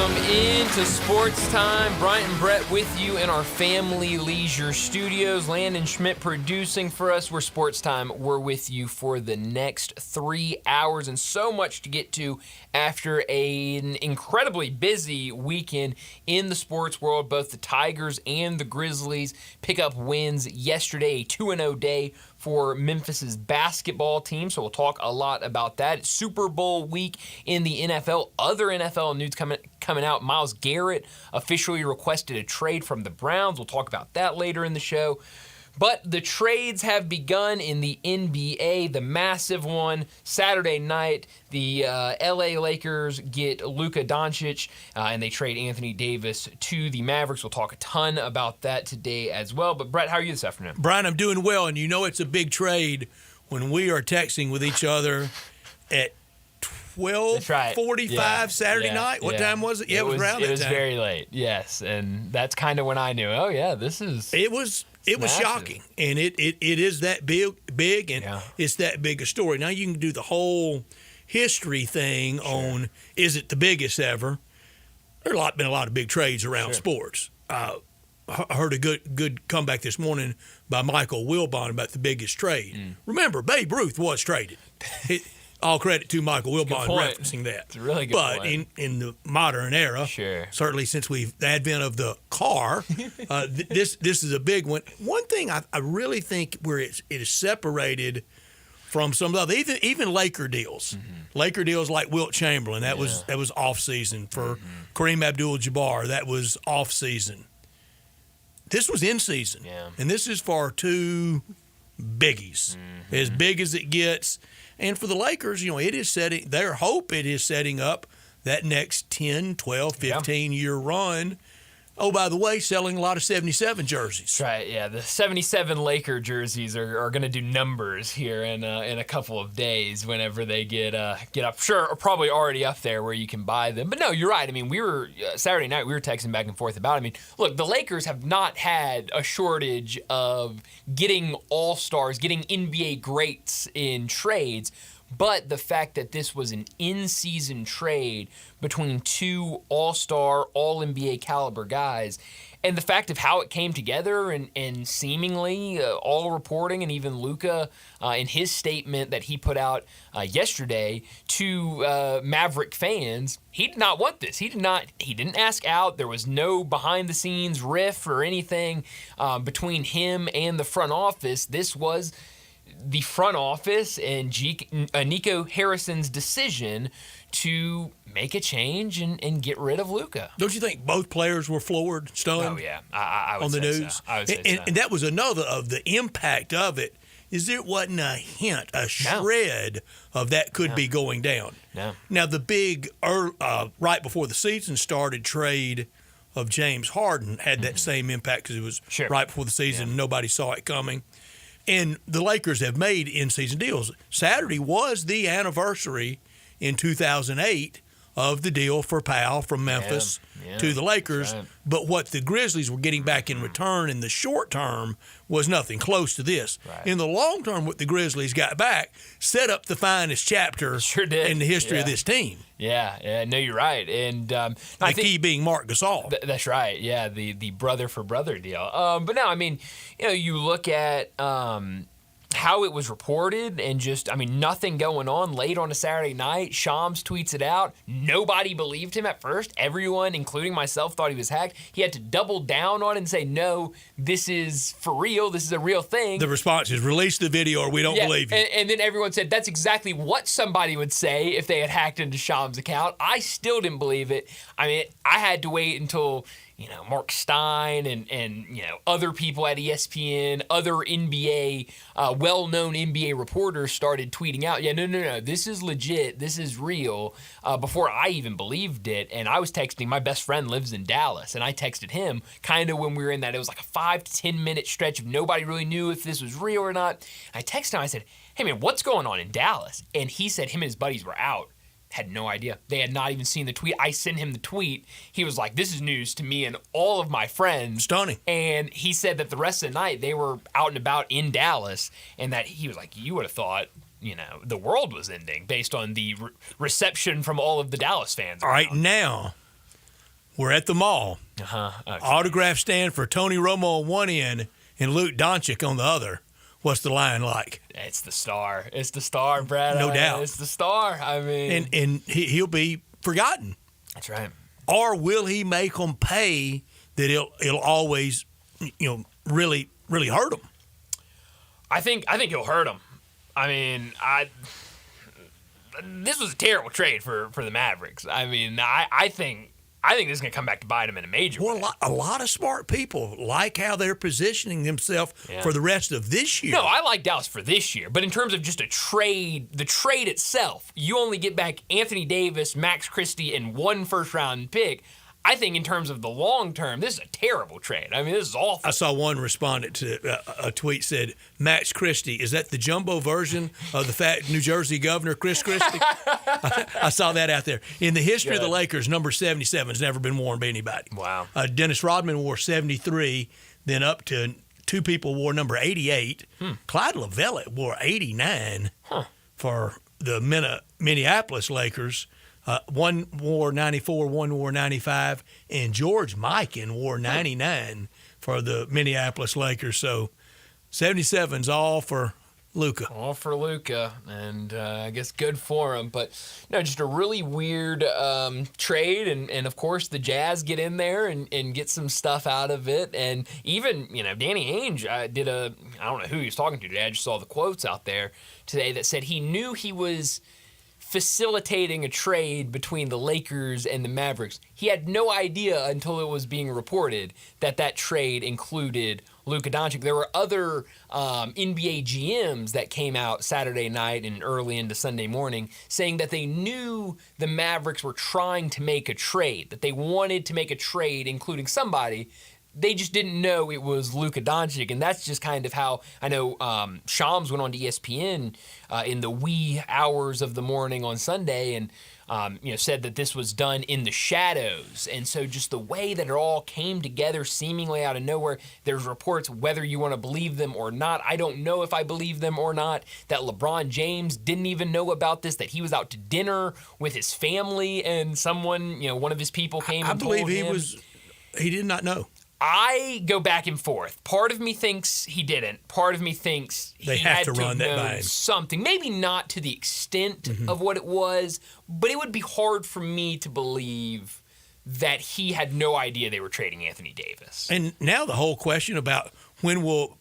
Welcome into Sports Time. Bryant and Brett with you in our Family Leisure Studios. Landon Schmidt producing for us. We're Sports Time. We're with you for the next 3 hours, and so much to get to after an incredibly busy weekend in the sports world. Both the Tigers and the Grizzlies pick up wins yesterday, a 2-0 day for Memphis's basketball team, so we'll talk a lot about that. It's Super Bowl week in the NFL. Other NFL news coming out. Myles Garrett officially requested a trade from the Browns. We'll talk about that later in the show. But the trades have begun in the NBA. The massive one, Saturday night, the LA Lakers get Luka Doncic, and they trade Anthony Davis to the Mavericks. We'll talk a ton about that today as well. But, Brett, how are you this afternoon? Brian, I'm doing well, and you know it's a big trade when we are texting with each other at 12:45 Saturday night. What time was it? Yeah, it was around that time. It was very late, yes. And that's kind of when I knew, this is... It was shocking, and it is that big, and it's that big a story. Now you can do the whole history thing on is it the biggest ever? There's been a lot of big trades around sports. I heard a good comeback this morning by Michael Wilbon about the biggest trade. Remember, Babe Ruth was traded. All credit to Michael Wilbon referencing that. It's a really good point. But in the modern era, certainly since the advent of the car, this is a big one. One thing I really think where it is separated from some of the other, even Laker deals. Laker deals like Wilt Chamberlain, that was off season. For Kareem Abdul-Jabbar, that was off season. This was in season, and this is for two biggies, as big as it gets. And for the Lakers, it is their hope it is setting up that next 10, 12, 15-year run. Oh, by the way, selling a lot of 77 jerseys. Right, yeah. The 77 Laker jerseys are going to do numbers here in a couple of days whenever they get up. Sure, probably already up there where you can buy them. But no, you're right. I mean, we were Saturday night, we were texting back and forth about it. I mean, look, the Lakers have not had a shortage of getting all-stars, getting NBA greats in trades. But the fact that this was an in-season trade between two all-star, all-NBA caliber guys, and the fact of how it came together and seemingly all reporting, and even Luka in his statement that he put out yesterday to Maverick fans, he did not want this. He didn't ask out. There was no behind-the-scenes riff or anything between him and the front office. This was the front office and Nico Harrison's decision to make a change and get rid of Luka. Don't you think both players were floored, stunned? Oh, yeah. I would on the say news? So. I would say so. And that was another of the impact of it, is there wasn't a hint, a shred of that could be going down. No. Now, the big, right before the season started, trade of James Harden had that same impact because it was right before the season and nobody saw it coming. And the Lakers have made in-season deals. Saturday was the anniversary in 2008 of the deal for Powell from Memphis to the Lakers. Right. But what the Grizzlies were getting back in return in the short term was nothing close to this. Right. In the long term, what the Grizzlies got back set up the finest chapter in the history of this team. Yeah, no, you're right. And the key being Marc Gasol. That's right. Yeah, the brother for brother deal. But no, I mean, you look at how it was reported and just, nothing going on late on a Saturday night. Shams tweets it out. Nobody believed him at first. Everyone, including myself, thought he was hacked. He had to double down on it and say, no, this is for real. This is a real thing. The response is, release the video or we don't believe you. And then everyone said, that's exactly what somebody would say if they had hacked into Shams' account. I still didn't believe it. I had to wait until Mark Stein and other people at ESPN, other NBA, well-known NBA reporters started tweeting out, no, this is legit, this is real, before I even believed it. And I was texting, my best friend lives in Dallas, and I texted him kind of when we were in that, it was like a 5 to 10 minute stretch of nobody really knew if this was real or not. I texted him, I said, hey man, what's going on in Dallas? And he said him and his buddies were out. Had no idea. They had not even seen the tweet. I sent him the tweet. He was like, this is news to me and all of my friends. Stunning. And he said that the rest of the night they were out and about in Dallas, and that he was like, you would have thought, the world was ending based on the reception from all of the Dallas fans. All right, now, We're at the mall. Okay. Autograph stand for Tony Romo on one end and Luke Doncic on the other. What's the line like? It's the star. It's the star, Brad. No doubt. It's the star. I mean, and he'll be forgotten. That's right. Or will he make them pay that it'll always, really, really hurt them? I think he'll hurt him. I mean, this was a terrible trade for the Mavericks. I mean, I think this is going to come back to bite them in a major way. Well, a lot of smart people like how they're positioning themselves for the rest of this year. No, I like Dallas for this year. But in terms of just a trade, the trade itself, you only get back Anthony Davis, Max Christie, and one first-round pick. I think in terms of the long term, this is a terrible trade. I mean, this is awful. I saw one respondent to a tweet said, Max Christie, is that the jumbo version of the fat New Jersey governor, Chris Christie? I saw that out there. In the history of the Lakers, number 77 has never been worn by anybody. Wow. Dennis Rodman wore 73, then up to two people wore number 88. Clyde Lovellette wore 89 for the Minneapolis Lakers. One wore 94, one wore 95, and George Mikan wore 99 for the Minneapolis Lakers. So 77's all for Luka. All for Luka, and I guess good for him. But no, just a really weird trade, and of course the Jazz get in there and get some stuff out of it. And even, Danny Ainge did I don't know who he was talking to today, I just saw the quotes out there today that said he knew he was facilitating a trade between the Lakers and the Mavericks. He had no idea until it was being reported that trade included Luka Doncic. There were other NBA GMs that came out Saturday night and early into Sunday morning saying that they knew the Mavericks were trying to make a trade, that they wanted to make a trade including somebody. They just didn't know it was Luka Doncic, and that's just kind of how I know Shams went on to ESPN in the wee hours of the morning on Sunday and said that this was done in the shadows. And so just the way that it all came together seemingly out of nowhere, there's reports, whether you want to believe them or not, I don't know if I believe them or not, that LeBron James didn't even know about this, that he was out to dinner with his family and someone, one of his people came and told him. I believe he did not know. I go back and forth. Part of me thinks he didn't. Part of me thinks he had to run that by know him. something. Maybe not to the extent of what it was, but it would be hard for me to believe that he had no idea they were trading Anthony Davis. And now the whole question about when will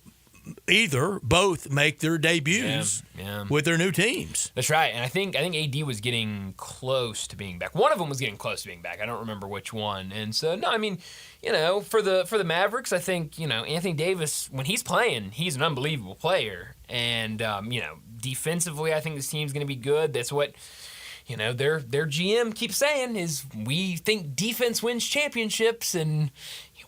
both make their debuts with their new teams. That's right. And I think AD was getting close to being back. One of them was getting close to being back. I don't remember which one. And so, no, I mean, for the Mavericks, I think, Anthony Davis, when he's playing, he's an unbelievable player. And, defensively, I think this team's going to be good. That's what, their GM keeps saying is we think defense wins championships and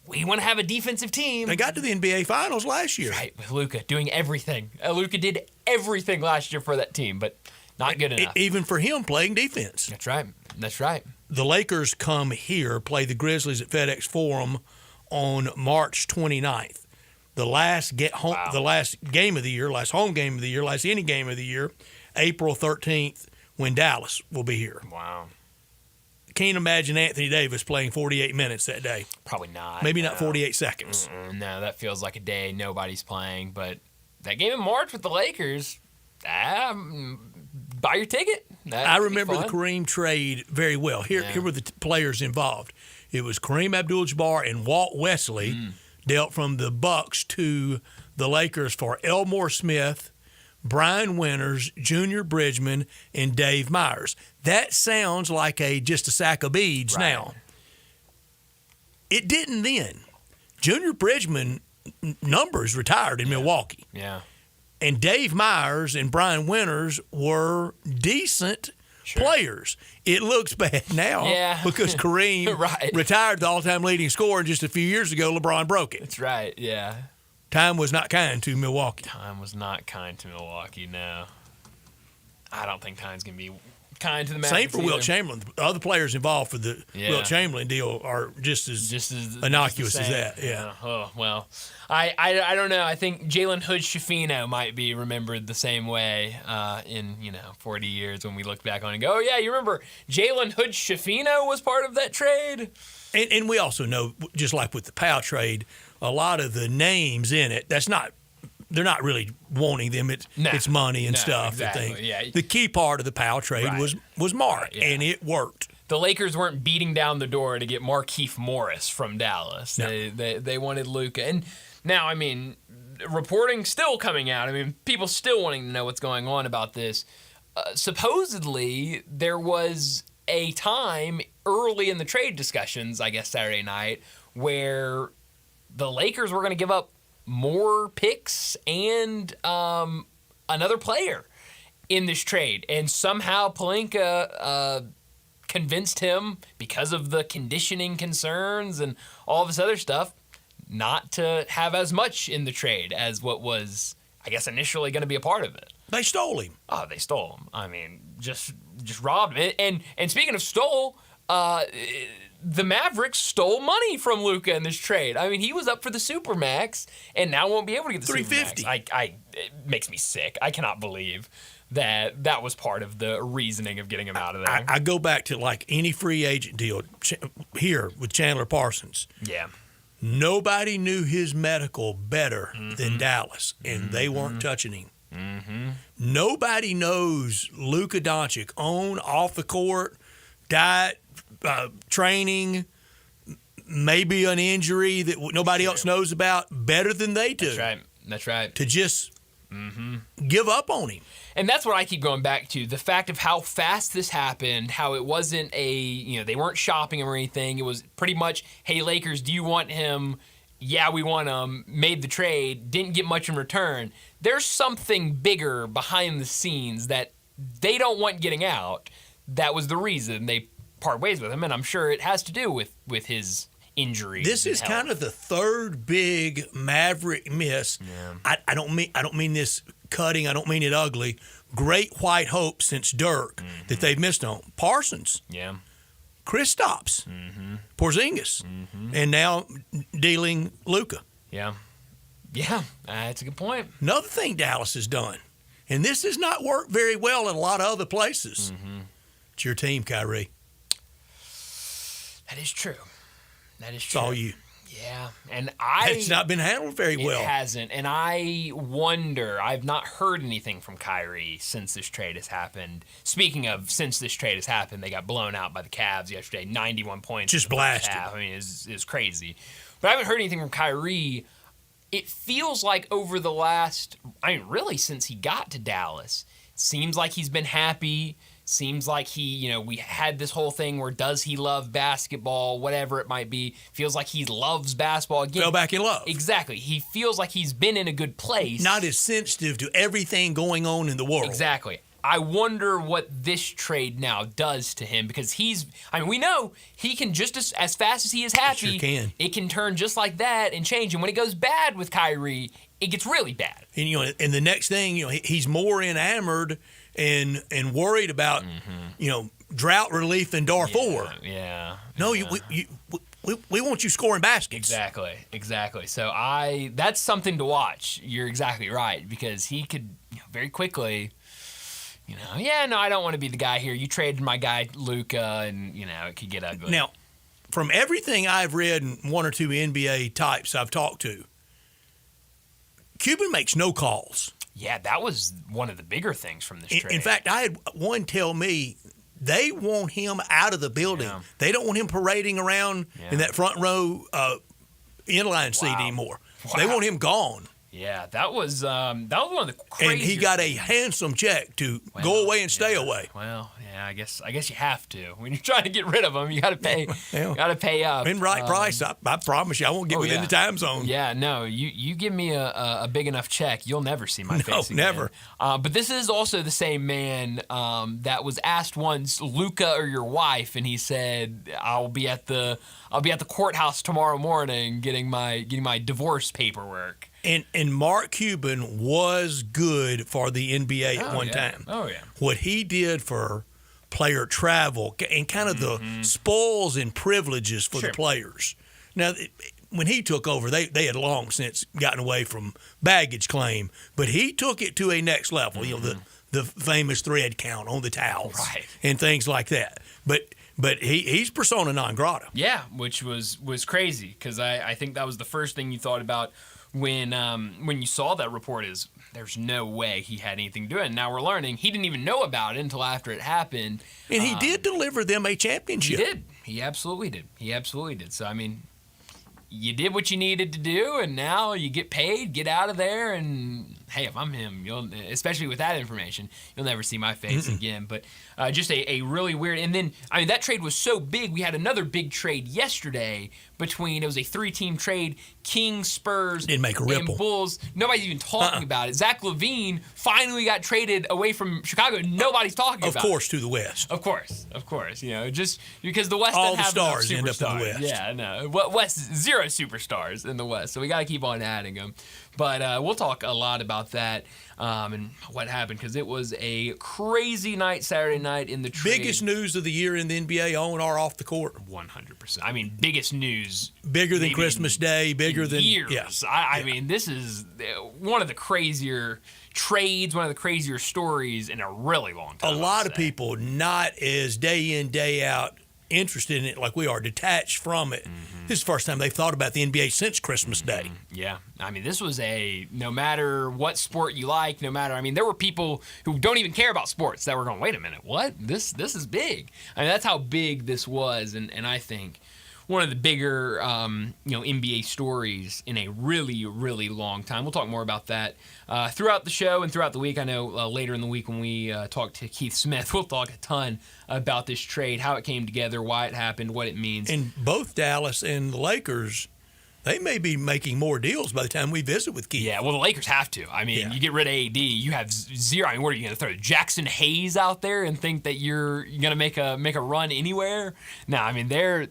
we want to have a defensive team. They got to the NBA Finals last year. Right, with Luka doing everything. Luka did everything last year for that team, but not good enough. Even for him playing defense. That's right. The Lakers come here, play the Grizzlies at FedEx Forum on March 29th. The last game of the year, last home game of the year, last any game of the year, April 13th, when Dallas will be here. Wow. Can't imagine Anthony Davis playing 48 minutes that day. Probably not. Maybe not 48 seconds. No, that feels like a day nobody's playing. But that game in March with the Lakers, buy your ticket. I remember the Kareem trade very well. Here were the players involved. It was Kareem Abdul-Jabbar and Walt Wesley dealt from the Bucks to the Lakers for Elmore Smith, Brian Winters, Junior Bridgman, and Dave Myers. That sounds like just a sack of beads now. It didn't then. Junior Bridgman numbers retired in Milwaukee. Yeah. And Dave Myers and Brian Winters were decent players. It looks bad now because Kareem retired the all-time leading scorer, and just a few years ago, LeBron broke it. That's right, yeah. Time was not kind to Milwaukee. Time was not kind to Milwaukee, no. I don't think time's going to be kind to the Mavericks. Same for Wilt Chamberlain. The other players involved for the Wilt Chamberlain deal are just as innocuous as that. Yeah. Oh, well, I don't know. I think Jalen Hood-Schifino might be remembered the same way in 40 years when we look back on it and go, oh, yeah, you remember Jalen Hood-Schifino was part of that trade? And we also know, just like with the Powell trade, a lot of the names in it, they're not really wanting them. It's money and stuff. Exactly. And things. Yeah. The key part of the Powell trade was Mark, and it worked. The Lakers weren't beating down the door to get Markieff Morris from Dallas. No. They wanted Luka. And now, I mean, reporting still coming out. I mean, people still wanting to know what's going on about this. Supposedly, there was a time early in the trade discussions, I guess Saturday night, where the Lakers were going to give up more picks and another player in this trade. And somehow Pelinka convinced him, because of the conditioning concerns and all this other stuff, not to have as much in the trade as what was, I guess, initially going to be a part of it. They stole him. Oh, they stole him. I mean, just robbed him. And speaking of stole, the Mavericks stole money from Luka in this trade. I mean, he was up for the Supermax and now won't be able to get the $350. Supermax. It makes me sick. I cannot believe that was part of the reasoning of getting him out of there. I go back to like any free agent deal here with Chandler Parsons. Yeah. Nobody knew his medical better than Dallas, and they weren't touching him. Mm-hmm. Nobody knows Luka Doncic on, off the court, diet, training, maybe an injury that nobody else knows about better than they do. That's right. To just give up on him. And that's what I keep going back to. The fact of how fast this happened, how it wasn't they weren't shopping him or anything. It was pretty much, hey, Lakers, do you want him? Yeah, we want him. Made the trade, didn't get much in return. There's something bigger behind the scenes that they don't want getting out. That was the reason they part ways with him, and I'm sure it has to do with his injury. This is kind of the third big Maverick miss. Yeah. I don't mean this cutting. I don't mean it ugly. Great white hope since Dirk that they've missed on. Parsons. Yeah. Kristaps. Porzingis. And now dealing Luka. Yeah. Yeah, that's a good point. Another thing Dallas has done, and this has not worked very well in a lot of other places. It's your team, Kyrie. That is true. It's all you. Yeah, it's not been handled very well. It hasn't, and I wonder. I've not heard anything from Kyrie since this trade has happened. Speaking of, since this trade has happened, they got blown out by the Cavs yesterday, 91 points. Just blasted. I mean, it's crazy. But I haven't heard anything from Kyrie. It feels like over the last, really since he got to Dallas, seems like he's been happy. Seems like we had this whole thing where does he love basketball, whatever it might be. Feels like he loves basketball again. Fell back in love. Exactly. He feels like he's been in a good place. Not as sensitive to everything going on in the world. Exactly. I wonder what this trade now does to him, because we know he can just as fast as he is happy, sure can. It can turn just like that and change. And when it goes bad with Kyrie, it gets really bad. And and the next thing, he's more enamored and worried about drought relief in Darfur. Yeah. No, we want you scoring baskets. Exactly. So that's something to watch. You're exactly right, because he could very quickly. I don't want to be the guy here. You traded my guy Luka, and it could get ugly. Now, from everything I've read and one or two NBA types I've talked to, Cuban makes no calls. Yeah, that was one of the bigger things from this trade. In fact, I had one tell me they want him out of the building. Yeah. They don't want him parading around in that front row inline seat anymore. Wow. They want him gone. Yeah, that was one of the craziest. And he got a handsome check to go away and stay away. Well, yeah, I guess you have to. When you're trying to get rid of them, you got to pay. Got to pay up. In right price, I promise you, I won't get within the time zone. Yeah, no, you give me a big enough check, you'll never see my face again. Never. But this is also the same man that was asked once, Luka or your wife, and he said, I'll be at the courthouse tomorrow morning getting my divorce paperwork. And Mark Cuban was good for the NBA at one time. Oh, yeah. What he did for player travel and kind of the spoils and privileges for the players. Now, when he took over, they had long since gotten away from baggage claim, but he took it to a next level, the famous thread count on the towels and things like that. But But he's persona non grata. Yeah, which was crazy because I think that was the first thing you thought about when you saw that report is there's no way he had anything to do it. And now we're learning he didn't even know about it until after it happened. And he did deliver them a championship. He did. He absolutely did. So, I mean, you did what you needed to do, and now you get paid, get out of there, and hey, if I'm him, especially with that information, you'll never see my face again. But just a really weird, and then, I mean, that trade was so big. We had another big trade yesterday between, it was a 3-team trade, Kings, Spurs, Didn't make a ripple. and Bulls. Nobody's even talking about it. Zach LaVine finally got traded away from Chicago. Nobody's talking about it. Of course, to the West. Of course. Just because the West All doesn't the have stars enough end up in the superstars. West. Yeah, no. West, 0 superstars in the West, so we got to keep on adding them. But we'll talk a lot about that and what happened because it was a crazy night Saturday night in the trade. Biggest news of the year in the NBA on or off the court. 100%. I mean, biggest news. Bigger than Christmas Day, bigger than years. Yeah. I mean, this is one of the crazier trades, one of the crazier stories in a really long time. A lot of people not as day in, day out interested in it like we are, detached from it. This is the first time they've thought about the NBA since Christmas Day. Yeah. I mean, this was no matter what sport you like, there were people who don't even care about sports that were going, wait a minute, what? This is big. I mean, that's how big this was, and I think one of the bigger NBA stories in a really, really long time. We'll talk more about that throughout the show and throughout the week. I know later in the week when we talk to Keith Smith, we'll talk a ton about this trade, how it came together, why it happened, what it means. And both Dallas and the Lakers, they may be making more deals by the time we visit with Keith. Yeah, well, the Lakers have to. I mean, you get rid of AD, you have zero. I mean, what are you going to throw Jackson Hayes out there and think that you're going to make a run anywhere? No, I mean they're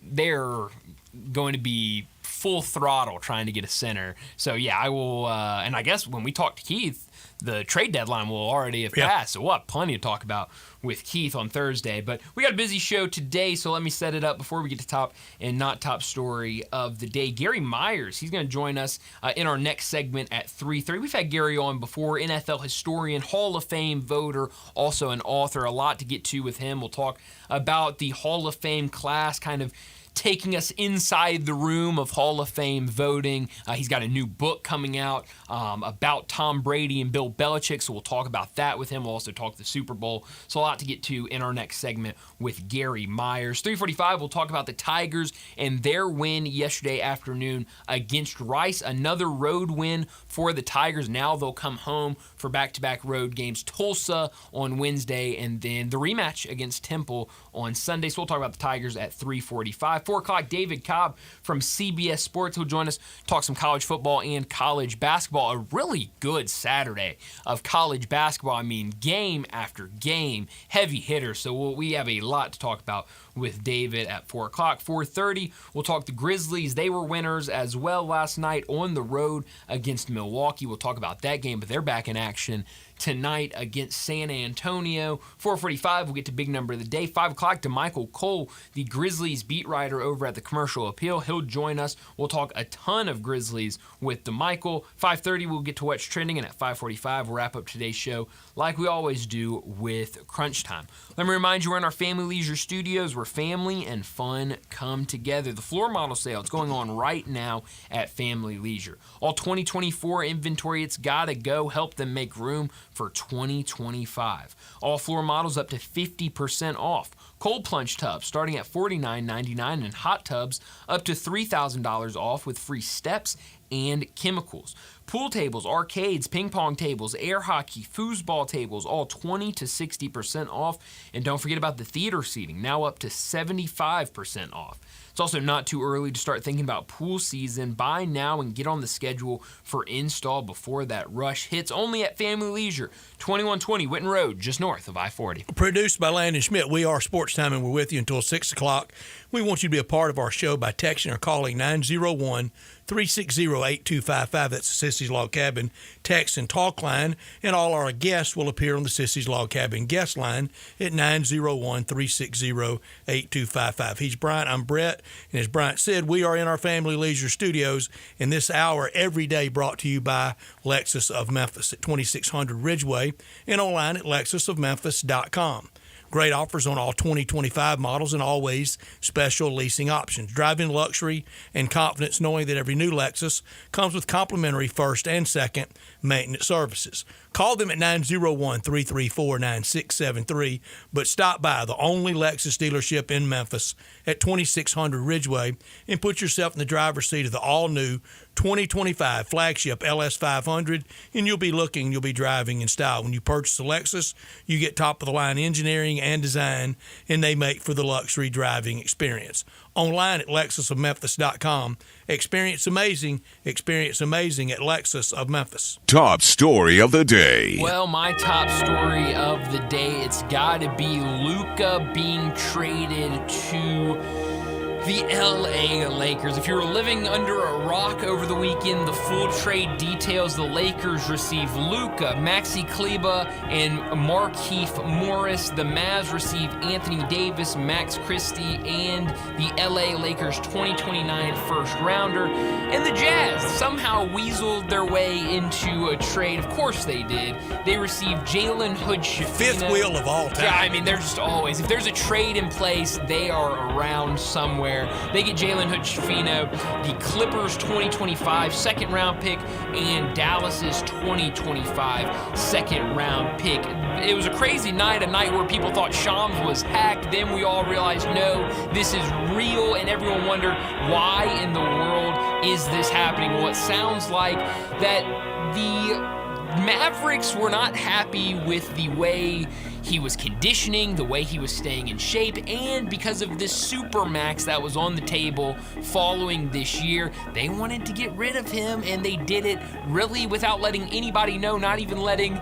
going to be full throttle trying to get a center. So yeah, I will. And I guess when we talk to Keith, the trade deadline will already have passed. So we'll have plenty to talk about with Keith on Thursday. But we got a busy show today, so let me set it up before we get to top and not top story of the day. Gary Myers, he's going to join us in our next segment at 3:30. We've had Gary on before, NFL historian, Hall of Fame voter, also an author. A lot to get to with him. We'll talk about the Hall of Fame class, kind of taking us inside the room of Hall of Fame voting. He's got a new book coming out about Tom Brady and Bill Belichick, so we'll talk about that with him. We'll also talk the Super Bowl. So a lot to get to in our next segment with Gary Myers. 3:45, we'll talk about the Tigers and their win yesterday afternoon against Rice. Another road win for the Tigers. Now they'll come home for back-to-back road games. Tulsa on Wednesday, and then the rematch against Temple on Sunday. So we'll talk about the Tigers at 3:45. 4 o'clock, David Cobb from CBS Sports will join us, talk some college football and college basketball. A really good Saturday of college basketball. I mean, game after game, heavy hitters. So we have a lot to talk about with David at 4 o'clock. 4:30, we'll talk the Grizzlies. They were winners as well last night on the road against Milwaukee. We'll talk about that game, but they're back in action tonight against San Antonio. 4:45, we'll get to big number of the day. 5 o'clock, to Michael Cole, the Grizzlies beat writer over at the Commercial Appeal. He'll join us. We'll talk a ton of Grizzlies with DeMichael. 5:30, we'll get to what's trending, and at 5:45, we'll wrap up today's show like we always do with Crunch Time. Let me remind you, we're in our Family Leisure Studios where family and fun come together. The floor model sale, it's going on right now at Family Leisure. All 2024 inventory, it's got to go. Help them make room for 2025. All floor models up to 50% off. Cold plunge tubs starting at $49.99 and hot tubs up to $3,000 off with free steps and chemicals. Pool tables, arcades, ping pong tables, air hockey, foosball tables, all 20 to 60% off. And don't forget about the theater seating, now up to 75% off. It's also not too early to start thinking about pool season. Buy now and get on the schedule for install before that rush hits. Only at Family Leisure, 2120 Whitten Road, just north of I-40. Produced by Landon Schmidt. We are Sportstime, and we're with you until 6 o'clock. We want you to be a part of our show by texting or calling 901-360-8255. That's the Sissy's Log Cabin text and talk line. And all our guests will appear on the Sissy's Log Cabin guest line at 901-360-8255. He's Bryant, I'm Brett. And as Bryant said, we are in our Family Leisure Studios in this hour every day, brought to you by Lexus of Memphis at 2600 Ridgeway and online at lexusofmemphis.com. Great offers on all 2025 models and always special leasing options. Drive in luxury and confidence knowing that every new Lexus comes with complimentary first and second maintenance services. Call them at 901-334-9673, but stop by the only Lexus dealership in Memphis at 2600 Ridgeway and put yourself in the driver's seat of the all-new 2025 flagship LS500, and you'll be driving in style. When you purchase a Lexus, you get top-of-the-line engineering and design, and they make for the luxury driving experience. Online at lexusofmemphis.com. Experience amazing at Lexus of Memphis. Top story of the day. Well, my top story of the day, it's got to be Luka being traded to the LA Lakers. If you were living under a rock over the weekend, the full trade details: the Lakers receive Luka, Maxi Kleber, and Markieff Morris. The Mavs receive Anthony Davis, Max Christie, and the LA Lakers 2029 first rounder. And the Jazz somehow weaseled their way into a trade. Of course they did. They received Jalen Hood-Schifino. Fifth wheel of all time. Yeah, I mean, they're just always, if there's a trade in place, they are around somewhere. They get Jalen Hood-Schifino, the Clippers 2025 second round pick, and Dallas's 2025 second round pick. It was a crazy night, a night where people thought Shams was hacked. Then we all realized, no, this is real, and everyone wondered, why in the world is this happening? Well, it sounds like that the Mavericks were not happy with the way he was conditioning, the way he was staying in shape, and because of this supermax that was on the table following this year, they wanted to get rid of him, and they did it really without letting anybody know, not even letting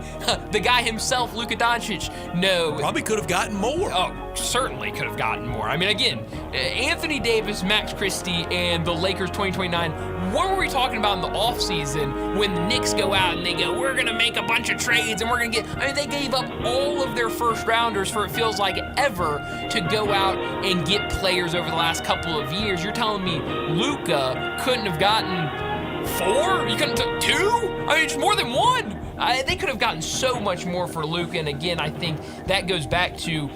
the guy himself, Luka Doncic, know. Probably could have gotten more. Oh, certainly could have gotten more. I mean, again, Anthony Davis, Max Christie, and the Lakers 2029, what were we talking about in the offseason when the Knicks go out and they go, we're going to make a bunch of trades and we're going to get, I mean, they gave up all of their first rounders for, it feels like, ever to go out and get players over the last couple of years. You're telling me Luka couldn't have gotten 4? You couldn't have 2? I mean, it's more than 1. They could have gotten so much more for Luka, and again, I think that goes back to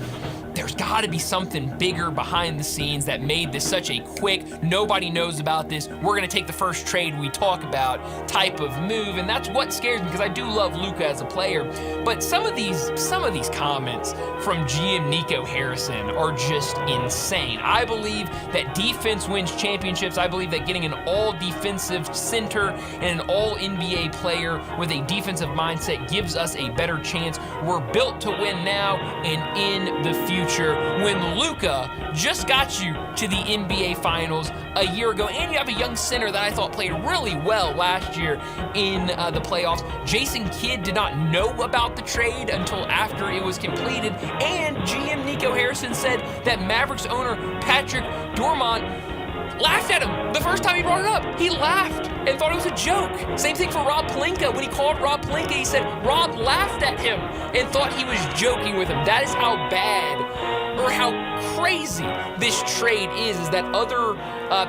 there's got to be something bigger behind the scenes that made this such a quick, nobody knows about this, we're going to take the first trade we talk about type of move, and that's what scares me, because I do love Luka as a player, but some of these comments from GM Nico Harrison are just insane. I believe that defense wins championships. I believe that getting an all-defensive center and an all-NBA player with a defensive mindset gives us a better chance. We're built to win now and in the future. When Luka just got you to the NBA Finals a year ago, and you have a young center that I thought played really well last year in the playoffs. Jason Kidd did not know about the trade until after it was completed, and GM Nico Harrison said that Mavericks owner Patrick Dormont laughed at him the first time he brought it up. He laughed and thought it was a joke. Same thing for Rob Pelinka. When he called Rob Pelinka, he said Rob laughed at him and thought he was joking with him. That is how bad or how crazy this trade is that other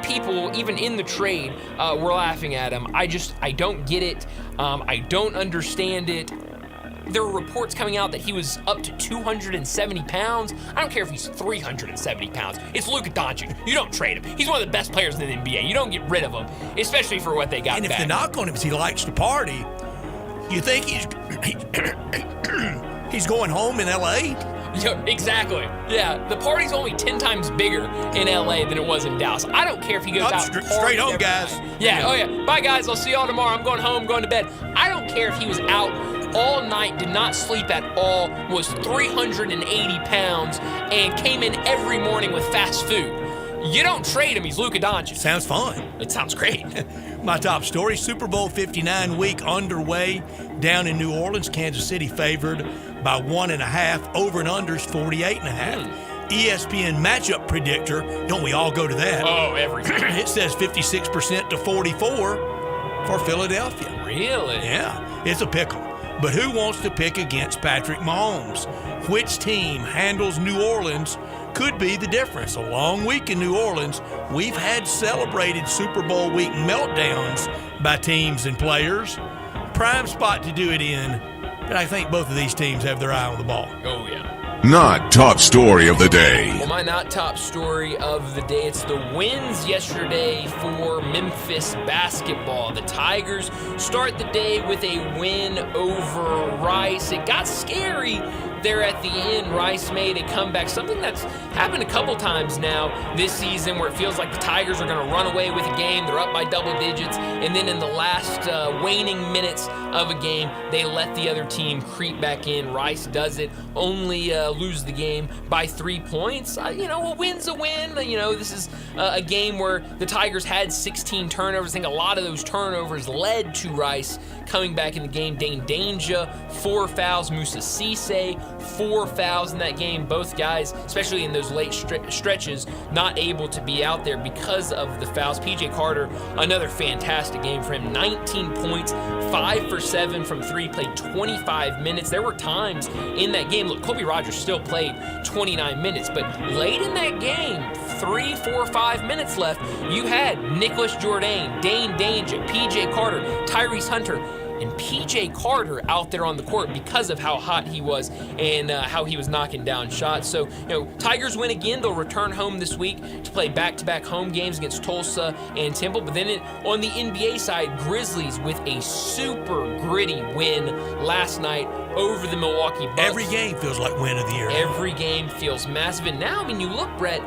people, even in the trade, were laughing at him. I don't get it. I don't understand it. There were reports coming out that he was up to 270 pounds. I don't care if he's 370 pounds. It's Luka Doncic. You don't trade him. He's one of the best players in the NBA. You don't get rid of him, especially for what they got And if back. the knock on him is he likes to party, you think he's going home in L.A.? Yeah, exactly. Yeah, the party's only 10 times bigger in LA than it was in Dallas. I don't care if he goes out straight home, guys. Yeah, oh yeah. Bye, guys. I'll see y'all tomorrow. I'm going home, going to bed. I don't care if he was out all night, did not sleep at all, was 380 pounds, and came in every morning with fast food. You don't trade him. He's Luka Doncic. Sounds fun. It sounds great. My top story, Super Bowl 59 week underway down in New Orleans. Kansas City favored by 1.5. Over and unders 48.5. ESPN matchup predictor. Don't we all go to that? Oh, everything. It says 56% to 44 for Philadelphia. Really? Yeah, it's a pickle. But who wants to pick against Patrick Mahomes? Which team handles New Orleans could be the difference. A long week in New Orleans. We've had celebrated Super Bowl week meltdowns by teams and players. Prime spot to do it in, but I think both of these teams have their eye on the ball. Oh, yeah. not top story of the day. Well, my not top story of the day, it's the wins yesterday for Memphis basketball. The Tigers start the day with a win over Rice. It got scary there at the end. Rice made a comeback, something that's happened a couple times now this season where it feels like the Tigers are going to run away with a game. They're up by double digits, and then in the last waning minutes of a game, they let the other team creep back in. Rice does it, only lose the game by 3 points. A win's a win. This is a game where the Tigers had 16 turnovers. I think a lot of those turnovers led to Rice coming back in the game. Dane Danger, 4 fouls. Musa Cisse, 4 fouls in that game. Both guys, especially in those late stretches, not able to be out there because of the fouls. PJ Carter, another fantastic game for him. 19 points, 5 for 7 from 3, played 25 minutes. There were times in that game, look, Kobe Rogers still played 29 minutes, but late in that game, 3, 4, 5 minutes left, you had Nicholas Jourdain, Dane Danger, PJ Carter, Tyrese Hunter, and PJ Carter out there on the court because of how hot he was and how he was knocking down shots. So, Tigers win again. They'll return home this week to play back-to-back home games against Tulsa and Temple. But then on the NBA side, Grizzlies with a super gritty win last night over the Milwaukee Bucks. Every game feels like win of the year. Every game feels massive. And now, you look, Brett,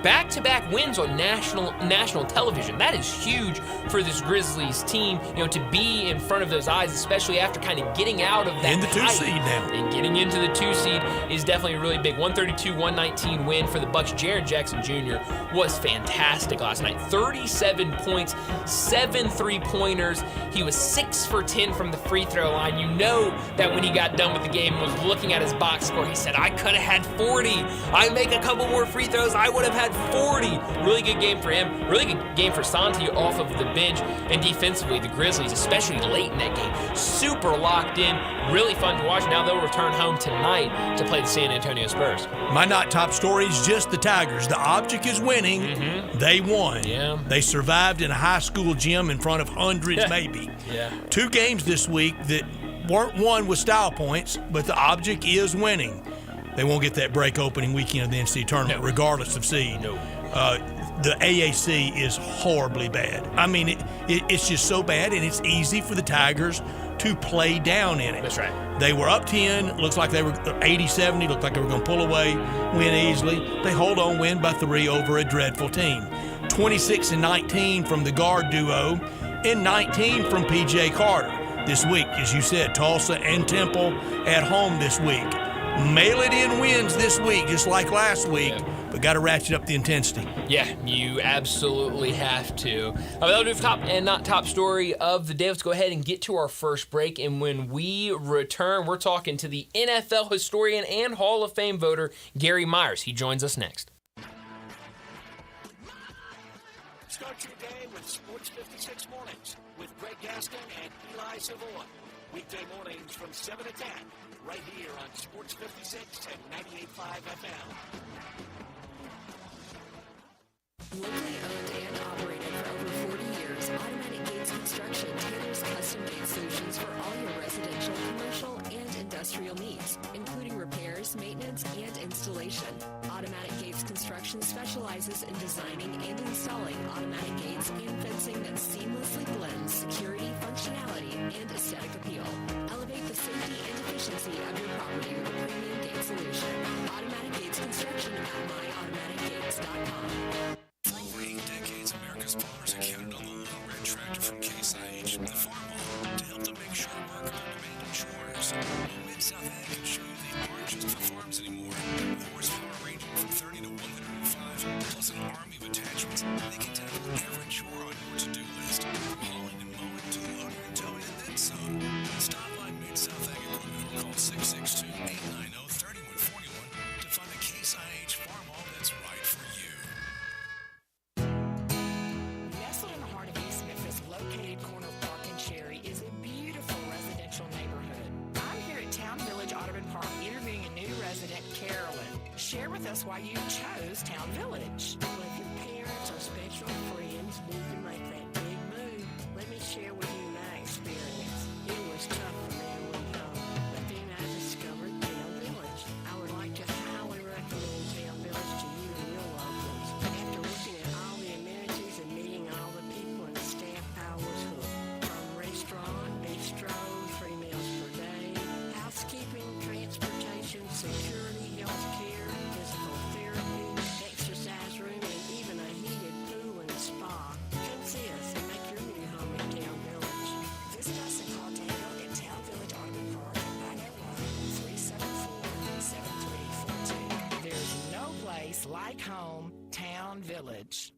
back-to-back wins on national television. That is huge for this Grizzlies team, to be in front of those eyes, especially after kind of getting out of that in the 2 seed now. And getting into the 2 seed is definitely really big. 132-119 win for the Bucks. Jaren Jackson Jr. was fantastic last night. 37 points, 7 3-pointers. He was 6 for 10 from the free throw line. You know that when he got done with the game and was looking at his box score, he said, I could have had 40. I make a couple more free throws, I would have had 40. Really good game for him. Really good game for Santi off of the bench. And defensively, the Grizzlies, especially late in that game, super locked in. Really fun to watch. Now they'll return home tonight to play the San Antonio Spurs. My not top story is just the Tigers. The object is winning. Mm-hmm. They won. Yeah. They survived in a high school gym in front of hundreds, maybe. Yeah. 2 games this week that weren't won with style points, but the object is winning. They won't get that break opening weekend of the NCAA tournament, regardless of seed. No. The AAC is horribly bad. I mean, it's just so bad, and it's easy for the Tigers to play down in it. That's right. They were up 10. Looks like they were 80-70. Looked like they were going to pull away, win easily. They hold on, win by 3 over a dreadful team. 26-19 from the guard duo, and 19 from PJ Carter this week. As you said, Tulsa and Temple at home this week. Mail it in wins this week, just like last week, but got to ratchet up the intensity. Yeah, you absolutely have to. That'll do for top and not top story of the day. Let's go ahead and get to our first break. And when we return, we're talking to the NFL historian and Hall of Fame voter, Gary Myers. He joins us next. Start your day with Sports 56 Mornings with Greg Gaston and Eli Savoy. Weekday mornings from 7 to 10. Right here on Sports 56 and 98.5 FM. Locally owned and operated for over 40 years, Automatic Gates Construction tailors custom-made solutions for all your residential, commercial, and industrial needs, including repairs, maintenance, and installation. Automatic Gates Construction specializes in designing and installing automatic gates and fencing that seamlessly blends security, functionality, and aesthetic appeal. Elevate the safety and efficiency of your property with a premium gate solution. Automatic Gates Construction at myautomaticgates.com. For over 8 decades, America's farmers have counted on the little red tractor from Case IH, the Farm Hall, to help them make sure work on demanding chores. Well, Mid-South Ag can show you they aren't just for farms anymore. With horsepower ranging from 30 to 105, plus an army of attachments, they can tackle every chore on your to-do list. From hauling and mowing to loading and towing and then some. Stop by Mid-South Ag Equipment or call 662-890-3141 to find a Case IH Farm Hall that's right for you. Nestled in the heart of East Memphis, located corner of Park and Cherry, is a beautiful residential neighborhood. I'm here at Town Village Audubon Park interviewing a new resident, Carolyn. Share with us why you chose Town Village. Well, if your parents or special friends need to make that big move, let me share with you my experience. It was tough for me to leave home, but then I discovered Town Village. I would like to like home, town, village.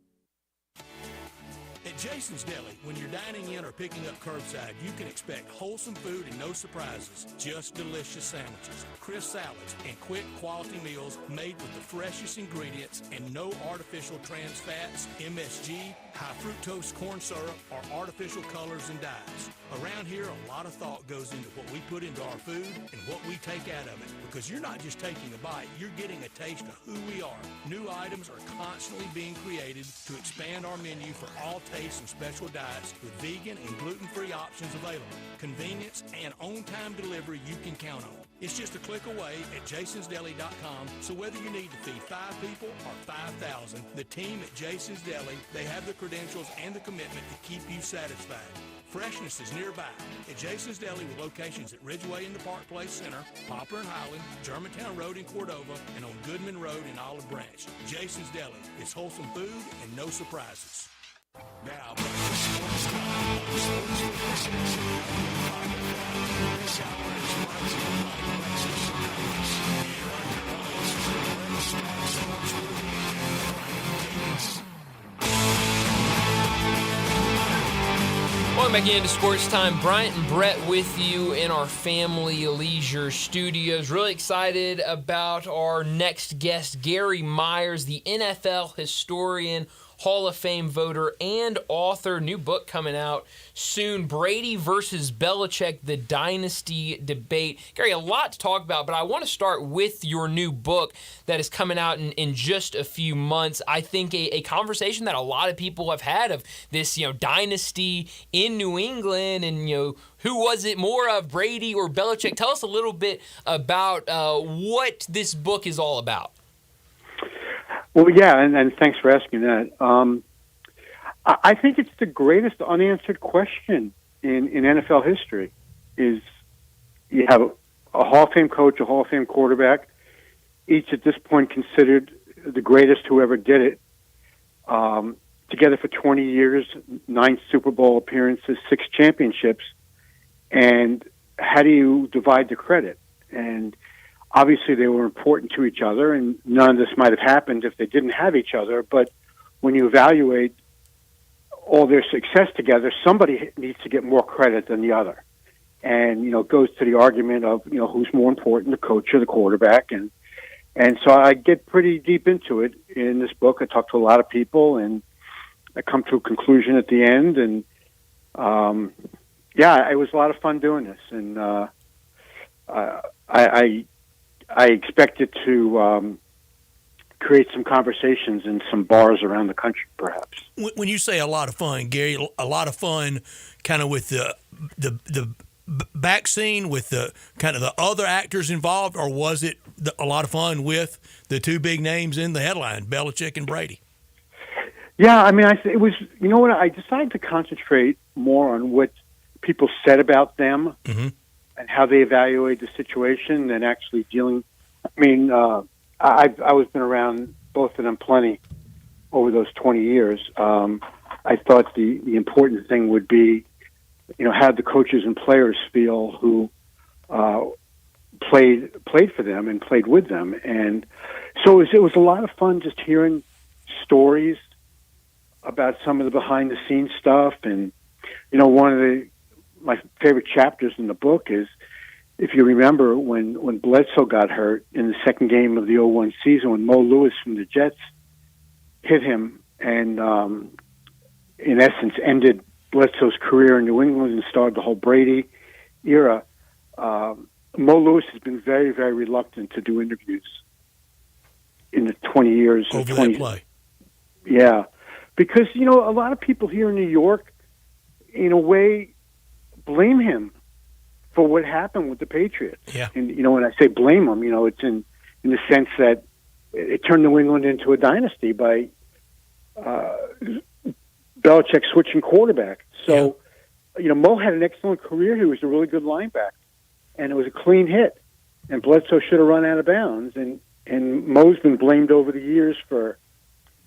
At Jason's Deli, when you're dining in or picking up curbside, you can expect wholesome food and no surprises, just delicious sandwiches, crisp salads, and quick quality meals made with the freshest ingredients and no artificial trans fats, MSG, high fructose corn syrup, or artificial colors and dyes. Around here, a lot of thought goes into what we put into our food and what we take out of it, because you're not just taking a bite, you're getting a taste of who we are. New items are constantly being created to expand our menu for all tastes and special diets with vegan and gluten-free options available. Convenience and on-time delivery you can count on. It's just a click away at jasonsdeli.com, so whether you need to feed 5 people or 5,000, the team at Jason's Deli, they have the credentials and the commitment to keep you satisfied. Freshness is nearby at Jason's Deli with locations at Ridgeway in the Park Place Center, Poplar and Highland, Germantown Road in Cordova, and on Goodman Road in Olive Branch. Jason's Deli. It's wholesome food and no surprises. Now, back to Sports Time. Sports 56 This hour is brought to you by Lexus Cars. Here are your hosts, Red Star Sports Movie and Brian Davis. Welcome back into Sports Time. Bryant and Brett with you in our Family Leisure Studios. Really excited about our next guest, Gary Myers, the NFL historian, Hall of Fame voter, and author. New book coming out soon, Brady versus Belichick, The Dynasty Debate. Gary, a lot to talk about, but I want to start with your new book that is coming out in just a few months. I think a conversation that a lot of people have had of this, dynasty in New England, and, who was it more of, Brady or Belichick? Tell us a little bit about what this book is all about. Well, yeah, and thanks for asking that. I think it's the greatest unanswered question in NFL history. Is you have a Hall of Fame coach, a Hall of Fame quarterback, each at this point considered the greatest who ever did it, together for 20 years, 9 Super Bowl appearances, 6 championships, and how do you divide the credit? And obviously, they were important to each other, and none of this might have happened if they didn't have each other. But when you evaluate all their success together, somebody needs to get more credit than the other. And, it goes to the argument of, who's more important, the coach or the quarterback. And so I get pretty deep into it in this book. I talk to a lot of people, and I come to a conclusion at the end. And, it was a lot of fun doing this. And I expected to create some conversations in some bars around the country, perhaps. When you say a lot of fun, Gary, a lot of fun kind of with the back scene, with the kind of the other actors involved, or was it a lot of fun with the 2 big names in the headline, Belichick and Brady? Yeah, I mean, it was, I decided to concentrate more on what people said about them. Mm-hmm. And how they evaluate the situation and actually dealing. I mean, I've been around both of them plenty over those 20 years. I thought the important thing would be, how the coaches and players feel who played for them and played with them. And so it was a lot of fun just hearing stories about some of the behind the scenes stuff. And one of my favorite chapters in the book is, if you remember, when Bledsoe got hurt in the second game of the 2001 season, when Mo Lewis from the Jets hit him and, in essence, ended Bledsoe's career in New England and started the whole Brady era, Mo Lewis has been very, very reluctant to do interviews in the 20 years. Over that play. Yeah. Because, a lot of people here in New York, in a way, blame him for what happened with the Patriots. Yeah. And, when I say blame him, it's in the sense that it turned New England into a dynasty by Belichick switching quarterback. So, Mo had an excellent career. He was a really good linebacker. And it was a clean hit. And Bledsoe should have run out of bounds. And Mo's been blamed over the years for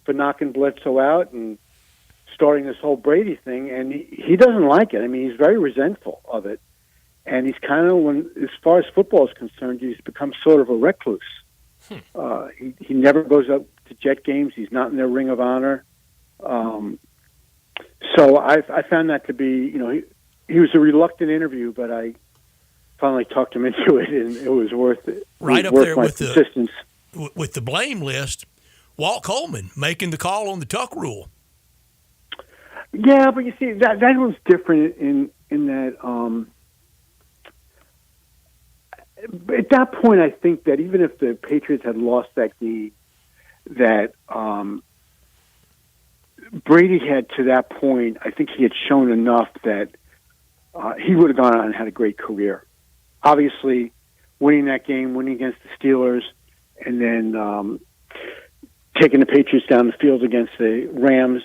knocking Bledsoe out and starting this whole Brady thing, and he doesn't like it. I mean, he's very resentful of it, and he's kind of, as far as football is concerned, he's become sort of a recluse. He never goes up to Jet games. He's not in their Ring of Honor. So I found that to be, he was a reluctant interview, but I finally talked him into it, and it was worth it. Right up worth there my with persistence. the blame list, Walt Coleman making the call on the tuck rule. Yeah, but you see, that was different in that at that point, I think that even if the Patriots had lost that game, that Brady had, to that point, I think he had shown enough that he would have gone on and had a great career. Obviously, winning that game, winning against the Steelers, and then taking the Patriots down the field against the Rams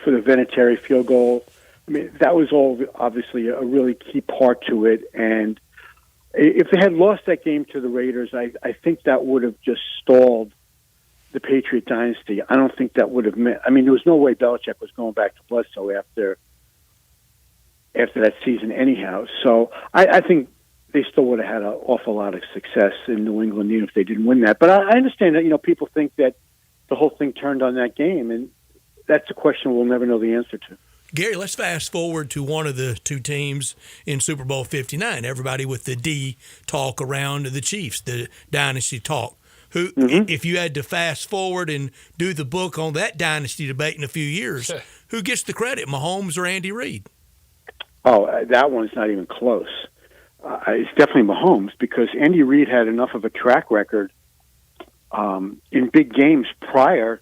for the Vinatieri field goal. I mean, that was all obviously a really key part to it. And if they had lost that game to the Raiders, I think that would have just stalled the Patriot dynasty. I don't think that would have meant. I mean, there was no way Belichick was going back to Bledsoe after that season anyhow. So I think they still would have had an awful lot of success in New England even if they didn't win that. But I understand that, people think that the whole thing turned on that game, and that's a question we'll never know the answer to. Gary, let's fast forward to one of the two teams in Super Bowl 59. Everybody with the D talk around the Chiefs, the dynasty talk. Who, if you had to fast forward and do the book on that dynasty debate in a few years, who gets the credit, Mahomes or Andy Reid? Oh, that one's not even close. It's definitely Mahomes, because Andy Reid had enough of a track record in big games prior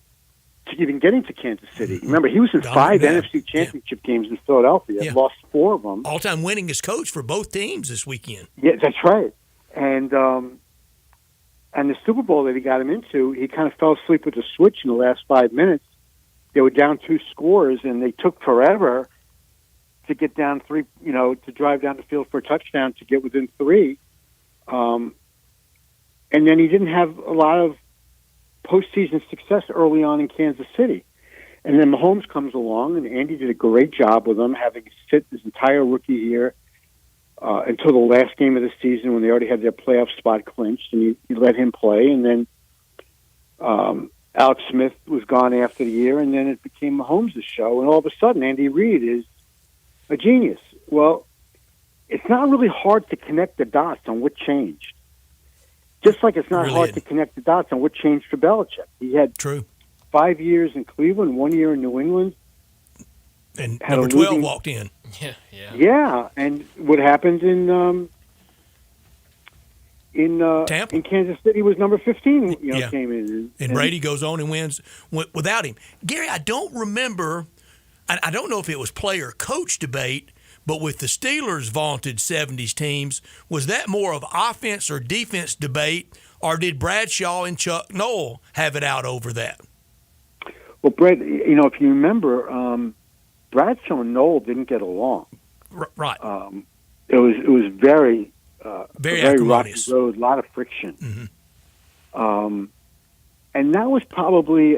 to even getting to Kansas City. Remember, he was in 5 NFC Championship games in Philadelphia, lost 4 of them. All-time winningest coach for both teams this weekend. Yeah, that's right. And the Super Bowl that he got him into, he kind of fell asleep with the switch in the last 5 minutes. They were down 2 scores, and they took forever to get down 3, to drive down the field for a touchdown to get within 3. And then he didn't have a lot of postseason success early on in Kansas City. And then Mahomes comes along, and Andy did a great job with him, having sit his entire rookie year until the last game of the season when they already had their playoff spot clinched, and he let him play. And then Alex Smith was gone after the year, and then it became Mahomes' show, and all of a sudden Andy Reid is a genius. Well, it's not really hard to connect the dots on what changed. Just like it's not hard to connect the dots on what changed for Belichick. He had 5 years in Cleveland, 1 year in New England. And number 12 walked in. Yeah, and what happened in Tampa? in Kansas City was number 15, came in. And Brady goes on and wins without him. Gary, I don't remember, I don't know if it was player-coach debate, but with the Steelers' vaunted 70s teams, was that more of offense or defense debate, or did Bradshaw and Chuck Noll have it out over that? Well, Brett, if you remember, Bradshaw and Noll didn't get along. Right. It was very rocky road, a lot of friction. Mm-hmm. And that was probably,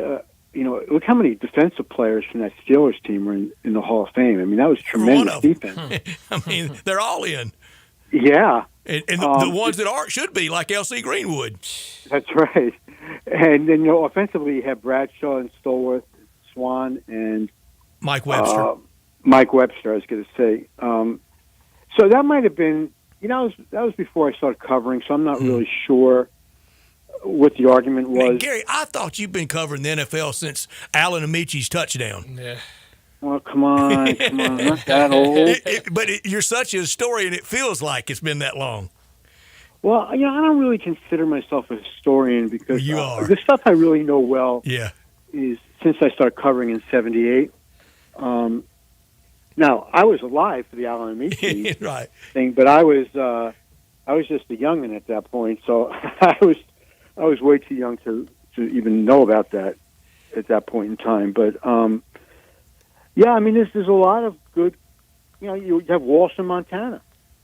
look how many defensive players from that Steelers team were in the Hall of Fame. I mean, that was tremendous defense. I mean, they're all in. Yeah. And the ones that aren't should be, like L.C. Greenwood. That's right. And then, offensively, you have Bradshaw and Stallworth, Swan, and Mike Webster. I was going to say. So that might have been, that was before I started covering, so I'm not really sure what the argument was. Man, Gary, I thought you've been covering the NFL since Alan Amici's touchdown. Yeah. Well, come on, I'm not that old. You're such a historian, it feels like it's been that long. Well, I don't really consider myself a historian because you are. The stuff I really know well is since I started covering in '78. Now, I was alive for the Alan Amici thing, but I was just a youngin' at that point, so I was way too young to even know about that at that point in time. But there's a lot of good. You have Walsh in Montana.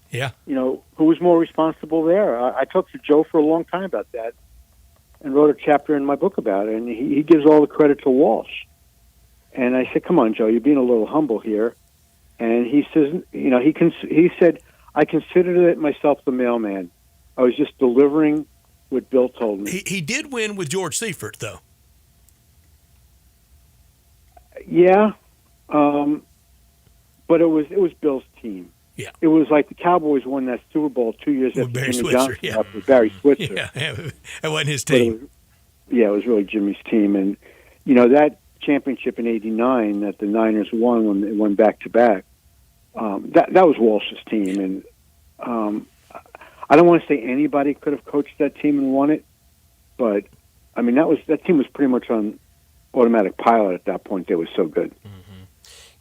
Yeah. Who was more responsible there? I talked to Joe for a long time about that, and wrote a chapter in my book about it. And he gives all the credit to Walsh. And I said, "Come on, Joe, you're being a little humble here." And he says, he said, "I considered it myself the mailman. I was just delivering what Bill told me. He did win with George Seifert, though. Yeah, but it was Bill's team. Yeah, it was like the Cowboys won that Super Bowl 2 years with after Barry Jimmy Switzer, Johnson up with Barry Switzer. Yeah, that wasn't his team. It was really Jimmy's team, and that championship in '89 that the Niners won when they won back to back. That was Walsh's team, and I don't want to say anybody could have coached that team and won it, but I mean that team was pretty much on automatic pilot at that point. They were so good. Mm-hmm.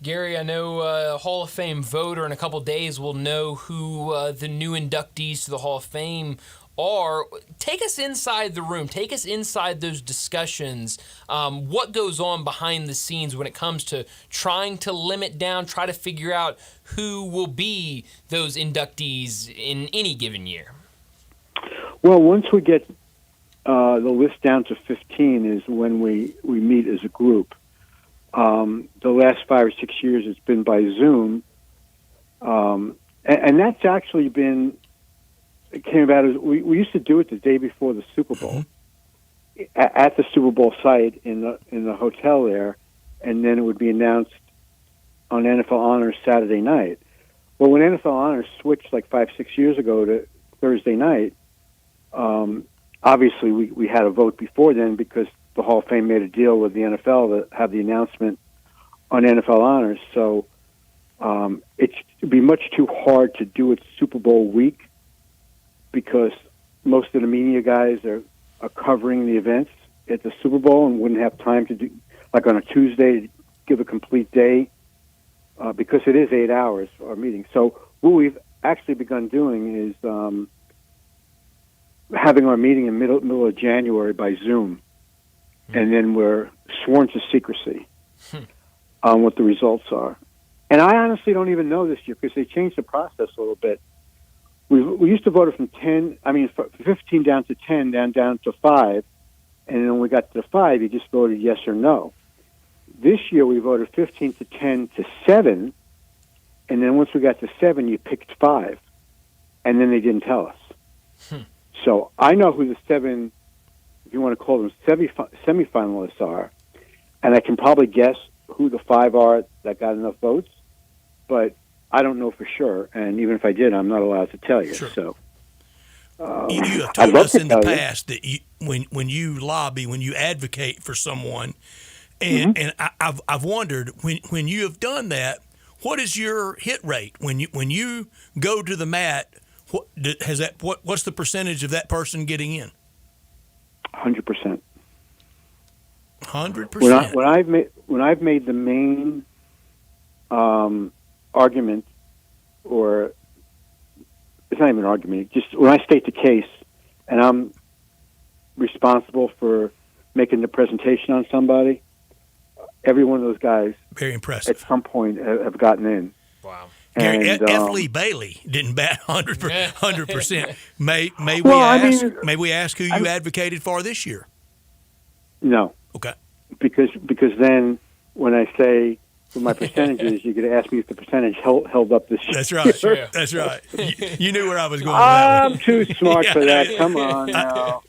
Gary, I know Hall of Fame voter in a couple days will know who the new inductees to the Hall of Fame are. Take us inside the room. Take us inside those discussions. What goes on behind the scenes when it comes to trying to limit down, try to figure out who will be those inductees in any given year? Well, once we get the list down to 15 is when we meet as a group. The last 5 or 6 years it's been by Zoom. And that's actually been, it came about as, we used to do it the day before the Super Bowl at the Super Bowl site in the hotel there, and then it would be announced on NFL Honors Saturday night. Well, when NFL Honors switched like 5-6 years ago to Thursday night, obviously we had a vote before then because the Hall of Fame made a deal with the NFL to have the announcement on NFL Honors. So it'd be much too hard to do it Super Bowl week because most of the media guys are covering the events at the Super Bowl and wouldn't have time to do, like on a Tuesday, to give a complete day because it is 8 hours, our meeting. So what we've actually begun doing is having our meeting in middle of January by Zoom. And then we're sworn to secrecy on what the results are. And I honestly don't even know this year because they changed the process a little bit. We used to vote it from 15 down to 10, down to 5. And then when we got to 5, you just voted yes or no. This year we voted 15 to 10 to 7. And then once we got to 7, you picked 5. And then they didn't tell us. So I know who the 7, if you want to call them semifinalists are, and I can probably guess who the 5 are that got enough votes, but I don't know for sure. And even if I did, I'm not allowed to tell you. Sure. So you have told us in the past that when you lobby, when you advocate for someone, and I've wondered when you have done that, what is your hit rate when you go to the mat? What's the percentage of that person getting in? 100%. 100%. When I've made the main argument, or it's not even an argument, just when I state the case, and I'm responsible for making the presentation on somebody, every one of those guys, very impressive, at some point have gotten in. Wow. Gary, F. Lee Bailey didn't bat 100%. May we ask who you advocated for this year? No. Okay. Because then when I say what my percentage is, you're going to ask me if the percentage held up this year. That's right. Sure. That's right. You knew where I was going with that one. I'm too smart for that. Come on now.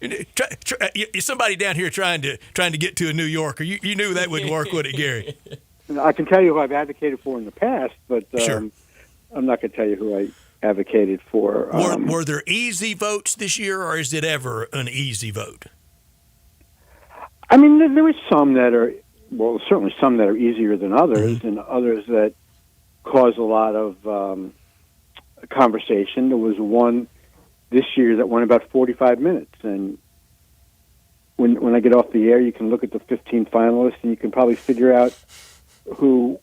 Somebody down here trying to get to a New Yorker. You knew that wouldn't work, would it, Gary? I can tell you who I've advocated for in the past, but sure. I'm not going to tell you who I advocated for. Were there easy votes this year, or is it ever an easy vote? I mean, there were some that are, well, certainly some that are easier than others, and others that cause a lot of conversation. There was one this year that went about 45 minutes, and when I get off the air, you can look at the 15 finalists, and you can probably figure out who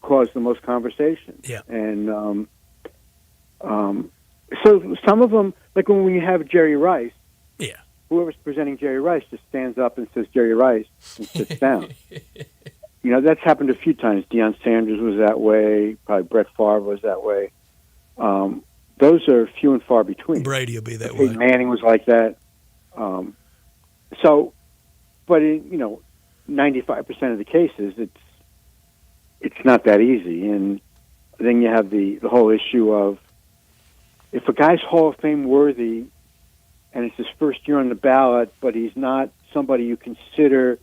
caused the most conversation. Yeah. And so some of them, like when we have Jerry Rice, yeah, whoever's presenting Jerry Rice just stands up and says Jerry Rice and sits down. That's happened a few times. Deion Sanders was that way. Probably Brett Favre was that way. Those are few and far between. Brady will be that way. Peyton Manning was like that. But in 95% of the cases, it's not that easy. And then you have the whole issue of if a guy's Hall of Fame worthy and it's his first year on the ballot, but he's not somebody you consider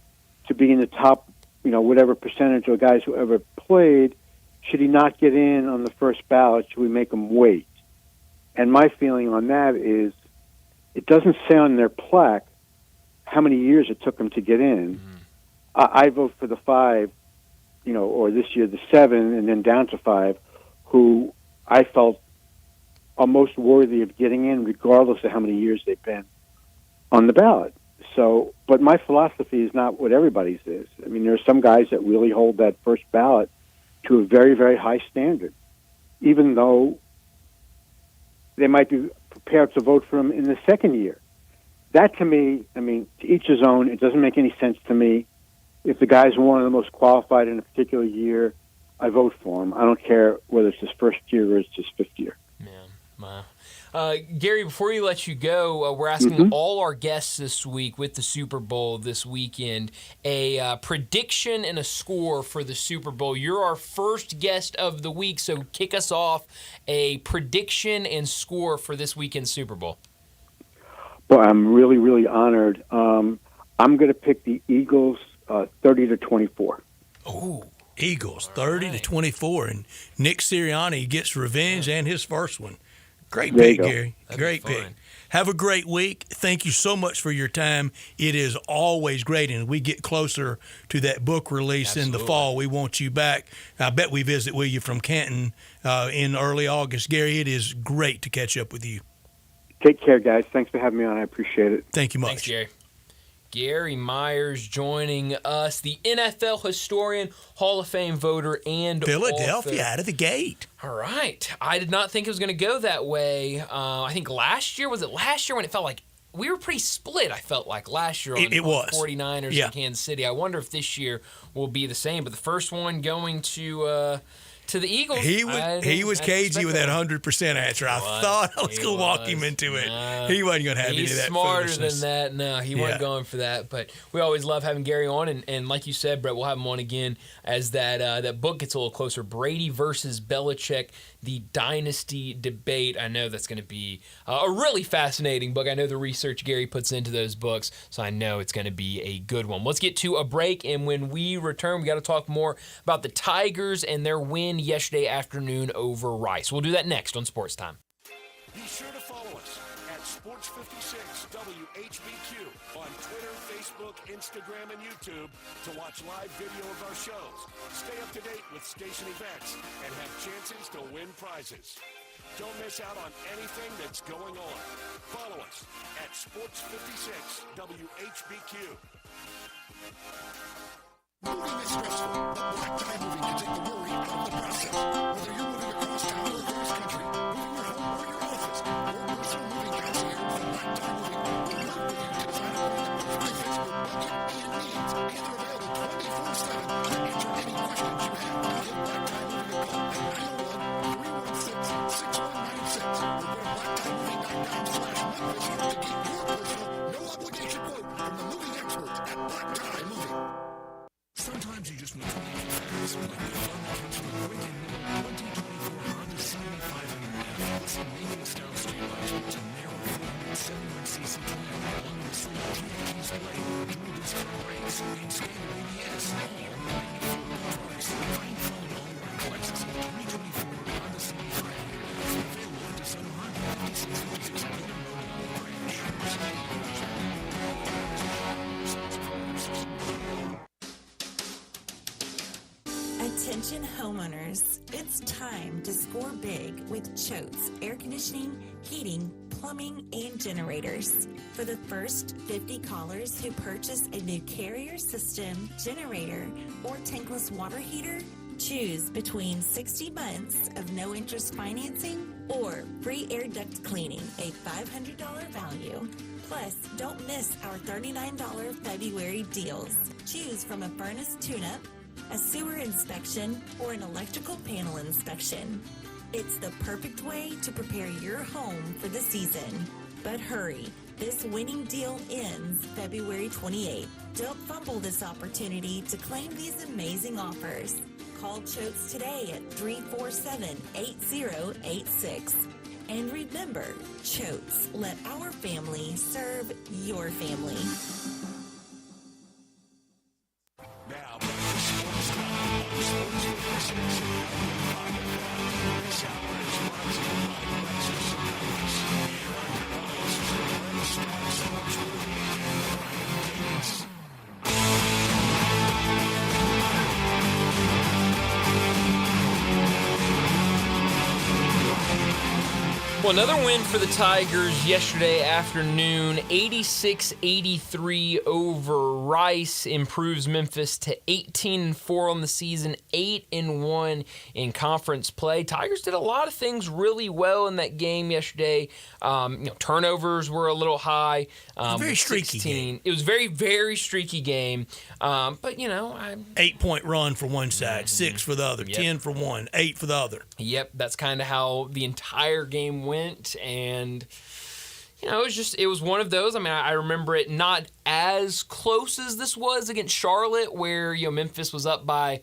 to be in the top, whatever percentage of guys who ever played, should he not get in on the first ballot? Should we make him wait? And my feeling on that is it doesn't say on their plaque how many years it took him to get in. Mm-hmm. I vote for the 5, or this year the 7, and then down to 5, who I felt are most worthy of getting in, regardless of how many years they've been on the ballot. So, but my philosophy is not what everybody's is. I mean, there are some guys that really hold that first ballot to a very, very high standard, even though they might be prepared to vote for him in the second year. That, to me, to each his own. It doesn't make any sense to me. If the guy's one of the most qualified in a particular year, I vote for him. I don't care whether it's his first year or it's his 5th year. Yeah, wow. Gary, before we let you go, we're asking all our guests this week with the Super Bowl this weekend a prediction and a score for the Super Bowl. You're our first guest of the week, so kick us off. A prediction and score for this weekend's Super Bowl. Well, I'm really, really honored. I'm going to pick the Eagles 30-24. Oh, Eagles 30-24, and Nick Sirianni gets revenge and his first one. Great pick, Gary. Great pick. Have a great week. Thank you so much for your time. It is always great, and we get closer to that book release in the fall. We want you back. I bet we visit with you from Canton in early August. Gary, it is great to catch up with you. Take care, guys. Thanks for having me on. I appreciate it. Thank you much. Thanks, Gary. Gary Myers joining us, the NFL historian, Hall of Fame voter, and Philadelphia out of the gate. All right. I did not think it was going to go that way. I think last year when it felt like we were pretty split, I felt like last year on it was 49ers and Kansas City. I wonder if this year will be the same. But the first one going to the Eagles. He was cagey with that 100% answer. I thought I was going to walk him into it. He wasn't going to have any of that. He's smarter than that. No, he wasn't going for that. But we always love having Gary on, and like you said, Brett, we'll have him on again as that book gets a little closer. Brady versus Belichick, the Dynasty Debate. I know that's going to be a really fascinating book. I know the research Gary puts into those books, so I know it's going to be a good one. Let's get to a break, and when we return, we got to talk more about the Tigers and their win yesterday afternoon over Rice. We'll do that next on Sportstime. Be sure to follow us at Sports56 WHBQ on Twitter, Facebook, Instagram, and YouTube to watch live video of our shows. Stay up to date with station events and have chances to win prizes. Don't miss out on anything that's going on. Follow us at Sports56 WHBQ. Moving is stressful, but Black Tie Moving can take the worry out of the process. Whether you're moving across town or across country, moving your home or your office, your personal moving concierge from Black Tie Moving will work with you to design a plan that perfectly fits your budget and needs. And they're available 24/7 to answer any questions you have. Give Black Tie Moving a call at 901-316-6196 or go to blacktie.com/Memphis to get your personal, no obligation quote from the moving experts at Black Tie Moving. Sometimes you just need to make it fast. Like the fun that comes from a quick and nimble 2024 Honda CB500F. This amazing style streetlights with a narrow 471cc twin, along with a sleek TV display, dual disc brakes, and standard ABS, all making it feel good price. Find fun in all your classes. 2024 Honda CB500F. Available at DeSoto Honda, 5656 Golden Road, Olive Branch. Attention homeowners, it's time to score big with Choate's air conditioning, heating, plumbing, and generators. For the first 50 callers who purchase a new carrier system, generator, or tankless water heater, choose between 60 months of no interest financing or free air duct cleaning, a $500 value. Plus, don't miss our $39 February deals. Choose from a furnace tune-up, a sewer inspection, or an electrical panel inspection. It's the perfect way to prepare your home for the season. But hurry, this winning deal ends February 28th. Don't fumble this opportunity to claim these amazing offers. Call Choates today at 347-8086. And remember, Choates, let our family serve your family. Now, back to Sports Time on Sports 56 and 95. This hour is brought to you by Lexus Service. Here are your hosts, Let's Talk Sports with Brian Davis. Well, another win for the Tigers yesterday afternoon, 86-83 over Rice, improves Memphis to 18-4 on the season, 8-1 in conference play. Tigers did a lot of things really well in that game yesterday. Turnovers were a little high. Very streaky game. It was very, very streaky game. But 8-point run for one side, 6 for the other, 10 for one, 8 for the other. Yep, that's kind of how the entire game went, and it was one of those. I mean, I remember it not as close as this was against Charlotte, where Memphis was up by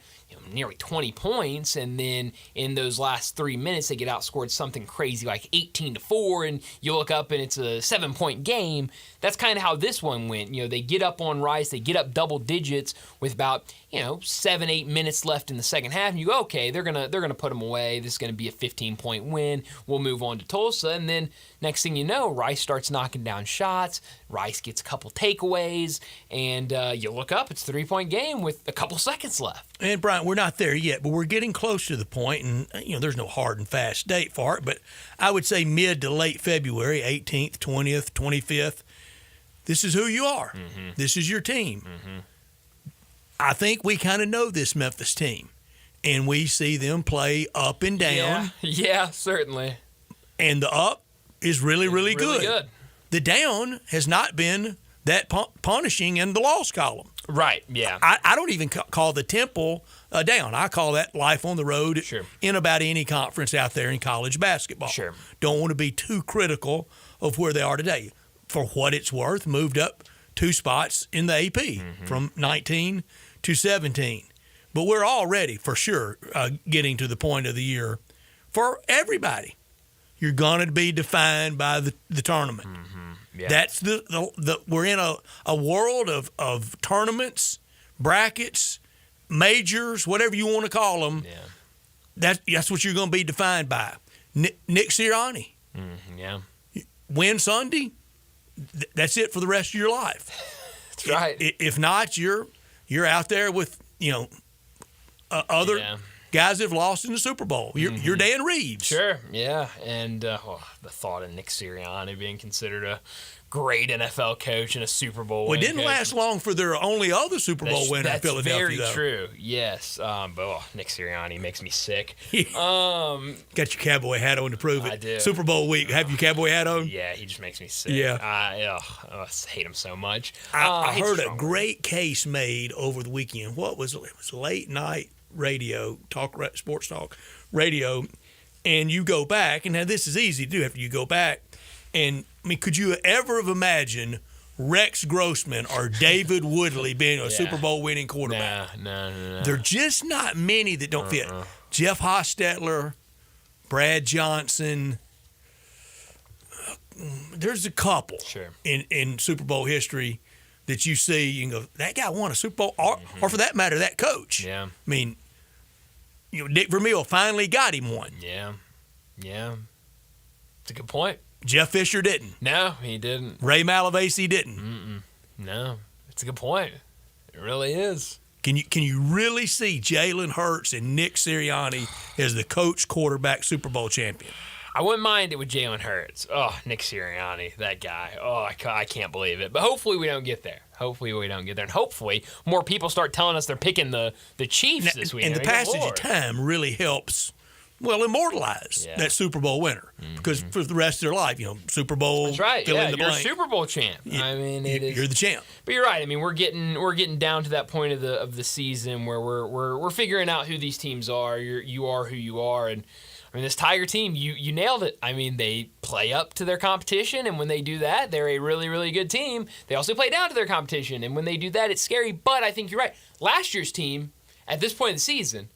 nearly 20 points, and then in those last 3 minutes they get outscored something crazy like 18-4, and you look up and it's a 7-point game. That's kind of how this one went. They get up on Rice, they get up double digits with about 7-8 minutes left in the second half, and you go, okay, they're gonna put them away. This is gonna be a 15-point win. We'll move on to Tulsa, and then next thing you know, Rice starts knocking down shots. Rice gets a couple takeaways, and you look up, it's a 3-point game with a couple seconds left. And Brian, we're not there yet, but we're getting close to the point, and there's no hard and fast date for it, but I would say mid to late February, 18th, 20th, 25th, this is who you are. Mm-hmm. This is your team. Mm-hmm. I think we kind of know this Memphis team, and we see them play up and down. Yeah, certainly. And the up is really, really good. The down has not been that punishing in the loss column. Right, yeah. I don't even call the Temple down. I call that life on the road in about any conference out there in college basketball. Sure. Don't want to be too critical of where they are today. For what it's worth, moved up 2 spots in the AP from 19 to 17. But we're already, for sure, getting to the point of the year for everybody. You're going to be defined by the tournament. Mm-hmm. Yeah. That's we're in a world of tournaments, brackets, majors, whatever you want to call them. Yeah. That's what you're going to be defined by. Nick Sirianni. Yeah. Win Sunday, that's it for the rest of your life. That's right. If not, you're out there with other guys that have lost in the Super Bowl. You're Dan Reeves. Sure, yeah. And the thought of Nick Sirianni being considered a great NFL coach and a Super Bowl winner. Well, it didn't coach. last long for their only other Super Bowl winner in Philadelphia. That's very true, yes. But Nick Sirianni makes me sick. Got your cowboy hat on to prove it. I do. Super Bowl week. Have your cowboy hat on? Yeah, he just makes me sick. Yeah. I hate him so much. I heard a great case made over the weekend. What was it? It was late night radio, sports talk radio, and you go back, and now this is easy to do after you go back, and I mean, could you ever have imagined Rex Grossman or David Woodley being a Super Bowl winning quarterback? No. There are just not many that don't fit. Jeff Hostetler, Brad Johnson, there's a couple in Super Bowl history that you see and go, that guy won a Super Bowl, or for that matter, that coach. Yeah. I mean, Dick Vermeil finally got him one. Yeah. It's a good point. Jeff Fisher didn't. No, he didn't. Ray Malavasi didn't. No, it's a good point. It really is. Can you really see Jalen Hurts and Nick Sirianni as the coach quarterback Super Bowl champion? I wouldn't mind it with Jalen Hurts. Oh, Nick Sirianni, that guy. Oh, I can't believe it. But hopefully we don't get there. And hopefully more people start telling us they're picking the Chiefs this week. And the passage of time really helps, immortalize that Super Bowl winner. Because for the rest of their life, Super Bowl, that's right. fill in the you're blank. a Super Bowl champ. I mean, you're the champ. But you're right. I mean, we're getting down to that point of the season where we're figuring out who these teams are. You are who you are, and I mean, this Tiger team, you nailed it. I mean, they play up to their competition, and when they do that, they're a really, really good team. They also play down to their competition, and when they do that, it's scary. But I think you're right. Last year's team, at this point in the season,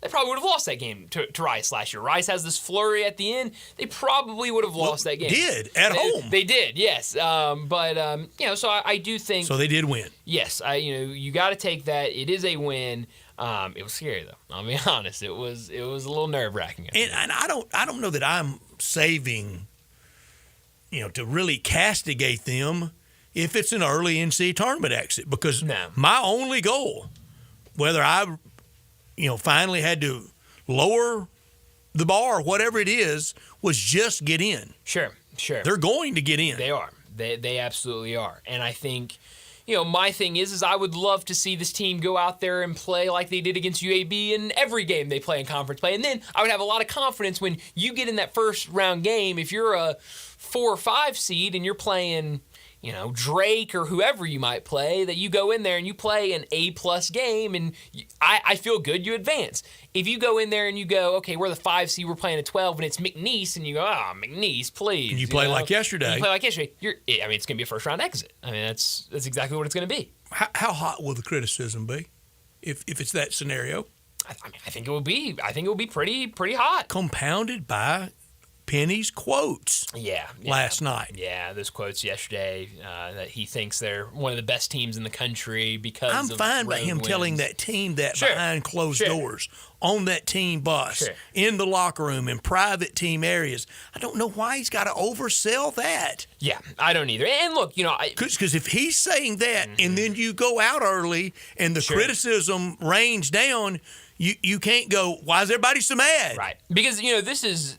they probably would have lost that game to Rice last year. Rice has this flurry at the end. They probably would have lost that game. At home. They did, yes. So I do think. So they did win. Yes, you got to take that. It is a win. It was scary though. I'll be honest. It was a little nerve-wracking. And I don't know that I'm saving, to really castigate them if it's an early NCAA tournament exit, because my only goal, whether I, finally had to lower the bar or whatever it is, was just get in. Sure. They're going to get in. They are. They absolutely are. And I think, my thing is I would love to see this team go out there and play like they did against UAB in every game they play in conference play. And then I would have a lot of confidence when you get in that first round game, if you're a 4 or 5 seed and you're playing, Drake or whoever you might play, that you go in there and you play an A+ game and I feel good, you advance. If you go in there and you go, okay, we're the 5 seed, we're playing a 12 and it's McNeese, and you go, McNeese, please. And you play like yesterday. It's going to be a first round exit. I mean, that's exactly what it's going to be. How hot will the criticism be if it's that scenario? I think it will be. I think it will be pretty hot. Compounded by Penny's quotes last night. Yeah, those quotes yesterday that he thinks they're one of the best teams in the country because I'm fine by him telling that team that behind closed doors, on that team bus, in the locker room, in private team areas. I don't know why he's got to oversell that. Yeah, I don't either. And look, because if he's saying that and then you go out early and the criticism rains down, you can't go, why is everybody so mad? Right. Because, this is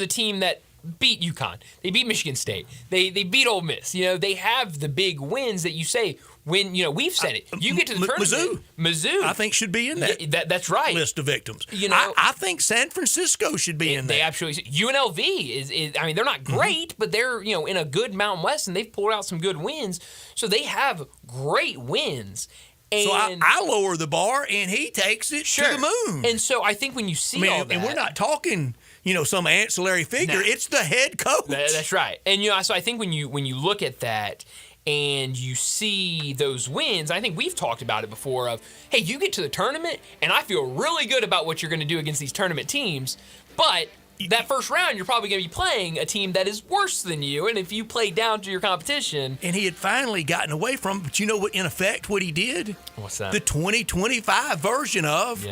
a team that beat UConn. They beat Michigan State. They beat Ole Miss. They have the big wins that you say when, we've said it. You get to the tournament. Mizzou. I think should be in that, that's right. list of victims. I think San Francisco should be in there. They absolutely UNLV is they're not great, but they're, in a good Mountain West, and they've pulled out some good wins. So they have great wins. So I lower the bar, and he takes it to the moon. And so I think when you see all that, and we're not talking, some ancillary figure. It's the head coach. That's right. And so I think when you look at that and you see those wins, I think we've talked about it before. Of hey, you get to the tournament, and I feel really good about what you're going to do against these tournament teams, but that first round, you're probably going to be playing a team that is worse than you, and if you play down to your competition. And he had finally gotten away from, but you know what, in effect, what he did? What's that? The 2025 version of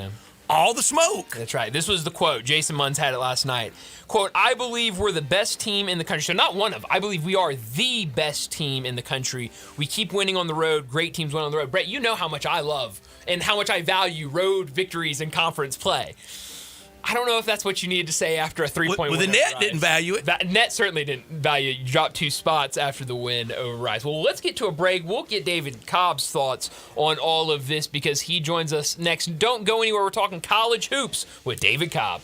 all the smoke. That's right. This was the quote. Jason Munns had it last night. Quote, I believe we're the best team in the country. So not one of, I believe we are the best team in the country. We keep winning on the road. Great teams win on the road. Brett, you know how much I love and how much I value road victories in conference play. I don't know if that's what you needed to say after a 3-point win. Well, the net didn't value it. Net certainly didn't value it. You dropped 2 spots after the win over Rice. Well, let's get to a break. We'll get David Cobb's thoughts on all of this because he joins us next. Don't go anywhere. We're talking college hoops with David Cobb.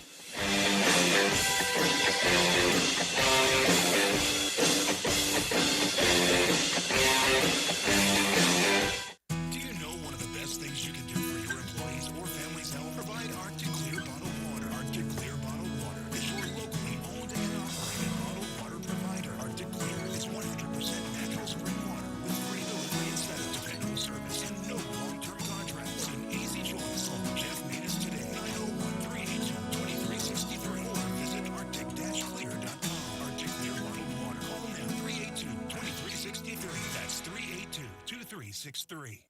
Do you know one of the best things you can do for your employees or family's health? Provide Arctic Clear bottled water. Arctic Clear bottled water is your locally owned and operated bottled water provider. Arctic Clear is 100% natural spring water with free delivery instead of dependable service and no long-term contracts. An easy choice. Call Jeff Metis today. 901-382-2363 or visit arctic-clear.com. Arctic Clear bottled water. Call now 382-2363. That's 382-2363.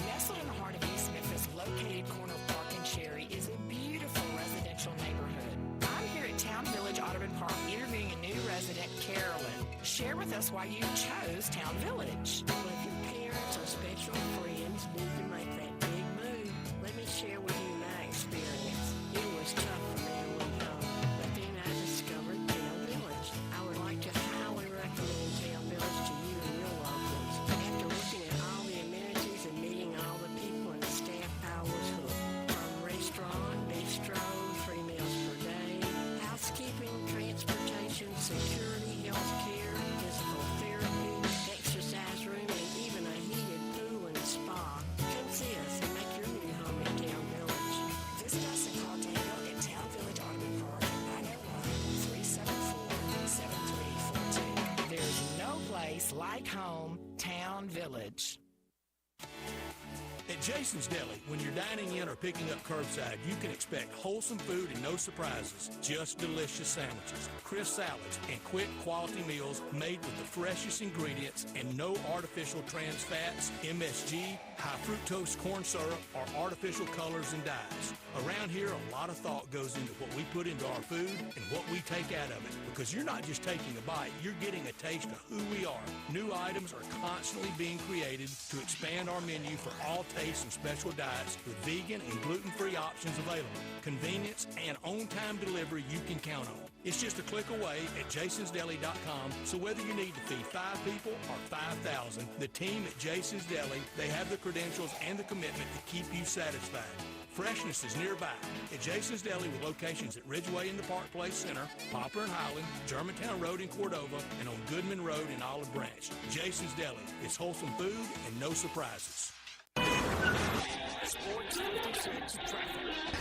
Nestled in the heart of East Memphis, located corner of Park and Cherry, is a beautiful residential neighborhood. I'm here at Town Village Audubon Park interviewing a new resident, Carolyn. Share with us why you chose Town Village. Well, if your parents or special friends need to make that big move, let me share with you my experience. It was tough for me to leave home, but then I discovered Town Village. I would like to highly recommend Town Village to you and your loved ones. After looking at all the amenities and meeting all the people and the staff, I was hooked. From restaurant, bistro, 3 meals per day, housekeeping, transportation, security, health care, physical therapy, exercise room, and even a heated pool and spa. Come see us and make your new home in Town Village. Visit us and call Daniel at Town Village Audubon Park at 901-374-7342. There's no place like home, Town Village. At At Jason's Deli, when you're dining in or picking up curbside, you can expect wholesome food and no surprises, just delicious sandwiches, crisp salads, and quick quality meals made with the freshest ingredients and no artificial trans fats, MSG, high fructose corn syrup, or artificial colors and dyes. Around here, a lot of thought goes into what we put into our food and what we take out of it, because you're not just taking a bite, you're getting a taste of who we are. New items are constantly being created to expand our menu for all tastes and special diets with vegan and gluten-free options available. Convenience and on-time delivery you can count on. It's just a click away at jasonsdeli.com, so whether you need to feed 5 people or 5,000, the team at Jason's Deli, they have the credentials and the commitment to keep you satisfied. Freshness is nearby at Jason's Deli with locations at Ridgeway in the Park Place Center, Poplar and Highland, Germantown Road in Cordova, and on Goodman Road in Olive Branch. Jason's Deli. It's wholesome food and no surprises.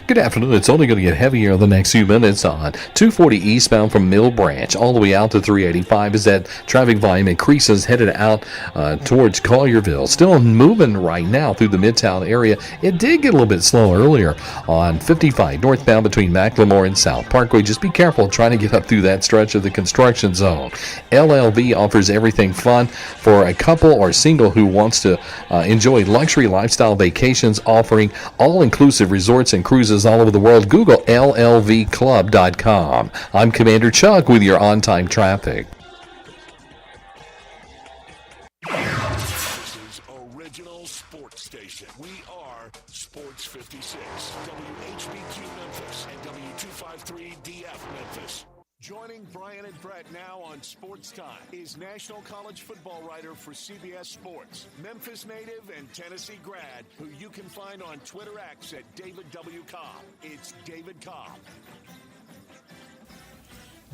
Good afternoon. It's only going to get heavier in the next few minutes on 240 eastbound from Mill Branch all the way out to 385 as that traffic volume increases headed out towards Collierville. Still moving right now through the Midtown area. It did get a little bit slow earlier on 55 northbound between McLemore and South Parkway. Just be careful trying to get up through that stretch of the construction zone. LLV offers everything fun for a couple or single who wants to enjoy luxury lifestyle vacations, offering all-inclusive resorts and cruises all over the world. Google llvclub.com. I'm Commander Chuck with your on-time traffic. This is Original Sports Station. We are Sports 56, WHBQ Memphis, and W253DF Memphis. Joining Brian and Brett now on Sports Time is National College Football writer for CBS Sports, Memphis native and Tennessee grad, who you can find on Twitter X at David W. Cobb. It's David Cobb.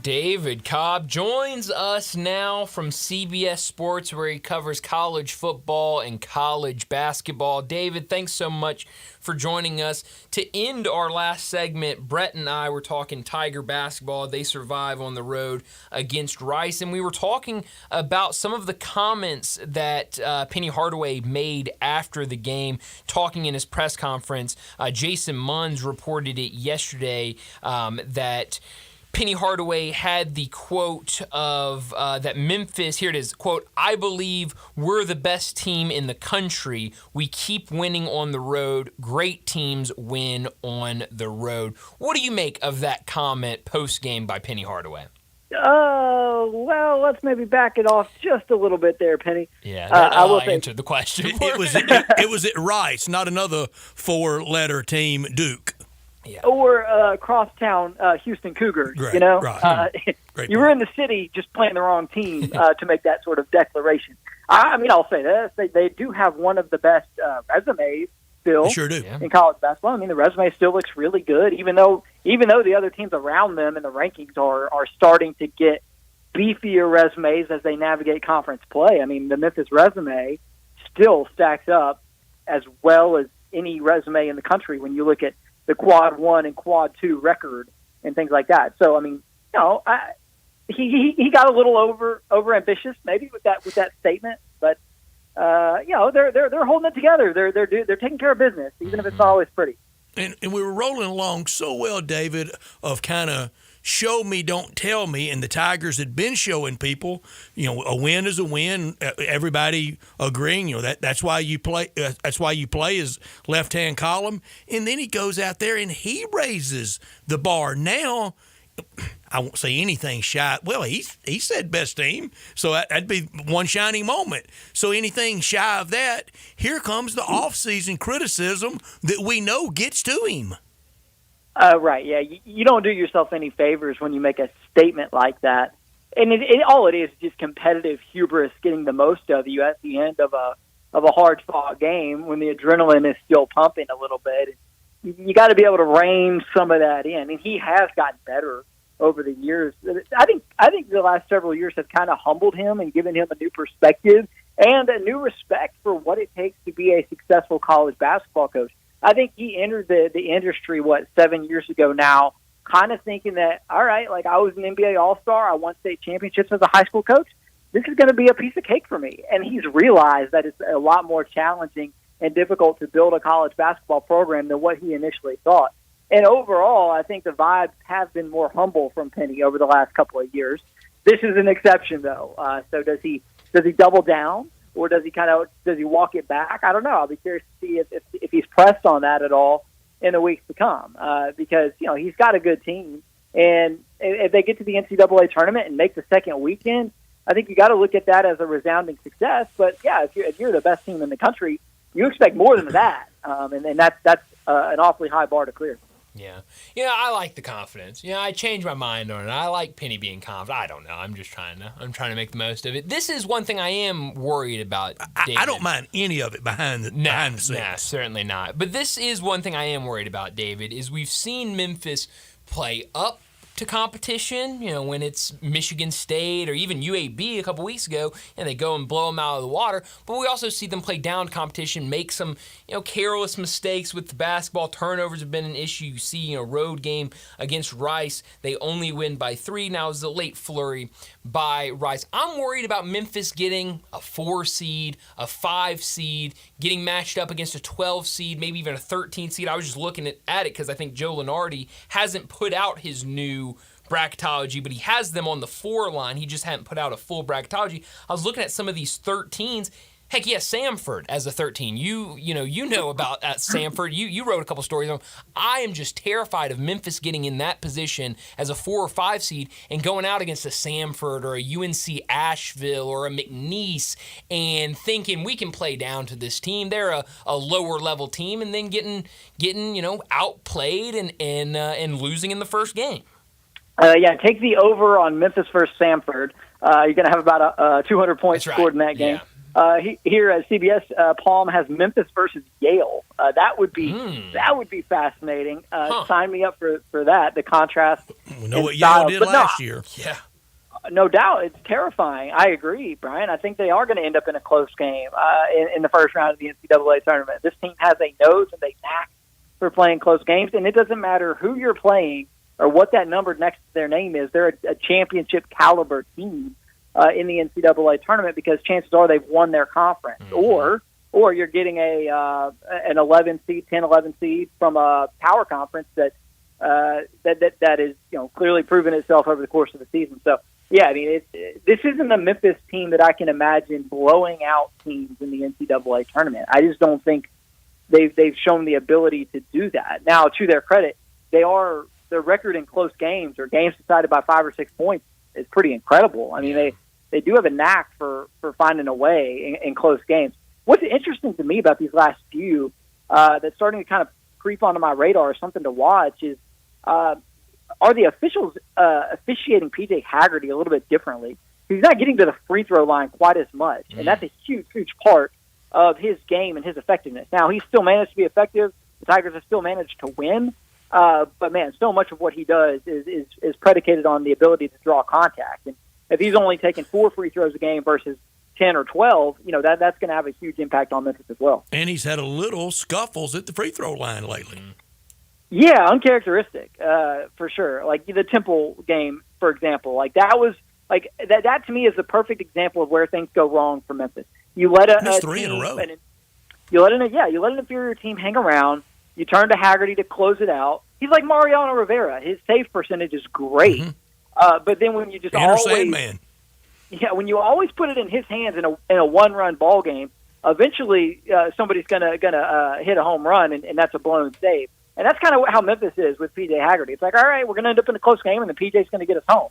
David Cobb joins us now from CBS Sports, where he covers college football and college basketball. David, thanks so much for joining us. To end our last segment, Brett and I were talking Tiger basketball. They survive on the road against Rice, and we were talking about some of the comments that Penny Hardaway made after the game, talking in his press conference. Jason Munns reported it yesterday that Penny Hardaway had the quote of that Memphis, here it is, quote, "I believe we're the best team in the country. We keep winning on the road. Great teams win on the road." What do you make of that comment post-game by Penny Hardaway? Well, let's maybe back it off just a little bit there, Penny. Yeah, I answered the question. It was at Rice, not another 4-letter team, Duke. Yeah. Or crosstown Houston Cougars, right, you know? Right. You were in the city just playing the wrong team to make that sort of declaration. I mean, I'll say this. They do have one of the best resumes still sure do. in college basketball. I mean, the resume still looks really good, even though the other teams around them in the rankings are starting to get beefier resumes as they navigate conference play. I mean, the Memphis resume still stacks up as well as any resume in the country when you look at the quad 1 and quad 2 record and things like that. So, I mean, you know, he got a little over ambitious maybe with that statement, but you know, they're holding it together. They're taking care of business, even if it's not always pretty. And we were rolling along so well, David, of kind of show me, don't tell me, and the Tigers had been showing people, you know, a win is a win. Everybody agreeing, you know, that's why you play. That's why you play is left-hand column. And then he goes out there and he raises the bar. Now, I won't say anything shy. Well, he said best team, so that'd be one shining moment. So anything shy of that, here comes the off-season criticism that we know gets to him. Right, yeah. You don't do yourself any favors when you make a statement like that. And all it is just competitive hubris getting the most of you at the end of a hard-fought game when the adrenaline is still pumping a little bit. You got to be able to rein some of that in. And he has gotten better over the years. I think the last several years have kind of humbled him and given him a new perspective and a new respect for what it takes to be a successful college basketball coach. I think he entered the industry, 7 years ago now, kind of thinking that, all right, like I was an NBA All-Star, I won state championships as a high school coach. This is going to be a piece of cake for me. And he's realized that it's a lot more challenging and difficult to build a college basketball program than what he initially thought. And overall, I think the vibes have been more humble from Penny over the last couple of years. This is an exception, though. So does he double down, or does he walk it back? I don't know. I'll be curious to see if he's pressed on that at all in the weeks to come, because he's got a good team, and if they get to the NCAA tournament and make the second weekend, I think you got to look at that as a resounding success. But yeah, if you're the best team in the country, you expect more than that, and that's an awfully high bar to clear. Yeah. I like the confidence. I changed my mind on it. I like Penny being confident. I don't know. I'm trying to make the most of it. This is one thing I am worried about, David. I don't mind any of it behind the scenes. Nah, certainly not. But this is one thing I am worried about, David, is we've seen Memphis play up to competition, when it's Michigan State or even UAB a couple weeks ago, and they go and blow them out of the water. But we also see them play down to competition, make some, careless mistakes with the basketball. Turnovers have been an issue. You see, road game against Rice, they only win by 3. Now it's a late flurry by Rice. I'm worried about Memphis getting a 4 seed, a 5 seed, getting matched up against a 12 seed, maybe even a 13 seed. I was just looking at it because I think Joe Lunardi hasn't put out his new bracketology, but he has them on the 4 line. He just hadn't put out a full bracketology. I was looking at some of these 13s. Heck yeah, Samford as a 13. You know about Samford. You wrote a couple stories on him. I am just terrified of Memphis getting in that position as a 4 or 5 seed and going out against a Samford or a UNC Asheville or a McNeese and thinking we can play down to this team. They're a lower level team, and then getting outplayed and losing in the first game. Take the over on Memphis versus Samford. You're going to have about 200 points scored in that game. Yeah. Here at CBS, Palm has Memphis versus Yale. That would be fascinating. Sign me up for that. The contrast. We know what Yale did last year. Yeah. No doubt, it's terrifying. I agree, Brian. I think they are going to end up in a close game in the first round of the NCAA tournament. This team has a nose and a knack for playing close games, and it doesn't matter who you're playing or what that number next to their name is. They're a championship caliber team in the NCAA tournament because chances are they've won their conference, or you're getting an 11 seed, 10-11 seed from a power conference that is clearly proven itself over the course of the season. So yeah, I mean this isn't a Memphis team that I can imagine blowing out teams in the NCAA tournament. I just don't think they've shown the ability to do that. Now, to their credit, their record in close games or games decided by 5 or 6 points is pretty incredible. I mean, they do have a knack for finding a way in close games. What's interesting to me about these last few that's starting to kind of creep onto my radar, something to watch, is are the officials officiating P.J. Haggerty a little bit differently? He's not getting to the free throw line quite as much, and that's a huge, huge part of his game and his effectiveness. Now, he's still managed to be effective. The Tigers have still managed to win. But man, so much of what he does is predicated on the ability to draw contact. And if he's only taking 4 free throws a game versus 10 or 12, that's going to have a huge impact on Memphis as well. And he's had a little scuffles at the free throw line lately. Yeah, uncharacteristic, for sure. Like the Temple game, for example, like that was like that to me is the perfect example of where things go wrong for Memphis. You let a 3 team, in a row. You let an inferior team hang around. You turn to Haggerty to close it out. He's like Mariano Rivera. His save percentage is great. But then when you just when you always put it in his hands in a one-run ball game, eventually somebody's gonna hit a home run, and that's a blown save. And that's kind of how Memphis is with P.J. Haggerty. It's like, all right, we're going to end up in a close game, and then P.J.'s going to get us home.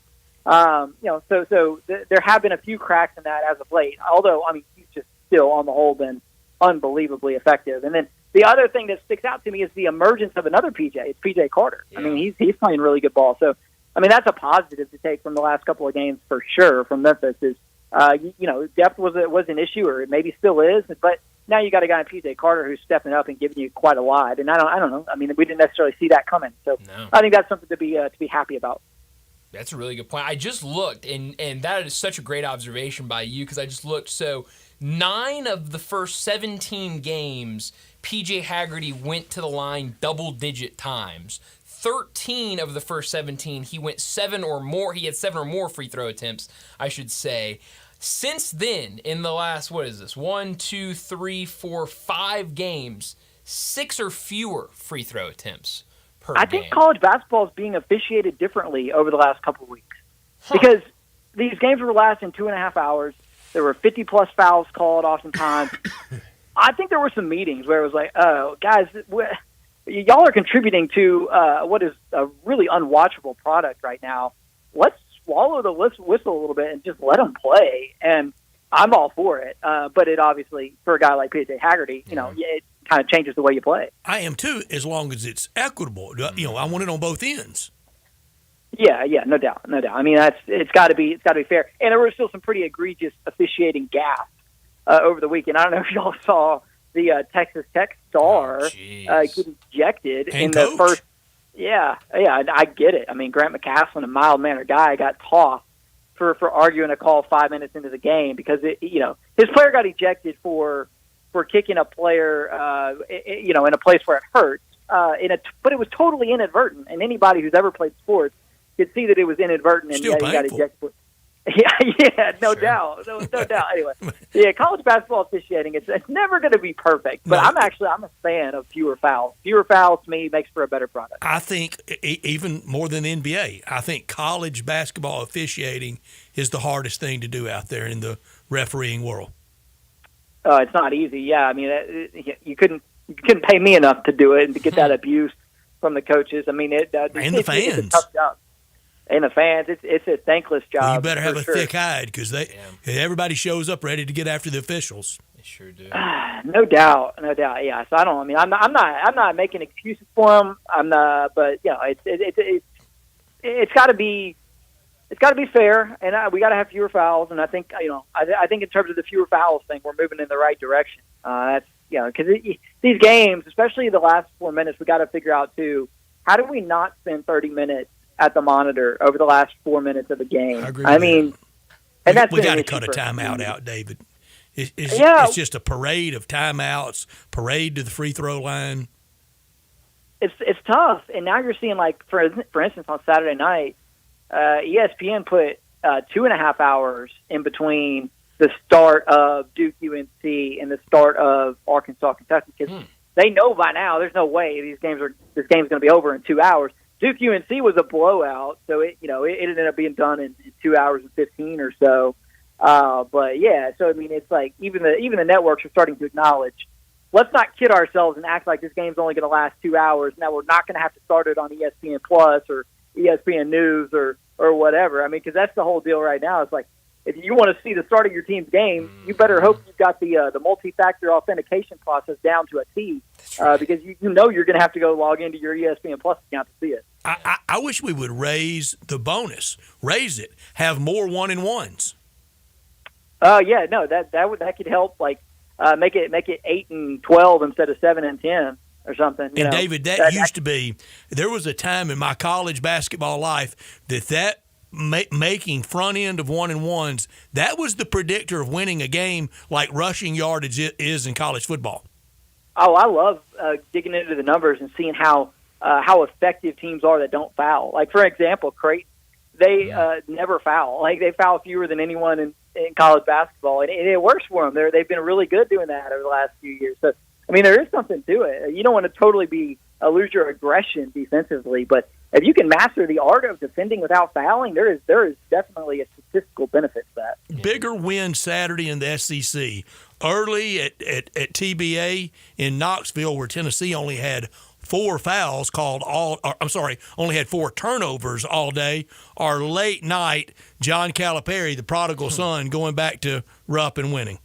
So there have been a few cracks in that as of late. Although, I mean, he's just still on the whole been unbelievably effective. And then the other thing that sticks out to me is the emergence of another PJ. It's PJ Carter. Yeah. I mean, he's playing really good ball. So, I mean, that's a positive to take from the last couple of games for sure from Memphis. Is depth was an issue, or it maybe still is, but now you got a guy in PJ Carter who's stepping up and giving you quite a lot. And I don't know. I mean, we didn't necessarily see that coming. So I think that's something to be happy about. That's a really good point. I just looked, and that is such a great observation by you, because I just looked. So 9 of the first 17 games, P.J. Haggerty went to the line double-digit times. 13 of the first 17, he went 7 or more. He had 7 or more free throw attempts, I should say. Since then, in the last, 1, 2, 3, 4, 5 games, 6 or fewer free throw attempts per game. I think college basketball is being officiated differently over the last couple of weeks because these games were lasting 2.5 hours. There were 50-plus fouls called oftentimes. I think there were some meetings where it was like, oh, guys, y'all are contributing to what is a really unwatchable product right now. Let's swallow the whistle a little bit and just let them play. And I'm all for it. But it obviously, for a guy like P.J. Haggerty, it kind of changes the way you play. I am too, as long as it's equitable. I want it on both ends. Yeah, no doubt. I mean, it's got to be fair. And there were still some pretty egregious officiating gaffes over the weekend. I don't know if y'all saw the Texas Tech star get ejected in the first. Yeah, I get it. I mean, Grant McCaslin, a mild-mannered guy, got tossed for arguing a call 5 minutes into the game because his player got ejected for kicking a player, in a place where it hurts. But it was totally inadvertent, and anybody who's ever played sports could see that it was inadvertent, and he got ejected. Yeah, no doubt. Anyway, college basketball officiating, it's never going to be perfect, but I'm a fan of fewer fouls. Fewer fouls, to me, makes for a better product. I think even more than the NBA, I think college basketball officiating is the hardest thing to do out there in the refereeing world. It's not easy. Yeah, I mean, you couldn't pay me enough to do it and to get that abuse from the coaches. I mean, and the fans. It's a tough job. And the fans, it's a thankless job. Well, you better have a thick hide because everybody shows up ready to get after the officials. They sure do. No doubt. Yeah. So I'm not making excuses for them. But it's got to be fair, and we got to have fewer fouls. And I think I think in terms of the fewer fouls thing, we're moving in the right direction. That's because these games, especially the last 4 minutes, we got to figure out too. How do we not spend 30 minutes at the monitor over the last 4 minutes of a game? I mean, we got to cut a timeout out, David. It's just a parade of timeouts, parade to the free throw line. It's tough, and now you're seeing, like, for instance, on Saturday night, ESPN put 2.5 hours in between the start of Duke UNC and the start of Arkansas Kentucky because they know by now there's no way this game's going to be over in 2 hours. Duke UNC was a blowout, so it ended up being done in 2 hours and 15 or so. But yeah, so I mean, it's like even the networks are starting to acknowledge. Let's not kid ourselves and act like this game's only going to last 2 hours. Now we're not going to have to start it on ESPN Plus or ESPN News or whatever. I mean, because that's the whole deal right now. It's like if you want to see the start of your team's game, you better hope you've got the multi-factor authentication process down to a T, because you're going to have to go log into your ESPN Plus account to see it. I wish we would raise the bonus, raise it, have more 1-and-1s. Yeah, no, that could help. Like make it 8 and 12 instead of 7 and 10 or something. And David, that used to be. There was a time in my college basketball life that making front end of 1-and-1s, that was the predictor of winning a game like rushing yardage is in college football. Oh, I love digging into the numbers and seeing how effective teams are that don't foul. Like, for example, Creighton, they never foul. Like, they foul fewer than anyone in college basketball, and it works for them. They've been really good doing that over the last few years. So, I mean, there is something to it. You don't want to totally lose your aggression defensively, but if you can master the art of defending without fouling, there is definitely a statistical benefit to that. Bigger win Saturday in the SEC. Early at TBA in Knoxville, where Tennessee only had 4 fouls only had 4 turnovers all day. Or late night, John Calipari, the prodigal son, going back to Rupp and winning.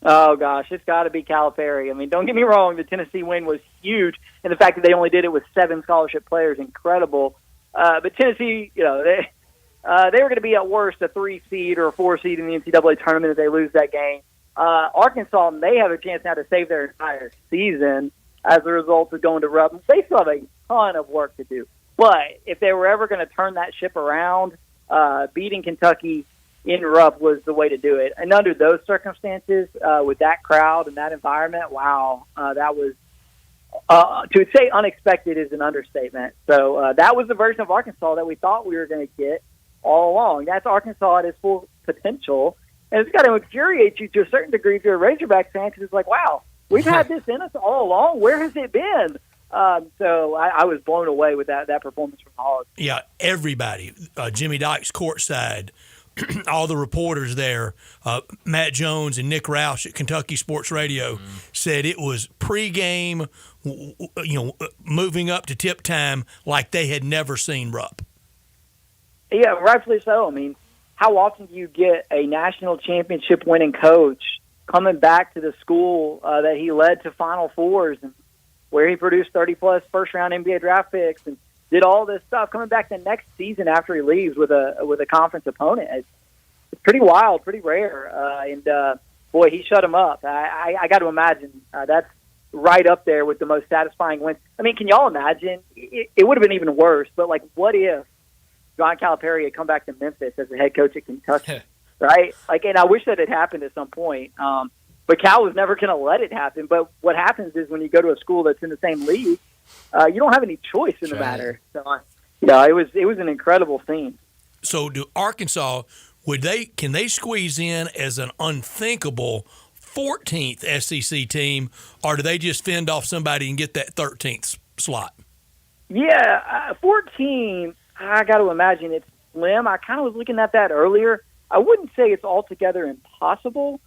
Oh, gosh, it's got to be Calipari. I mean, don't get me wrong, the Tennessee win was huge, and the fact that they only did it with 7 scholarship players, incredible. But Tennessee, they were going to be at worst a 3 seed or a 4 seed in the NCAA tournament if they lose that game. Arkansas may have a chance now to save their entire season as a result of going to Rupp. They still have a ton of work to do. But if they were ever going to turn that ship around, beating Kentucky in Rupp was the way to do it. And under those circumstances, with that crowd and that environment, wow, that was to say unexpected is an understatement. So that was the version of Arkansas that we thought we were going to get all along. That's Arkansas at its full potential. And it's got to infuriate you to a certain degree if you're a Razorback fan, because it's like, wow, we've had this in us all along. Where has it been? So I was blown away with that performance from the Hogs. Yeah, everybody. Jimmy Dykes courtside, all the reporters there, Matt Jones and Nick Roush at Kentucky Sports Radio said it was pregame, moving up to tip time like they had never seen Rupp. Yeah, rightfully so. I mean, how often do you get a national championship winning coach coming back to the school that he led to Final Fours and where he produced 30-plus first-round NBA draft picks and did all this stuff, coming back the next season after he leaves with a conference opponent? It's pretty wild, pretty rare. Boy, he shut him up. I got to imagine that's right up there with the most satisfying wins. I mean, can y'all imagine? It would have been even worse, but, like, what if John Calipari had come back to Memphis as the head coach at Kentucky, right? Like, and I wish that had happened at some point. But Cal was never going to let it happen. But what happens is when you go to a school that's in the same league, you don't have any choice in the matter. So, it was an incredible scene. So, do Arkansas can they squeeze in as an unthinkable 14th SEC team, or do they just fend off somebody and get that 13th slot? Yeah, 14. I got to imagine it's slim. I kind of was looking at that earlier. I wouldn't say it's altogether impossible.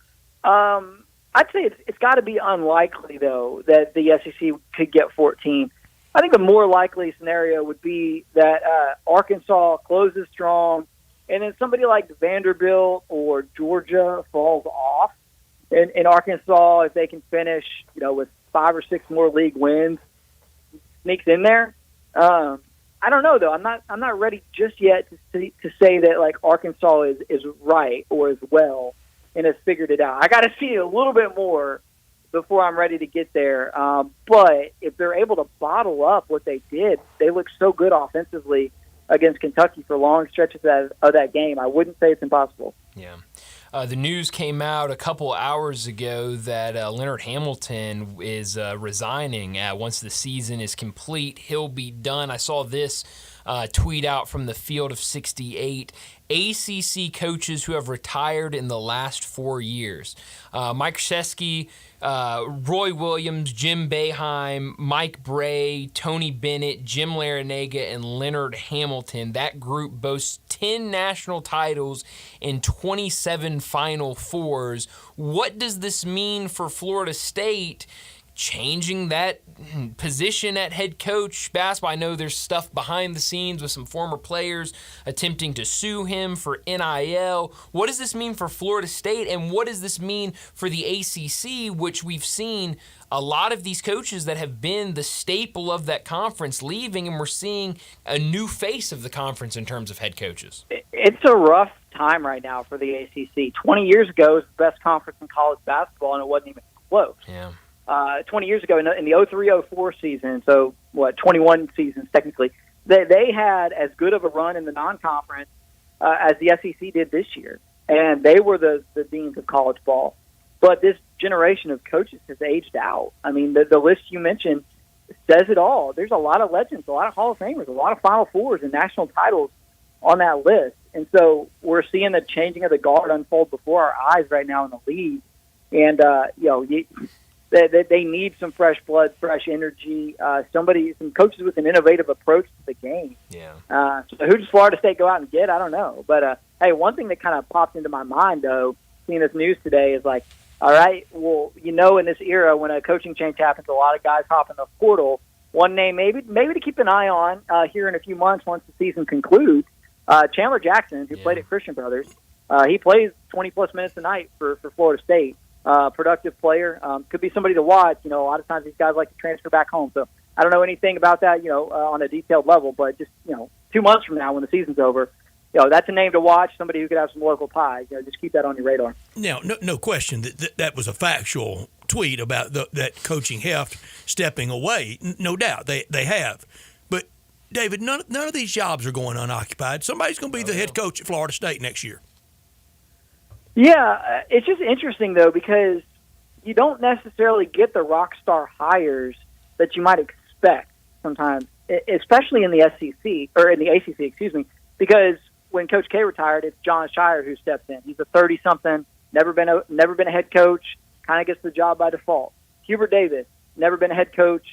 I'd say it's got to be unlikely, though, that the SEC could get 14. I think the more likely scenario would be that Arkansas closes strong, and then somebody like Vanderbilt or Georgia falls off. In Arkansas, if they can finish, with 5 or 6 more league wins, sneaks in there. I don't know, though. I'm not ready just yet to say that, like, Arkansas is right or is well and has figured it out. I got to see a little bit more before I'm ready to get there. But if they're able to bottle up what they did, they look so good offensively against Kentucky for long stretches of that game. I wouldn't say it's impossible. Yeah. The news came out a couple hours ago that Leonard Hamilton is resigning once the season is complete. He'll be done. I saw this tweet out from the Field of 68. ACC coaches who have retired in the last 4 years. Mike Krzyzewski, Roy Williams, Jim Boeheim, Mike Bray, Tony Bennett, Jim Larinaga, and Leonard Hamilton. That group boasts 10 national titles and 27 Final Fours. What does this mean for Florida State? Changing that position at head coach basketball. I know there's stuff behind the scenes with some former players attempting to sue him for NIL. What does this mean for Florida State, and what does this mean for the ACC, which we've seen a lot of these coaches that have been the staple of that conference leaving, and we're seeing a new face of the conference in terms of head coaches? It's a rough time right now for the ACC. 20 years ago, it was the best conference in college basketball, and it wasn't even close. Yeah. 20 years ago in the 03-04 season, so 21 seasons technically, they had as good of a run in the non-conference as the SEC did this year, and they were the deans of college ball. But this generation of coaches has aged out. I mean, the list you mentioned says it all. There's a lot of legends, a lot of Hall of Famers, a lot of Final Fours and national titles on that list, and so we're seeing the changing of the guard unfold before our eyes right now in the league, and they need some fresh blood, fresh energy, some coaches with an innovative approach to the game. Yeah. So who does Florida State go out and get? I don't know. But, hey, one thing that kind of popped into my mind, though, seeing this news today is like, all right, well, in this era when a coaching change happens, a lot of guys hop in the portal. One name maybe to keep an eye on here in a few months once the season concludes, Chandler Jackson, who played at Christian Brothers. He plays 20-plus minutes a night for Florida State. Productive player, could be somebody to watch. A lot of times these guys like to transfer back home. So I don't know anything about that, on a detailed level, but just, 2 months from now when the season's over, that's a name to watch, somebody who could have some local ties. Just keep that on your radar. Now, no question that was a factual tweet about that coaching heft stepping away. No doubt they have. But, David, none of these jobs are going unoccupied. Somebody's going to be the head coach at Florida State next year. Yeah, it's just interesting, though, because you don't necessarily get the rock star hires that you might expect sometimes, especially in the SEC, or in the ACC, excuse me, because when Coach K retired, it's John Shire who steps in. He's a 30-something, never been a head coach, kind of gets the job by default. Hubert Davis, never been a head coach.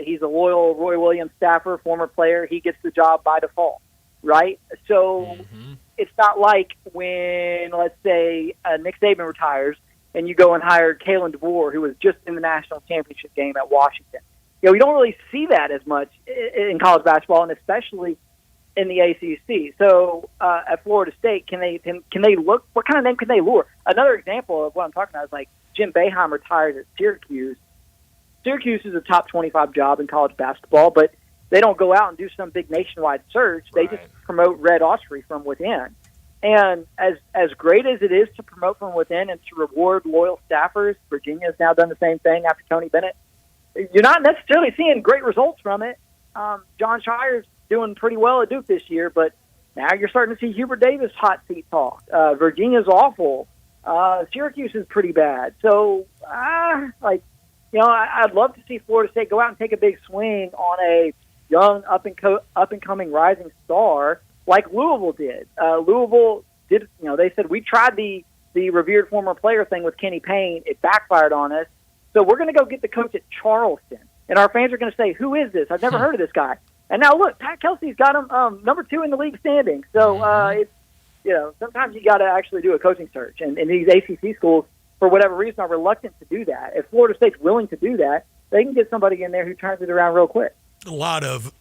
He's a loyal Roy Williams staffer, former player. He gets the job by default, right? So it's not like when, let's say, Nick Saban retires and you go and hire Kalen DeVore, who was just in the national championship game at Washington. We don't really see that as much in college basketball, and especially in the ACC. So at Florida State, can they look? What kind of name can they lure? Another example of what I'm talking about is like Jim Boeheim retires at Syracuse. Syracuse is a top 25 job in college basketball, but they don't go out and do some big nationwide search. They just promote Red Austrie from within. And as great as it is to promote from within and to reward loyal staffers, Virginia has now done the same thing after Tony Bennett. You're not necessarily seeing great results from it. John Shire's doing pretty well at Duke this year, but now you're starting to see Hubert Davis hot seat talk. Virginia's awful. Syracuse is pretty bad. So, I'd love to see Florida State go out and take a big swing on a young, up-and-coming rising star like Louisville did. Louisville did, they said, we tried the revered former player thing with Kenny Payne. It backfired on us. So we're going to go get the coach at Charleston. And our fans are going to say, who is this? I've never heard of this guy. And now, look, Pat Kelsey's got him number 2 in the league standing. So, sometimes you got to actually do a coaching search. And these ACC schools, for whatever reason, are reluctant to do that. If Florida State's willing to do that, they can get somebody in there who turns it around real quick. A lot of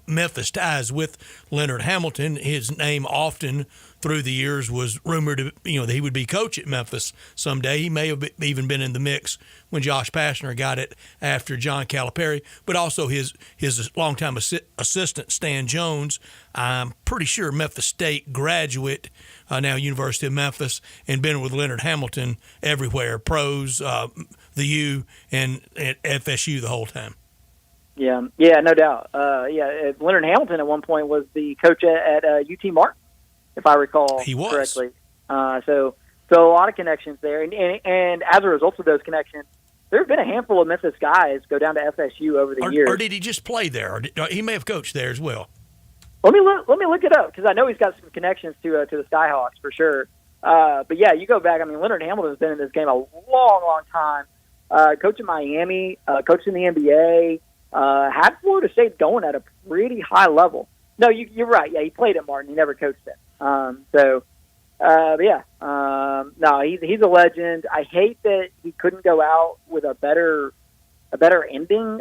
Memphis ties with Leonard Hamilton. His name often through the years was rumored that he would be coach at Memphis someday. He may have even been in the mix when Josh Pastner got it after John Calipari, but also his longtime assistant, Stan Jones. I'm pretty sure Memphis State graduate, now University of Memphis, and been with Leonard Hamilton everywhere, pros, the U, and at FSU the whole time. Yeah, no doubt. Leonard Hamilton at one point was the coach at UT Martin, if I recall correctly. So a lot of connections there, and as a result of those connections, there have been a handful of Memphis guys go down to FSU over the years. Or did he just play there? Or he may have coached there as well. Let me look it up because I know he's got some connections to the Skyhawks for sure. But yeah, you go back. I mean, Leonard Hamilton's been in this game a long time. Coach in Miami, coach in the NBA. Had Florida State going at a pretty high level. No, you're right. Yeah, he played at Martin. He never coached it. No, he's a legend. I hate that he couldn't go out with a better ending.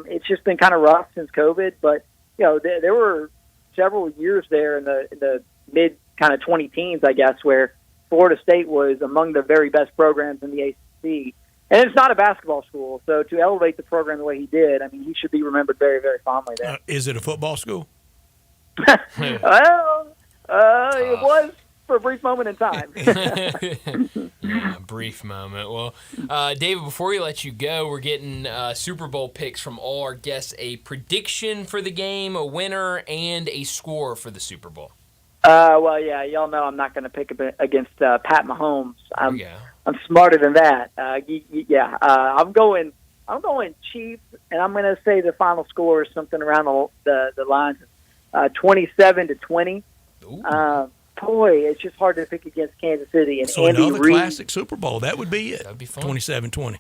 It's just been kind of rough since COVID. But there were several years there in the mid kind of 2010s, I guess, where Florida State was among the very best programs in the ACC. And it's not a basketball school, so to elevate the program the way he did, I mean, he should be remembered very, very fondly there. Is it a football school? Well, it was for a brief moment in time. Yeah, brief moment. Well, David, before we let you go, we're getting Super Bowl picks from all our guests, a prediction for the game, a winner, and a score for the Super Bowl. Well, yeah, y'all know I'm not going to pick against Pat Mahomes. I'm smarter than that. I'm going Chiefs, and I'm going to say the final score is something around the lines of 27-20. Boy, it's just hard to pick against Kansas City. And so Andy another Reid, classic Super Bowl. That would be it. That'd be fun. 27-20.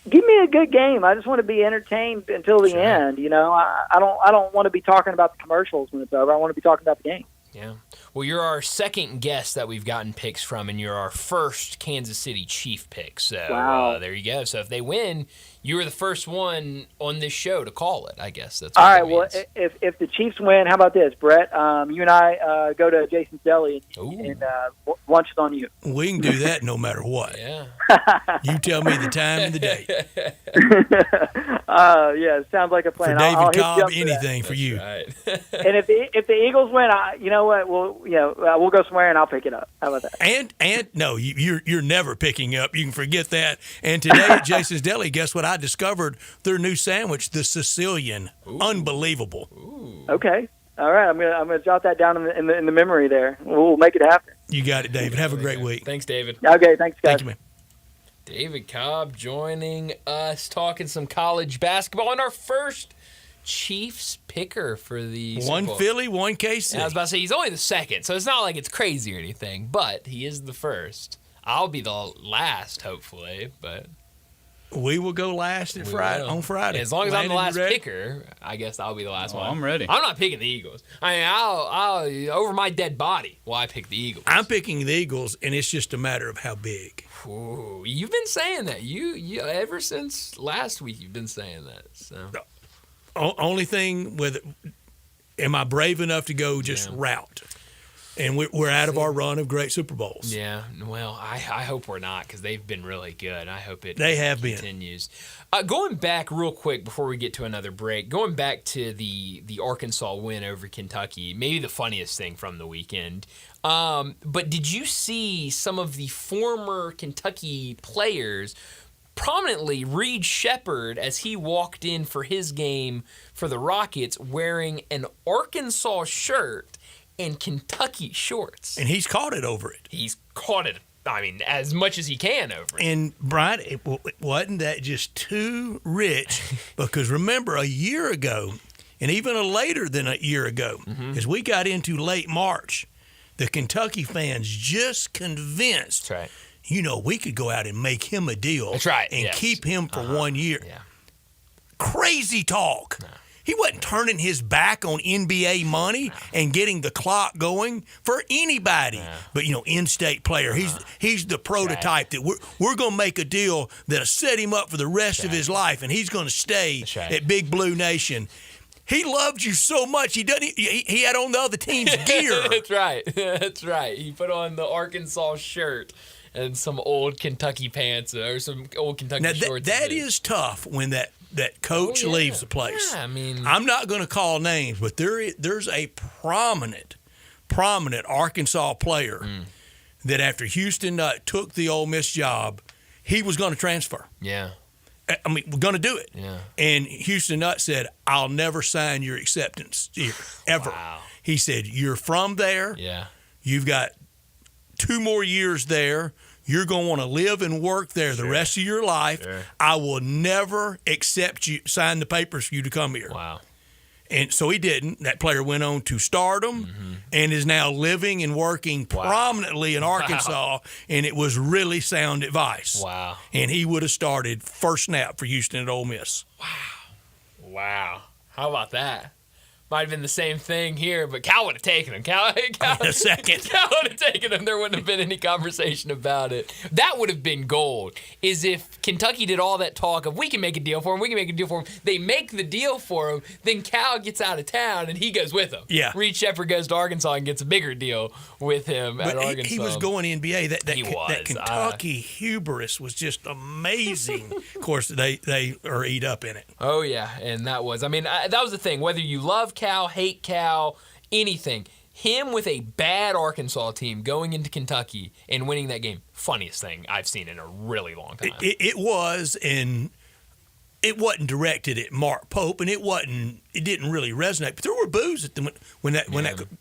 Give me a good game. I just want to be entertained until the end. I don't want to be talking about the commercials when it's over. I want to be talking about the game. Yeah. Well, you're our second guest that we've gotten picks from, and you're our first Kansas City Chief pick. So wow. There you go. So if they win, you were the first one on this show to call it, I guess. That's all right. Well, if the Chiefs win, how about this, Brett? You and I go to Jason's Deli and lunch is on you. We can do that no matter what. Yeah. You tell me the time and the date. Yeah, sounds like a plan. For David I'll Cobb, anything for you. Right. And if the Eagles win, you know what? We'll go somewhere and I'll pick it up. How about that? And no, you're never picking up. You can forget that. And today at Jason's Deli, guess what? I discovered their new sandwich, the Sicilian. Ooh. Unbelievable. Ooh. Okay. All right. I'm gonna jot that down in the memory there. We'll make it happen. You got it, David. Have a great week. Thanks, David. Okay. Thanks, guys. Thank you, man. David Cobb joining us, talking some college basketball, and our first Chiefs picker for the one Super Bowl. Philly, one KC. I was about to say he's only the second, so it's not like it's crazy or anything, but he is the first. I'll be the last, hopefully, but we will go last on Friday. As long as I'm the last picker, I guess I'll be the last one. I'm ready. I'm not picking the Eagles. I mean, I'll over my dead body. Well, I pick the Eagles. I'm picking the Eagles, and it's just a matter of how big. Ooh, you've been saying that. You ever since last week, you've been saying that. So only thing with, am I brave enough to go just route? And we're out of our run of great Super Bowls. Yeah, well, I hope we're not, because they've been really good. I hope it continues. Going back real quick before we get to another break, going back to the Arkansas win over Kentucky, maybe the funniest thing from the weekend. But did you see some of the former Kentucky players, prominently Reed Sheppard, as he walked in for his game for the Rockets, wearing an Arkansas shirt and Kentucky shorts? And he's caught it over it. He's caught it, I mean, as much as he can over it. And, Brian, it wasn't that just too rich? Because remember, a year ago, and even later than a year ago, as we got into late March, the Kentucky fans just convinced, we could go out and make him a deal. That's right. And keep him for 1 year. Yeah. Crazy talk. No. He wasn't turning his back on NBA money and getting the clock going for anybody. No. But, in-state player. He's the prototype that we're going to make a deal that'll set him up for the rest of his life, and he's going to stay at Big Blue Nation. He loved you so much, he had on the other team's gear. That's right. That's right. He put on the Arkansas shirt and some old Kentucky pants or some old Kentucky shorts. That is tough when that coach leaves the place. Yeah, I mean, I'm not going to call names, but there's a prominent Arkansas player that after Houston took the Ole Miss job, he was going to transfer. Yeah. I mean, we're going to do it. Yeah. And Houston Nutt said, I'll never sign your acceptance here, ever. Wow. He said, you're from there. Yeah. You've got 2 more years there. You're going to want to live and work there the rest of your life. Sure. I will never accept you, sign the papers for you to come here. Wow. And so he didn't. That player went on to stardom and is now living and working prominently in Arkansas, and it was really sound advice. Wow. And he would have started first snap for Houston at Ole Miss. Wow. How about that? Might have been the same thing here, but Cal would have taken him. Cal a second. Cal would have taken him. There wouldn't have been any conversation about it. That would have been gold, is if Kentucky did all that talk of, we can make a deal for him, They make the deal for him, then Cal gets out of town, and he goes with him. Yeah. Reed Sheppard goes to Arkansas and gets a bigger deal with him at Arkansas. He was going NBA. That Kentucky hubris was just amazing. Of course, they are eat up in it. Oh, yeah, and that was the thing. Whether you love Cal, hate Cal, anything, him with a bad Arkansas team going into Kentucky and winning that game, funniest thing I've seen in a really long time. It was, and it wasn't directed at Mark Pope, and it didn't really resonate. But there were boos at when that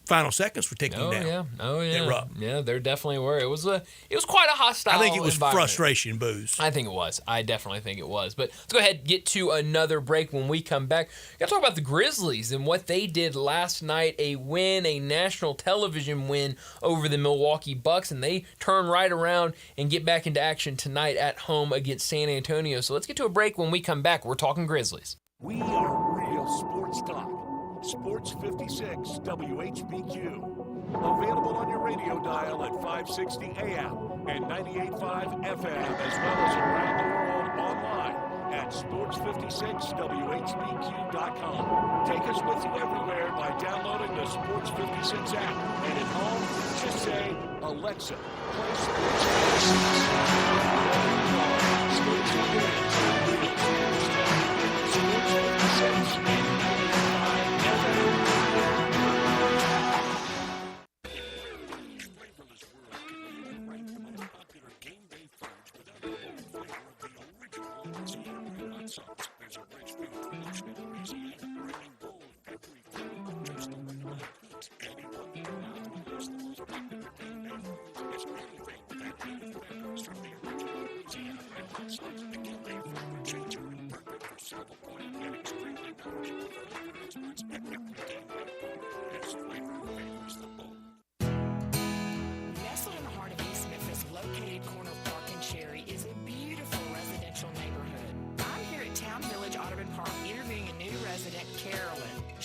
final seconds were ticking down. Oh yeah, Erupt. Yeah, there definitely were. It was quite a hostile. I think it was environment. frustration boos. I think it was. I definitely think it was. But let's go ahead and get to another break. When we come back, got to talk about the Grizzlies and what they did last night. A national television win over the Milwaukee Bucks, and they turn right around and get back into action tonight at home against San Antonio. So let's get to a break. When we come back, we're talking Grizzlies. We are real sports talk. Sports 56 WHBQ. Available on your radio dial at 560 AM and 98.5 FM, as well as around the world online at sports56whbq.com. Take us with you everywhere by downloading the Sports 56 app. And at home, just say, Alexa, play Sports 56. Stay tuned in to Real Sports Talk. Sports 56 and 98.5 FM. Nestled in the heart of East Memphis, located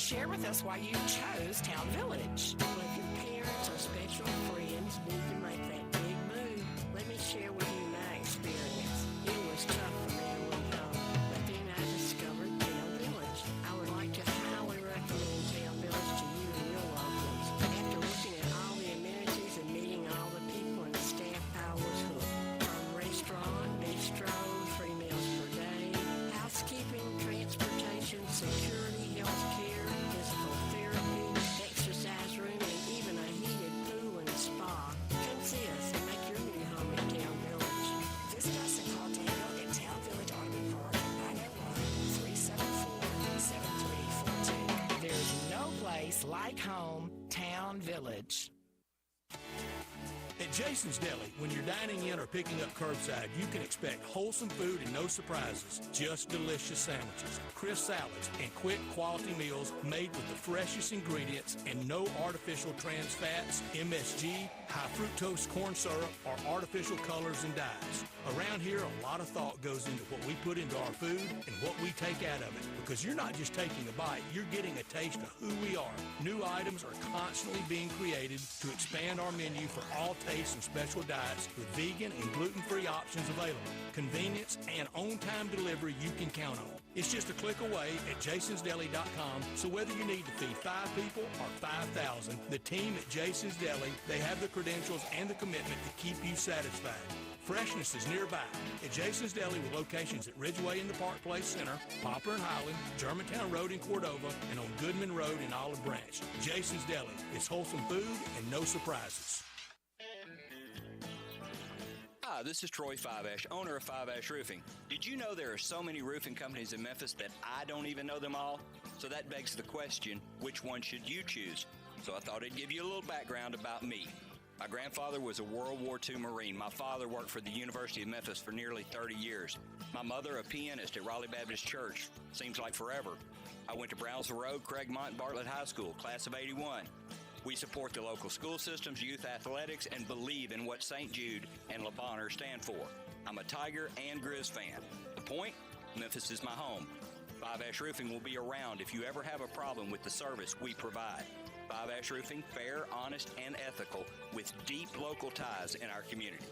Share with us why you chose Town Village. Well, if your parents or special friends need to make that big move, let me share with you my experience. It was tough from everyone home, but then I discovered Town Village. I would like to highly recommend Town Village to you and your loved ones. After looking at all the amenities and meeting all the people and staff, I was hooked. From restaurant, bistro, 3 meals per day, housekeeping, transportation, security, health care, physical therapy, exercise room, and even a heated pool and spa. Come see us and make your new home at Town Village. Visit us and call Daniel at Town Village Audubon Park at 901-374-7342. There's no place like home, Town Village. At Jason's Deli, when you're dining in or picking up curbside, you can expect wholesome food and no surprises, just delicious sandwiches, crisp salads, and quick quality meals made with the freshest ingredients and no artificial trans fats, MSG, high fructose corn syrup, or artificial colors and dyes. Around here, a lot of thought goes into what we put into our food and what we take out of it, because you're not just taking a bite, you're getting a taste of who we are. New items are constantly being created to expand our menu for all tastes and special diets with vegan and gluten-free options available. Convenience and on-time delivery you can count on. It's just a click away at jasonsdeli.com, so whether you need to feed 5 people or 5,000, the team at Jason's Deli, they have the credentials and the commitment to keep you satisfied. Freshness is nearby at Jason's Deli with locations at Ridgeway in the Park Place Center, Poplar and Highland, Germantown Road in Cordova, and on Goodman Road in Olive Branch. Jason's Deli. It's wholesome food and no surprises. Hi, this is Troy Five-Ash, owner of Five-Ash Roofing. Did you know there are so many roofing companies in Memphis that I don't even know them all? So that begs the question, which one should you choose? So I thought I'd give you a little background about me. My grandfather was a World War II Marine. My father worked for the University of Memphis for nearly 30 years. My mother, a pianist at Raleigh Baptist Church. Seems like forever. I went to Brownsville Road, Craigmont, and Bartlett High School, class of 81. We support the local school systems, youth athletics, and believe in what St. Jude and Le Bonheur stand for. I'm a Tiger and Grizz fan. The point? Memphis is my home. Five-Ash Roofing will be around if you ever have a problem with the service we provide. Five-Ash Roofing, fair, honest, and ethical, with deep local ties in our community.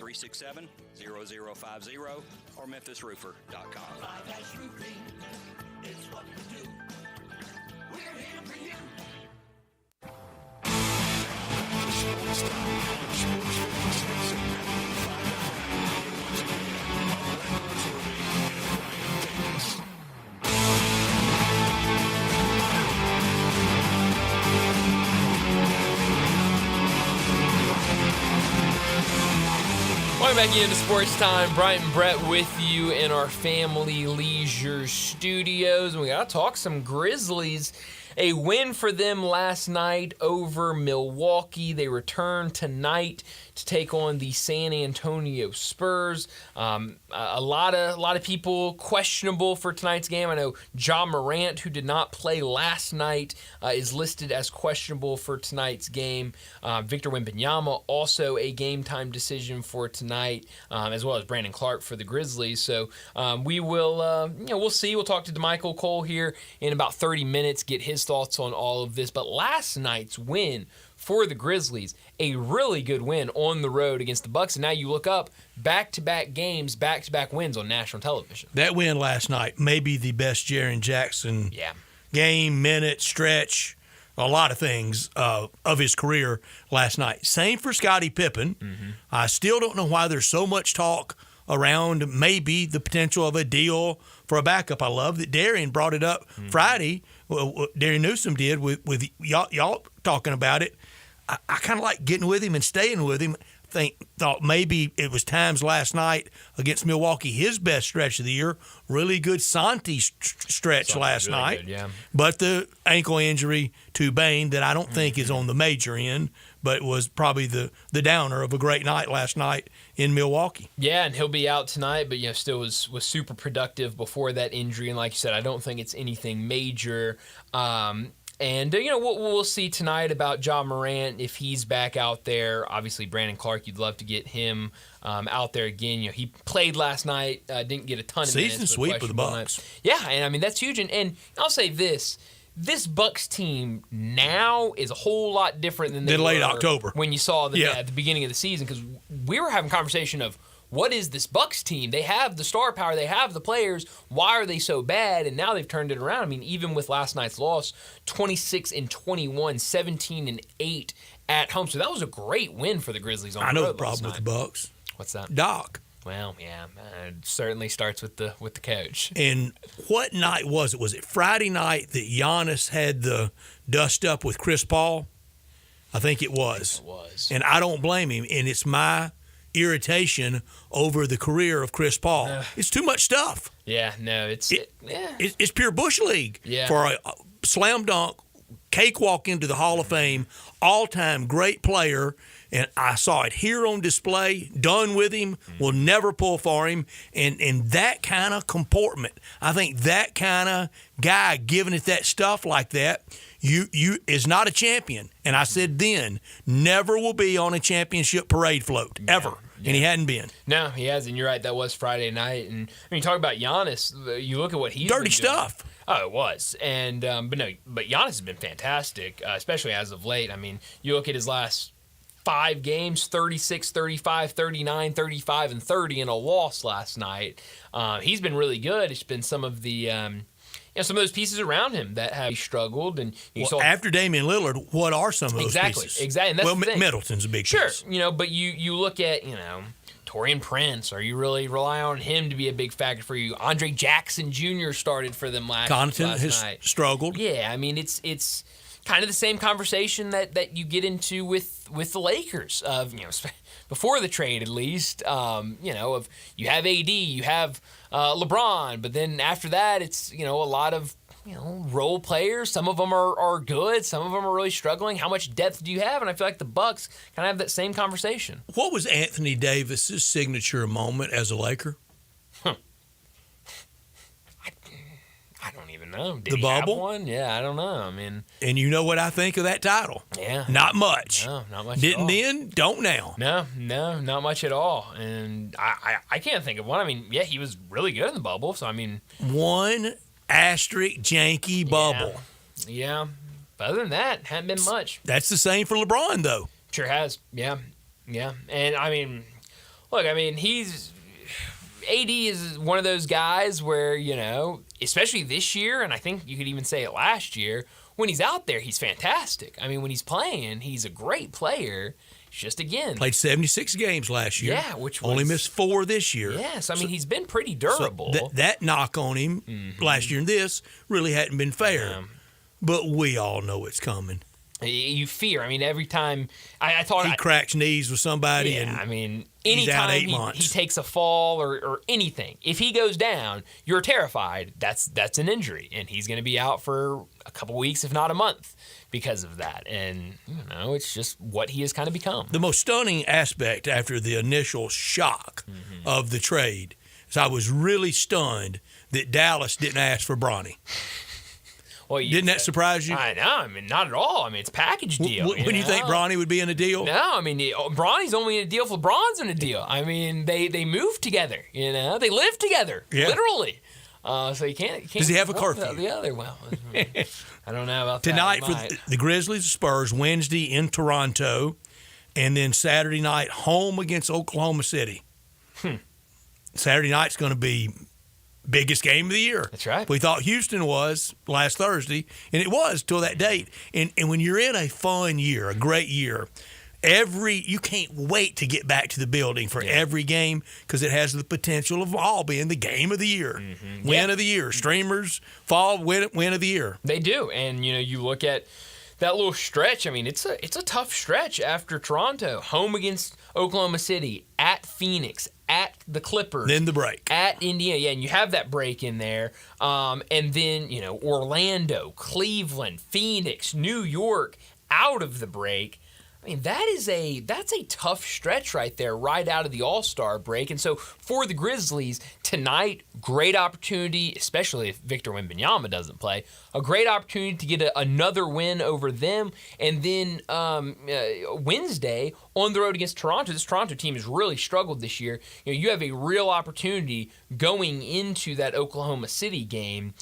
367-0050 or memphisroofer.com. Five-Ash Roofing is what we do. We're here for you. Sportstime on Sports 56 and 95 once again, Records Irving and Brian Davis. Welcome back into Sports Time. Bryant and Brett with you in our Family Leisure Studios. And we got to talk some Grizzlies. A win for them last night over Milwaukee. They return tonight to take on the San Antonio Spurs. A lot of people questionable for tonight's game. I know Ja Morant, who did not play last night, is listed as questionable for tonight's game. Victor Wembanyama, also a game time decision for tonight, as well as Brandon Clark for the Grizzlies. So we will, we'll see. We'll talk to DeMichael Cole here in about 30 minutes, get his thoughts on all of this. But last night's win for the Grizzlies, a really good win on the road against the Bucks. And now you look up, back-to-back games, back-to-back wins on national television. That win last night, maybe the best Jaren Jackson game, minute, stretch, a lot of things of his career last night. Same for Scottie Pippen. Mm-hmm. I still don't know why there's so much talk around maybe the potential of a deal for a backup. I love that Darian brought it up Friday. Well, Darian Newsom did with y'all talking about it. I kind of like getting with him and staying with him. Thought maybe it was times last night against Milwaukee, his best stretch of the year. Really good Santi stretch last really night. Good, yeah. But the ankle injury to Bane that I don't think is on the major end, but was probably the downer of a great night last night in Milwaukee. Yeah, and he'll be out tonight, but still was super productive before that injury. And like you said, I don't think it's anything major. And, we'll see tonight about Ja Morant if he's back out there. Obviously, Brandon Clark, you'd love to get him out there again. He played last night, didn't get a ton of minutes. Season sweep of the Bucks. Yeah, and I mean, that's huge. And I'll say this. this Bucks team now is a whole lot different than they late were October when you saw them at the beginning of the season, because we were having a conversation of what is this Bucks team? They have the star power, they have the players. Why are they so bad? And now they've turned it around. I mean, even with last night's loss, 26-21, 17-8 at home. So that was a great win for the Grizzlies on the road. I know the problem with the Bucks. What's that? Doc. Well, yeah, it certainly starts with the coach. And what night was it? Was it Friday night that Giannis had the dust up with Chris Paul? I think it was. It was. And I don't blame him. And it's my irritation over the career of Chris Paul. It's too much stuff. Yeah, no, it's pure Bush League for a slam dunk, cakewalk into the Hall of Fame, all-time great player. And I saw it here on display, done with him, will never pull for him. And that kind of comportment, I think that kind of guy giving it that stuff like that, you is not a champion. And I said then, never will be on a championship parade float, ever. Yeah. And he hadn't been. No, he hasn't. You're right. That was Friday night. And I mean, talk about Giannis. You look at what he's dirty been stuff. Doing. Oh, it was. And but Giannis has been fantastic, especially as of late. I mean, you look at his last 5 games, 36, 35, 39, 35, and 30 in a loss last night. He's been really good. It's been some of the some of those pieces around him that have struggled. And after Damian Lillard, what are some of those pieces? Exactly. And that's the thing. Middleton's a big piece. Sure, but you look at, Taurean Prince. Are you really relying on him to be a big factor for you? Andre Jackson Jr. started for them last has night. Struggled. Yeah, I mean, it's kind of the same conversation that you get into with the Lakers of before the trade, at least of you have AD, you have LeBron, but then after that it's a lot of role players. Some of them are good, some of them are really struggling. How much depth do you have? And I feel like the Bucks kind of have that same conversation. What was Anthony Davis's signature moment as a Laker? I don't even know. Did the he bubble? Have one? Yeah, I don't know. I mean, and you know what I think of that title? Yeah, not much. No, not much. Didn't at all. then, don't now. No, not much at all. And I can't think of one. I mean, yeah, he was really good in the bubble. So I mean, one asterisk janky bubble. Yeah, but other than that, hadn't been much. That's the same for LeBron, though. Sure has. Yeah. And I mean, look, AD is one of those guys where, especially this year, and I think you could even say it last year, when he's out there, he's fantastic. I mean, when he's playing, he's a great player. It's just, again, played 76 games last year. Yeah, which was, only missed 4 this year. Yes, I mean, he's been pretty durable. So that knock on him last year and this really hadn't been fair. Yeah. But we all know it's coming. You fear. I mean, every time I thought he cracks knees with somebody, and I mean, anytime he takes a fall or anything, if he goes down, you're terrified. That's an injury, and he's going to be out for a couple weeks, if not a month, because of that. And it's just what he has kind of become. The most stunning aspect after the initial shock of the trade is I was really stunned that Dallas didn't ask for Bronny. Well, didn't that surprise you? I know. I mean, not at all. I mean, it's a package deal. When you think Bronny would be in a deal? No, I mean, Bronny's only in a deal if LeBron's in a deal. I mean, they move together. They live together, literally. So you can't. Does he have a curfew? The other, well, I don't know about tonight that. for the Grizzlies, Spurs. Wednesday in Toronto, and then Saturday night home against Oklahoma City. Saturday night's going to be biggest game of the year. That's right. We thought Houston was last Thursday, and it was till that date. And when you're in a fun year, a great year, you can't wait to get back to the building for every game because it has the potential of all being the game of the year, win of the year. Streamers fall win of the year. They do, and you look at that little stretch. I mean, it's a tough stretch after Toronto, home against Oklahoma City, at Phoenix, at the Clippers, then the break at Indiana, and you have that break in there, and then Orlando, Cleveland, Phoenix, New York out of the break. I mean, that's a tough stretch right there, right out of the All-Star break. And so for the Grizzlies tonight, great opportunity, especially if Victor Wembanyama doesn't play, a great opportunity to get another win over them. And then Wednesday on the road against Toronto. This Toronto team has really struggled this year. You have a real opportunity going into that Oklahoma City game.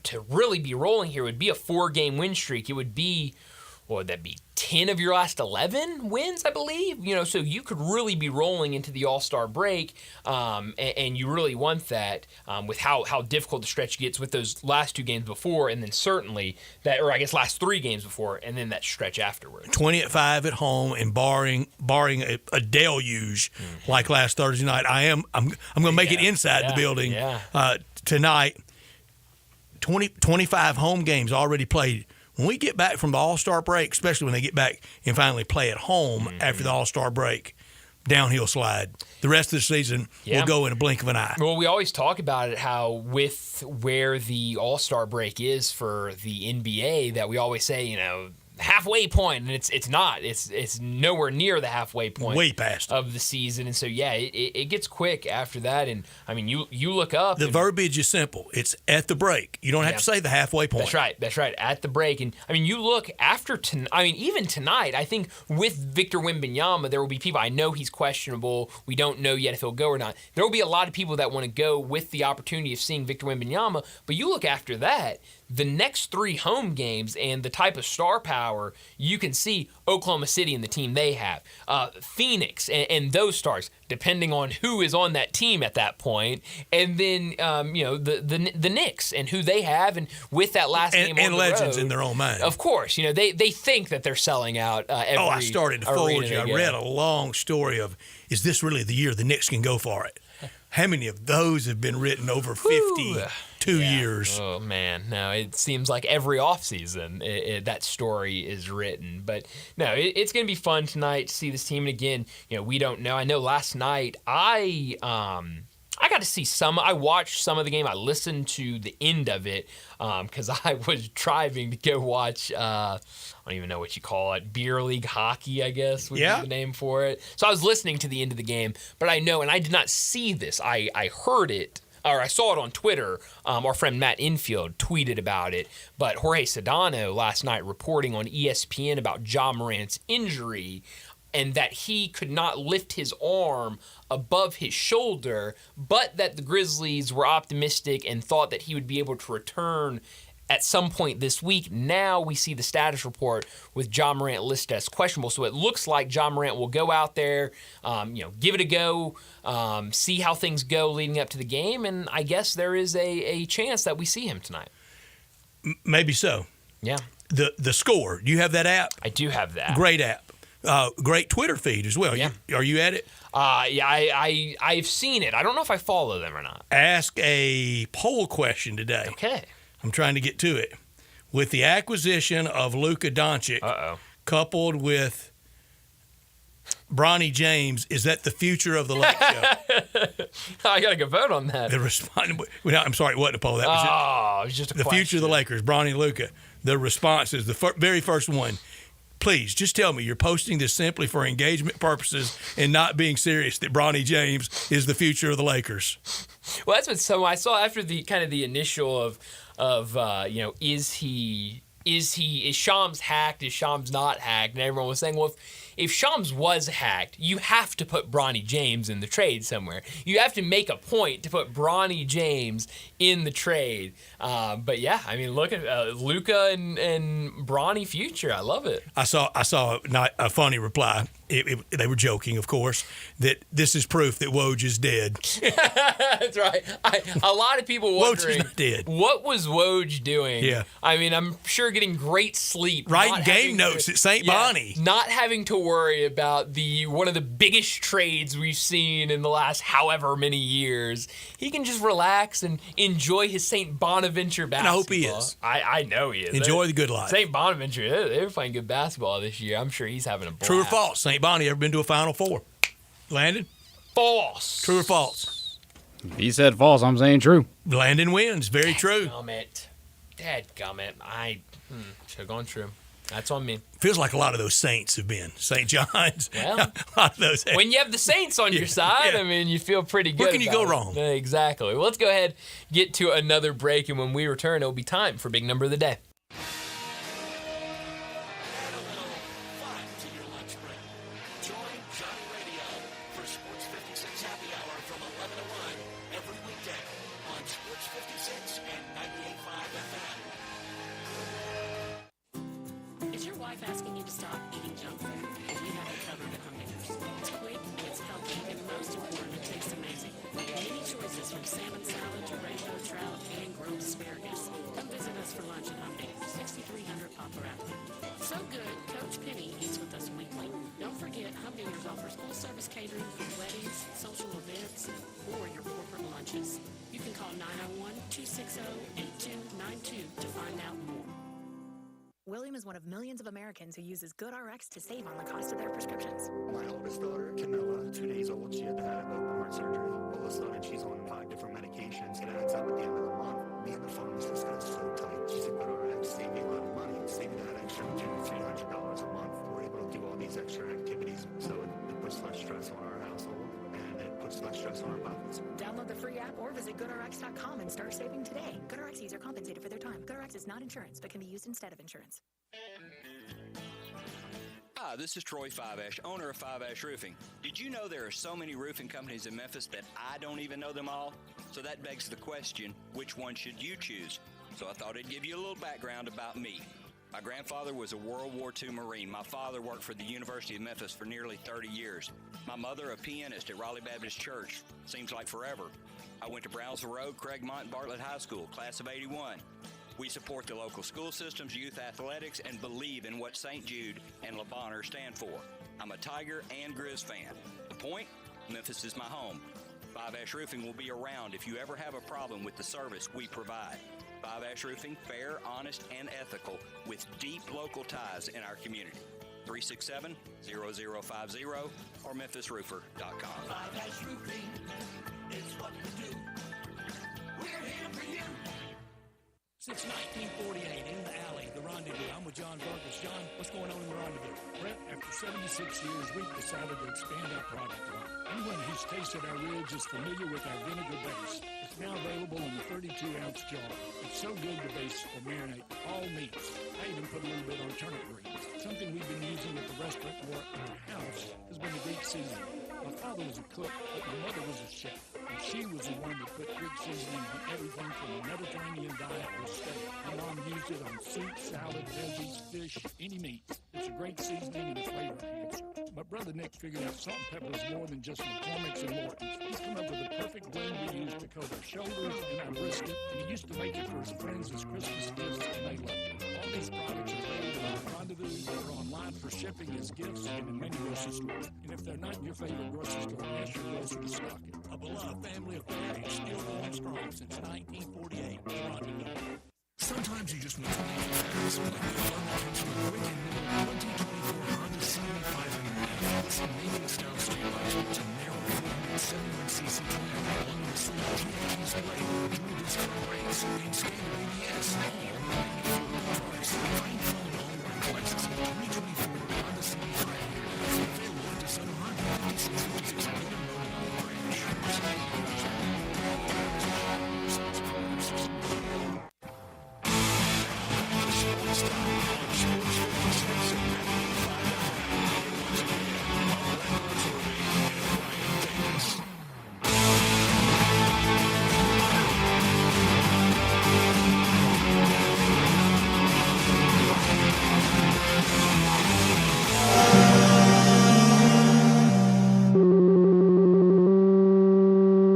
to really be rolling here would be a 4-game win streak. It would be, what would that be, 10 of your last 11 wins, I believe. So you could really be rolling into the All-Star break, and you really want that with how difficult the stretch gets with those last 2 games before, and then certainly last 3 games before, and then that stretch afterwards. 20-5 at home, and barring a deluge like last Thursday night, I'm going to make it inside the building tonight. 25 home games already played. When we get back from the All-Star break, especially when they get back and finally play at home after the All-Star break, downhill slide. The rest of the season will go in a blink of an eye. Well, we always talk about it, how with where the All-Star break is for the NBA, that we always say, halfway point, and it's not. It's nowhere near the halfway point. Way past of the season, and so it gets quick after that. And I mean, you look up. The verbiage is simple. It's at the break. You don't have to say the halfway point. That's right. At the break, and I mean, you look after. Even tonight, I think with Victor Wembanyama, there will be people. I know he's questionable. We don't know yet if he'll go or not. There will be a lot of people that want to go with the opportunity of seeing Victor Wembanyama. But you look after that. The next 3 home games and the type of star power you can see Oklahoma City and the team they have, Phoenix and those stars, depending on who is on that team at that point, and then the Knicks and who they have, and with that last game on and the legends road, in their own mind. Of course, they think that they're selling out. I started to forward you. I read a long story of, is this really the year the Knicks can go for it? How many of those have been written over 52 years? Oh, man. No, it seems like every offseason that story is written. But, no, it's going to be fun tonight to see this team. And, again, we don't know. I know last night I got to see I watched some of the game. I listened to the end of it because I was driving to go watch, I don't even know what you call it, beer league hockey, I guess would be the name for it. So I was listening to the end of the game, but I know, and I did not see this. I heard it, or I saw it on Twitter. Our friend Matt Infield tweeted about it, but Jorge Sedano last night reporting on ESPN about Ja Morant's injury, and that he could not lift his arm above his shoulder, but that the Grizzlies were optimistic and thought that he would be able to return at some point this week. Now we see the status report with Ja Morant listed as questionable. So it looks like Ja Morant will go out there, give it a go, see how things go leading up to the game, and I guess there is a chance that we see him tonight. Maybe so. Yeah. The Score. Do you have that app? I do have that. Great app. Great Twitter feed as well. Yeah. Are you at it? I've seen it. I don't know if I follow them or not. Ask a poll question today. Okay. I'm trying to get to it. With the acquisition of Luka Doncic, coupled with Bronny James, is that the future of the Lake Show? I got to go vote on that. I'm sorry, it wasn't a poll. That was it was just a the question. future of the Lakers, Bronny and Luka. The response is the very first one. Please, just tell me you're posting this simply for engagement purposes and not being serious that Bronny James is the future of the Lakers. Well, that's what I saw after the kind of the initial of is Shams hacked? Is Shams not hacked? And everyone was saying, well, if Shams was hacked, you have to put Bronny James in the trade somewhere. You have to make a point to put Bronny James in the trade. But yeah, I mean, look at Luka and Bronny future. I love it. I saw a funny reply. They were joking, of course, that this is proof that Woj is dead. That's right. A lot of people wondering, Woj is dead. What was Woj doing? Yeah. I mean, I'm sure getting great sleep. Writing game notes at St. Bonnie. Not having to worry about one of the biggest trades we've seen in the last however many years. He can just relax and enjoy his St. Bonaventure basketball. And I hope he is. I know he is. Enjoy the good life. St. Bonaventure, they were playing good basketball this year. I'm sure he's having a blast. True or false? St. Bonnie ever been to a Final Four? Landon? False. True or false? He said false. I'm saying true. Landon wins. Very true. Dadgummit. I should have gone true. That's on me. Feels like a lot of those Saints have been. St. John's. Well, a lot of those. When you have the Saints on your side, I mean, you feel pretty good. Where can you go about wrong? it. Exactly. Well, let's go ahead, get to another break, and when we return, it'll be time for Big Number of the Day. Happy Hour from 11 to 1 every weekday on Sports 56 and 98.5 to stop eating junk food, and we have it covered at Humdinger. It's quick, it's healthy, and most important, it tastes amazing. Many choices from salmon salad to rainbow trout and grilled asparagus. Come visit us for lunch at Humdinger, 6300 Poplar Avenue. So good, Coach Penny eats with us weekly. Don't forget, Humdinger's offers full-service catering for weddings, social events, or your corporate lunches. You can call 901-260-8292 to find out more. William is one of millions of Americans who uses GoodRx to save on the cost of their prescriptions. My oldest daughter, Camilla, 2 days old, she had to have open heart surgery. All of a sudden, she's on 5 different medications. It adds up at the end of the month. Me and the pharmacist got so tight. She said, GoodRx saved me a lot of money. Saved me that extra $200-300 a month. We're able to do all these extra activities, so it puts less stress on our household, and it puts less stress on our pockets. Download the free app or visit GoodRx.com and start saving today. GoodRx are compensated for their time. GoodRx is not insurance, but can be used instead of insurance. Hi, this is Troy Five Ash, owner of Five Ash Roofing. Did you know there are so many roofing companies in Memphis that I don't even know them all? So that begs the question, which one should you choose? So I thought I'd give you a little background about me. My grandfather was a World War II Marine. My father worked for the University of Memphis for nearly 30 years. My mother, a pianist at Raleigh Baptist Church. Seems like forever. I went to Brownsville Road, Craigmont, and Bartlett High School, class of 81. We support the local school systems, youth athletics, and believe in what St. Jude and Le Bonheur stand for. I'm a Tiger and Grizz fan. The point? Memphis is my home. Five Ash Roofing will be around if you ever have a problem with the service we provide. Five Ash Roofing, fair, honest, and ethical, with deep local ties in our community. 367-0050 or memphisroofer.com. Five Ash Roofing is what we do. We're here for you. Since 1948, in the alley, the Rendezvous. I'm with John Vargas. John, what's going on in the Rendezvous? Brett, after 76 years, we've decided to expand our product line. Anyone who's tasted our ribs is familiar with our vinegar base. It's now available in the 32-ounce jar. It's so good to base or marinate all meats. I even put a little bit on turnip greens. Something we've been using at the restaurant or in our house has been the Greek seasoning. My father was a cook, but my mother was a chef. And she was the one that put Greek seasoning on everything from a Mediterranean diet to steak. My mom used it on soup, salad, veggies, fish, any meat. It's a great seasoning and a flavor enhancer. My brother Nick figured out salt and pepper is more than just McCormick's and Morton's. He's come up with the perfect blend we use to coat our shoulders and our brisket, and he used to make it for his friends as Christmas gifts, and they loved it. All these products are available at Rendezvous or online for shipping as gifts and in many grocery stores. And if they're not in your favorite grocery store, ask your grocer to stock it. A beloved family of berries, still going strong since 1948. Rendezvous. Sometimes you just want to make it fast, like the fun that comes from a quick and nimble 2024 Honda CB500F. This amazing style streetlights to narrow 471cc twin, along with sleek TA's blade, dual disc front brakes, and standard ABS, all running for cars. Find fun in all white Lexus 2024 Honda CB500F, available up to $756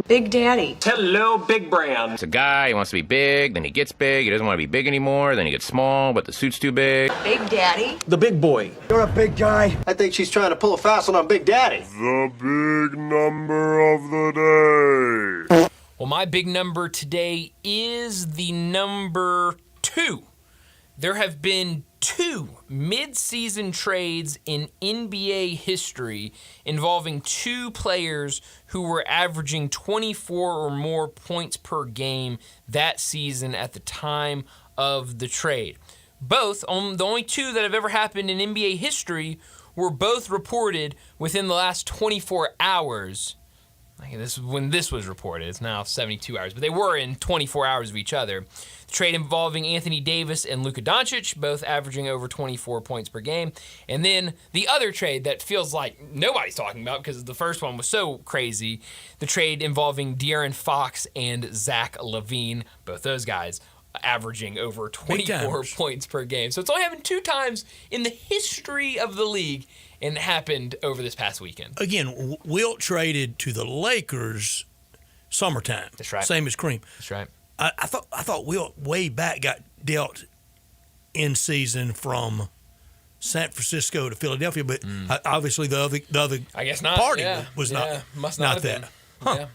Big Daddy. Hello, Big Brand. It's a guy, he wants to be big, then he gets big, he doesn't want to be big anymore, then he gets small, but the suit's too big. Big Daddy. The big boy. You're a big guy. I think she's trying to pull a fast one on Big Daddy. The big number of the day. Well, my big number today is the number 2. There have been 2 mid-season trades in NBA history involving 2 players who were averaging 24 or more points per game that season at the time of the trade. The only 2 that have ever happened in NBA history were both reported within the last 24 hours. When this was reported, it's now 72 hours, but they were in 24 hours of each other. The trade involving Anthony Davis and Luka Doncic, both averaging over 24 points per game. And then the other trade that feels like nobody's talking about because the first one was so crazy, the trade involving De'Aaron Fox and Zach LaVine, both those guys averaging over 24 points per game. So it's only happened 2 times in the history of the league, and it happened over this past weekend. Again, Wilt traded to the Lakers summertime. That's right. Same as Kareem. That's right. I thought Wilt way back got dealt in season from San Francisco to Philadelphia, but obviously the other I guess not. party Yeah. was not Must not have that. been. Huh. Yeah.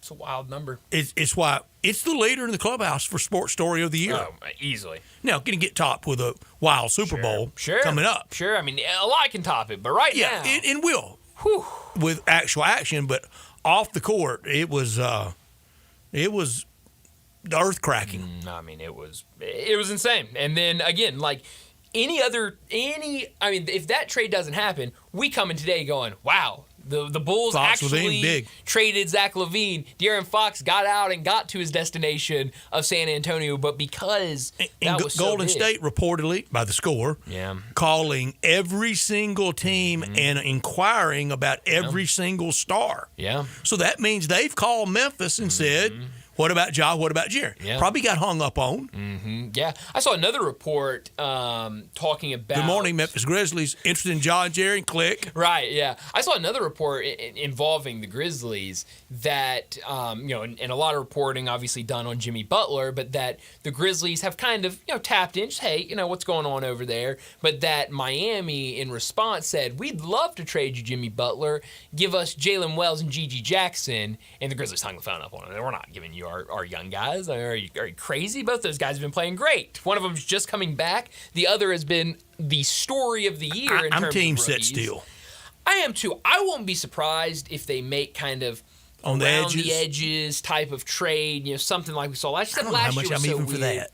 It's a wild number. It's why it's the leader in the clubhouse for Sports Story of the Year. Oh, easily. Now, going to get topped with a wild Super Bowl coming up. Sure. I mean, a lot can top it, but right now. Yeah, it will. With actual action, but off the court, it was earth cracking. I mean, it was insane. And then again, like if that trade doesn't happen, we come in today going, wow. The Bulls Fox actually LaVine, big. traded Zach LaVine. De'Aaron Fox got out and got to his destination of San Antonio, but because that was so Golden big. State reportedly, by the score, calling every single team and inquiring about every single star. Yeah. So that means they've called Memphis and said, what about Ja? What about Jerry? Yeah. Probably got hung up on. Yeah. I saw another report talking about... Good morning, Memphis Grizzlies. Interested in Ja and Jerry? Click. Right, yeah. I saw another report involving the Grizzlies that, and a lot of reporting obviously done on Jimmy Butler, but that the Grizzlies have kind of, tapped in, just, hey, what's going on over there? But that Miami, in response, said, we'd love to trade you Jimmy Butler, give us Jalen Wells and Gigi Jackson, and the Grizzlies hung the phone up on him. We're not giving you our young guys. Are you crazy? Both those guys have been playing great. One of them's just coming back. The other has been the story of the year. I'm team set still. I am too. I won't be surprised if they make kind of on the edges type of trade, something like we saw last year. I don't know how much I'm even for that.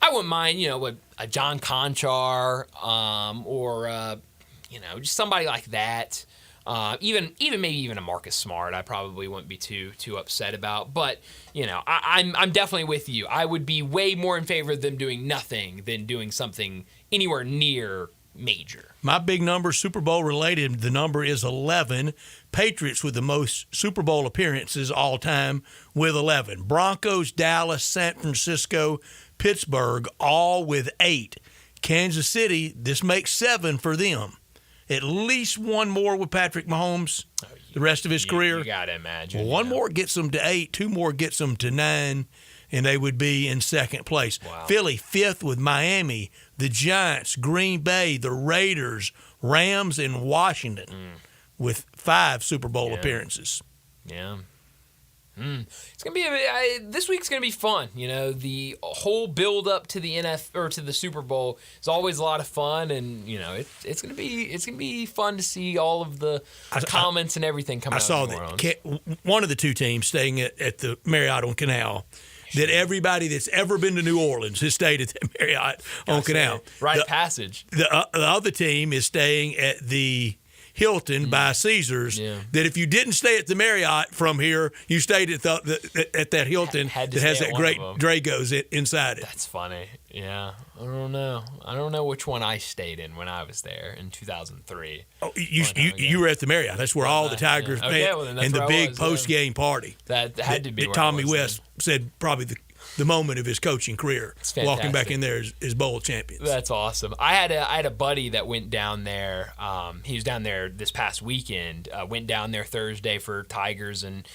I wouldn't mind, with a John Conchar, or just somebody like that. Even maybe a Marcus Smart, I probably wouldn't be too upset about. But I'm definitely with you. I would be way more in favor of them doing nothing than doing something anywhere near major. My big number, Super Bowl related, the number is 11. Patriots with the most Super Bowl appearances all time with 11. Broncos, Dallas, San Francisco, Pittsburgh, all with 8. Kansas City, this makes 7 for them. At least one more with Patrick Mahomes the rest of his career. You got to imagine. Well, one more gets them to 8, 2 more gets them to 9, and they would be in second place. Wow. Philly, 5th with Miami, the Giants, Green Bay, the Raiders, Rams, and Washington with 5 Super Bowl appearances. Yeah. It's gonna be this week's gonna be fun. The whole build up to the to the Super Bowl is always a lot of fun, and it's gonna be fun to see all of the comments and everything come out. I saw that one of the 2 teams staying at the Marriott on Canal. That everybody that's ever been to New Orleans has stayed at the Marriott on Canal. Right passage. The other team is staying at the Hilton by Caesars. That if you didn't stay at the Marriott from here, you stayed at that Hilton that has that great Dragos inside it. That's funny. Yeah, I don't know which one I stayed in when I was there in 2003. Oh, you were at the Marriott. That's where all the Tigers and the big post game party. That had to be. That Tommy West said probably the moment of his coaching career, walking back in there as bowl champions. That's awesome. I had a buddy that went down there. He was down there this past weekend. Went down there Thursday for Tigers and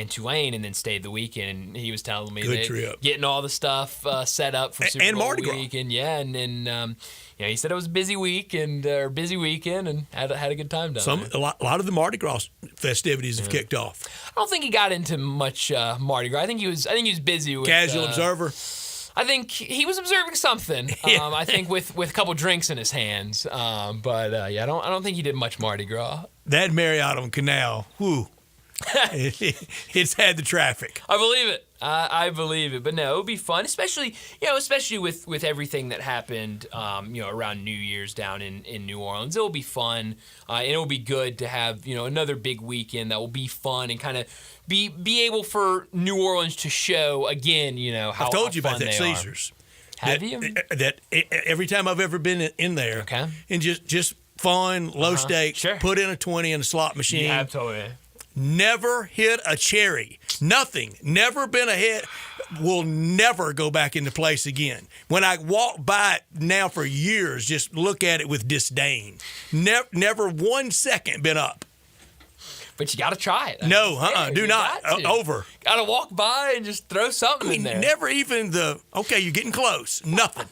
Tulane, and then stayed the weekend. And he was telling me that getting all the stuff set up for Super Bowl week, and he said it was a busy week and busy weekend, and had a good time down there. A lot of the Mardi Gras festivities have kicked off. I don't think he got into much Mardi Gras. I think he was busy with casual observer. I think he was observing something. I think with a couple drinks in his hands. I don't think he did much Mardi Gras. That Marriott on Canal, whew. It's had the traffic. I believe it. I believe it. But no, it would be fun, especially with everything that happened, around New Year's down in New Orleans. It will be fun, and it will be good to have another big weekend that will be fun and kind of be able for New Orleans to show again, how I've told you about that Caesars. Caesars. Have you? That every time I've ever been in there, and just fun, low stakes, put in a 20 in a slot machine. You have told me. Never hit a cherry. Nothing. Never been a hit. Will never go back into place again. When I walk by it now for years, just look at it with disdain. Never 1 second been up. But you got to try it. No, do not. Over. Got to walk by and just throw something in there. Never even okay, you're getting close. Nothing.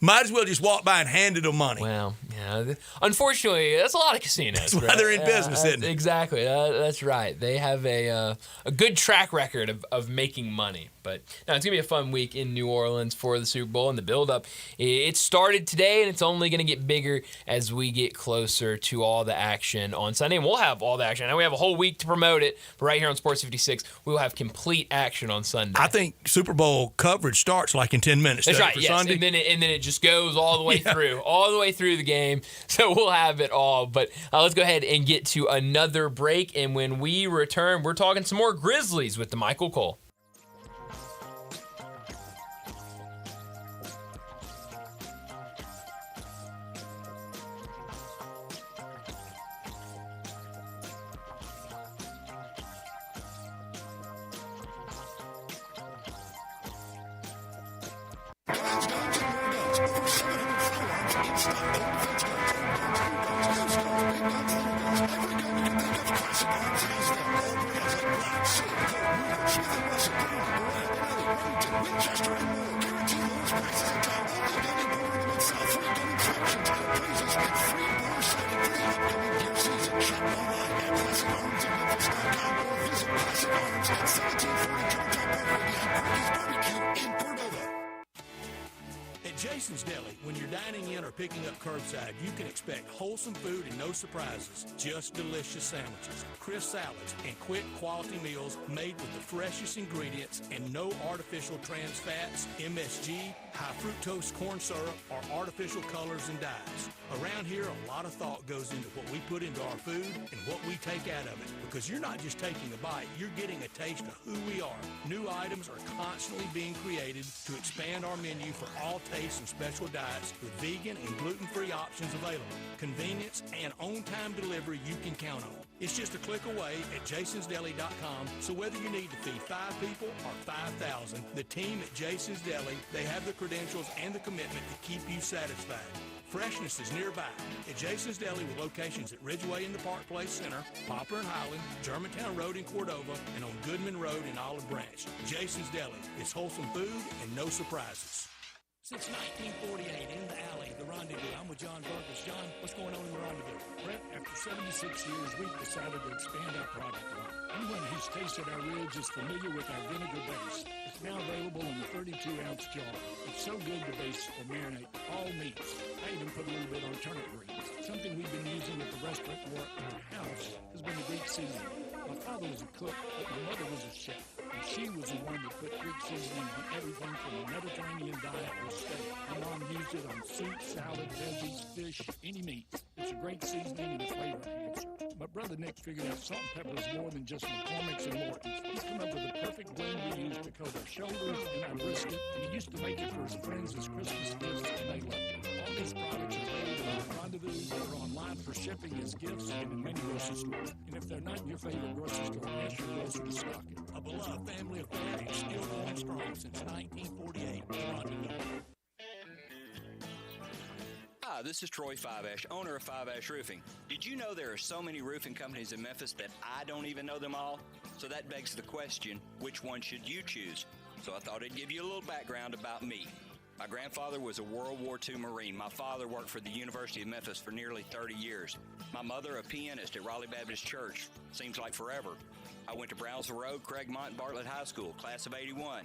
Might as well just walk by and hand them money. Well, yeah. Unfortunately, that's a lot of casinos. That's why they're in business, isn't it? Exactly. That's right. They have a good track record of making money. But no, it's going to be a fun week in New Orleans for the Super Bowl and the build-up. It started today, and it's only going to get bigger as we get closer to all the action on Sunday. And we'll have all the action. I know we have a whole week to promote it, but right here on Sports 56, we will have complete action on Sunday. I think Super Bowl coverage starts like in 10 minutes. That's right, for yes. Sunday. And then it just goes all the way through the game. So we'll have it all. But let's go ahead and get to another break. And when we return, we're talking some more Grizzlies with DeMichael Cole. Jason's Deli, when you're dining in or picking up curbside, you can expect wholesome food and no surprises, just delicious sandwiches, crisp salads, and quick quality meals made with the freshest ingredients and no artificial trans fats, MSG, high fructose corn syrup, or artificial colors and dyes. Around here, a lot of thought goes into what we put into our food and what we take out of it, because you're not just taking a bite, you're getting a taste of who we are. New items are constantly being created to expand our menu for all tastes and special diets with vegan and gluten-free options available. Convenience and on-time delivery you can count on. It's just a click away at jasonsdeli.com, so whether you need to feed 5 people or 5,000, the team at Jason's Deli, they have the credentials and the commitment to keep you satisfied. Freshness is nearby at Jason's Deli with locations at Ridgeway in the Park Place Center, Poplar and Highland, Germantown Road in Cordova, and on Goodman Road in Olive Branch. Jason's Deli. It's wholesome food and no surprises. Since 1948, in the alley, the Rendezvous. I'm with John Vargas. John, what's going on in the Rendezvous? Brett, after 76 years, we've decided to expand our product line. Anyone who's tasted our ribs is familiar with our vinegar base. It's now available in a 32-ounce jar. It's so good to base or marinate all meats. I even put a little bit on turnip greens. Something we've been using at the restaurant or in our house has been the Greek seasoning. My father was a cook, but my mother was a chef. And she was the one that put Greek seasoning on everything from a Mediterranean diet or steak. My mom used it on soup, salad, veggies, fish, any meat. It's a great seasoning and a flavor enhancer. My brother Nick figured out salt and pepper is more than just McCormick's and Morton's. He's come up with a perfect blend we use to coat our shoulders and our brisket, and he used to make it for his friends as Christmas gifts, and they loved it. All these products are available at Rendezvous. They're online for shipping as gifts and in many grocery stores. And if they're not in your favorite grocery store, ask your grocer to stock it. A beloved family affair is still going strong since 1948. Rendezvous. Hi, this is Troy Five-Ash, owner of Five-Ash Roofing. Did you know there are so many roofing companies in Memphis that I don't even know them all? So that begs the question, which one should you choose? So I thought I'd give you a little background about me. My grandfather was a World War II Marine. My father worked for the University of Memphis for nearly 30 years. My mother, a pianist at Raleigh Baptist Church. Seems like forever. I went to Brownsville Road, Craigmont, and Bartlett High School, class of 81.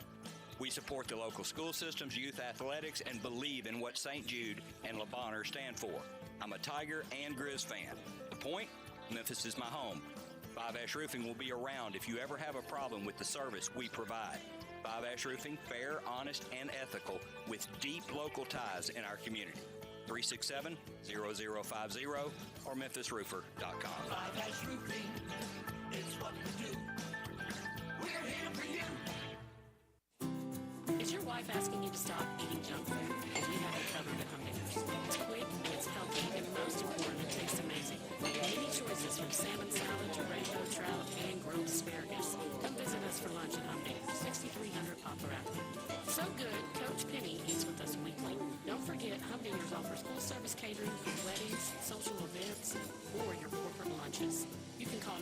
We support the local school systems, youth athletics, and believe in what St. Jude and Le Bonheur stand for. I'm a Tiger and Grizz fan. The point? Memphis is my home. Five-Ash Roofing will be around if you ever have a problem with the service we provide. Five-Ash Roofing, fair, honest, and ethical, with deep local ties in our community. 367-0050 or memphisroofer.com. Five-Ash Roofing is what we do. We're here for you. Is your wife asking you to stop eating junk food? We have it covered at Home Dinners. It's quick, it's healthy, and most important, it tastes amazing. Many choices from salmon salad to rainbow trout and Company Dinners offers full-service catering for weddings, social events, or your corporate lunches. You can call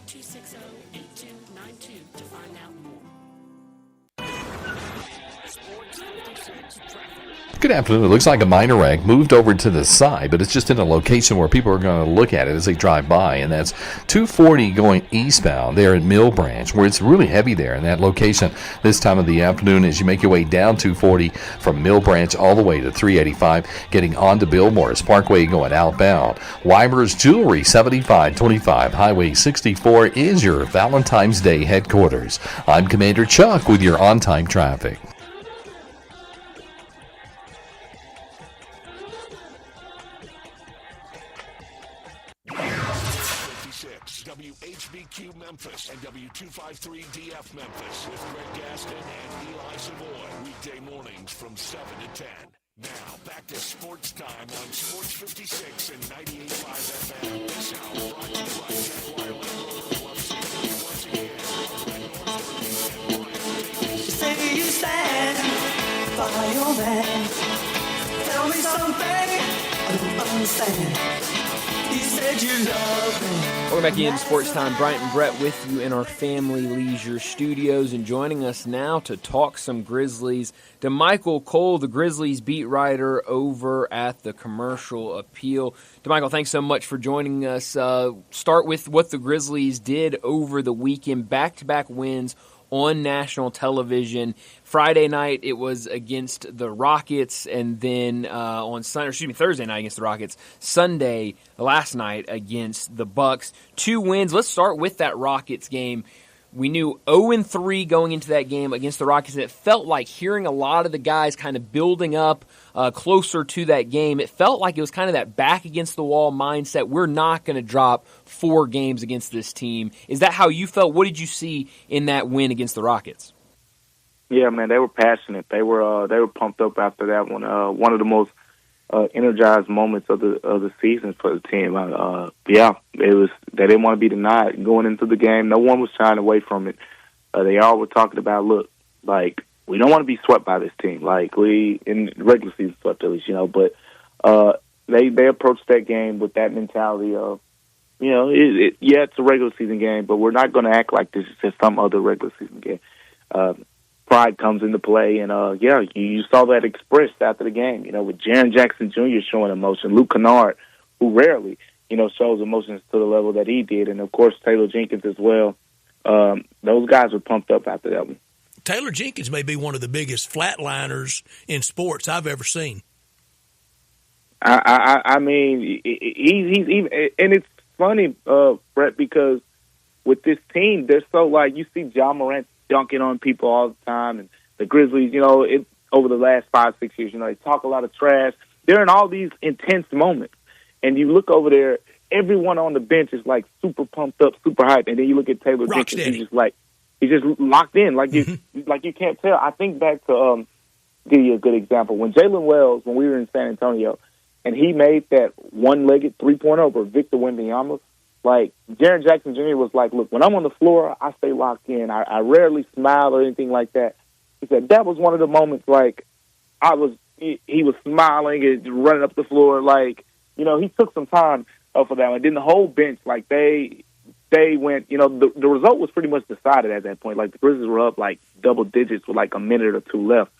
901-260-8292 to find out more. Sports 56 traffic. Good afternoon. It looks like a minor wreck moved over to the side, but it's just in a location where people are going to look at it as they drive by, and that's 240 going eastbound there at Mill Branch, where it's really heavy there in that location this time of the afternoon as you make your way down 240 from Mill Branch all the way to 385, getting onto Bill Morris Parkway going outbound. Weimer's Jewelry, 7525 Highway 64 is your Valentine's Day headquarters. I'm Commander Chuck with your on-time traffic. WHBQ Memphis and W253DF Memphis with Greg Gaston and Eli Savoy. Weekday mornings from 7 to 10. Now, back to Sports Time on Sports 56 and 98.5 FM. This hour brought to you by Jaguar Land Rover Club Safety. Once again, Say you stand by your man. Tell me something I don't understand. You said you love me. Welcome back in Sports Time. Bryant and Brett with you in our Family Leisure studios, and joining us now to talk some Grizzlies, DeMichael Cole, the Grizzlies beat writer over at the Commercial Appeal. DeMichael, thanks so much for joining us. Start with what the Grizzlies did over the weekend, back-to-back wins on national television. Friday night, it was against the Rockets, and then Thursday night against the Rockets. Sunday, last night, against the Bucks. 2 wins. Let's start with that Rockets game. We knew 0-3 going into that game against the Rockets, and it felt like hearing a lot of the guys kind of building up closer to that game. It felt like it was kind of that back-against-the-wall mindset. We're not going to drop 4 games against this team. Is that how you felt? What did you see in that win against the Rockets? Yeah, man, they were passionate. They were pumped up after that one. One of the most energized moments of the season for the team. Yeah, it was. They didn't want to be denied going into the game. No one was shying away from it. They all were talking about, look, like, we don't want to be swept by this team. Like, we in regular season swept at least, but they approached that game with that mentality of, it's a regular season game, but we're not going to act like this is just some other regular season game. Pride comes into play, and you saw that expressed after the game. With Jaren Jackson Jr. showing emotion, Luke Kennard, who rarely, shows emotions to the level that he did, and of course Taylor Jenkins as well. Those guys were pumped up after that one. Taylor Jenkins may be one of the biggest flatliners in sports I've ever seen. I mean, he's even, and it's funny, Brett, because with this team, they're so like, you see Ja Morant dunking on people all the time, and the Grizzlies, over the last 5-6 years, they talk a lot of trash. They're in all these intense moments, and you look over there, everyone on the bench is like super pumped up, super hyped, and then you look at Taylor Jenkins, he's just locked in, like you can't tell. I think back to give you a good example when Jalen Wells, when we were in San Antonio, and he made that one-legged 3-pointer over Victor Wembanyama. Like, Jaren Jackson Jr. was like, look, when I'm on the floor, I stay locked in. I rarely smile or anything like that. He said that was one of the moments, like, he was smiling and running up the floor. Like, he took some time for that one. And then the whole bench, like, they went, the result was pretty much decided at that point. Like, the Grizzlies were up, like, double digits with, like, a minute or 2 left.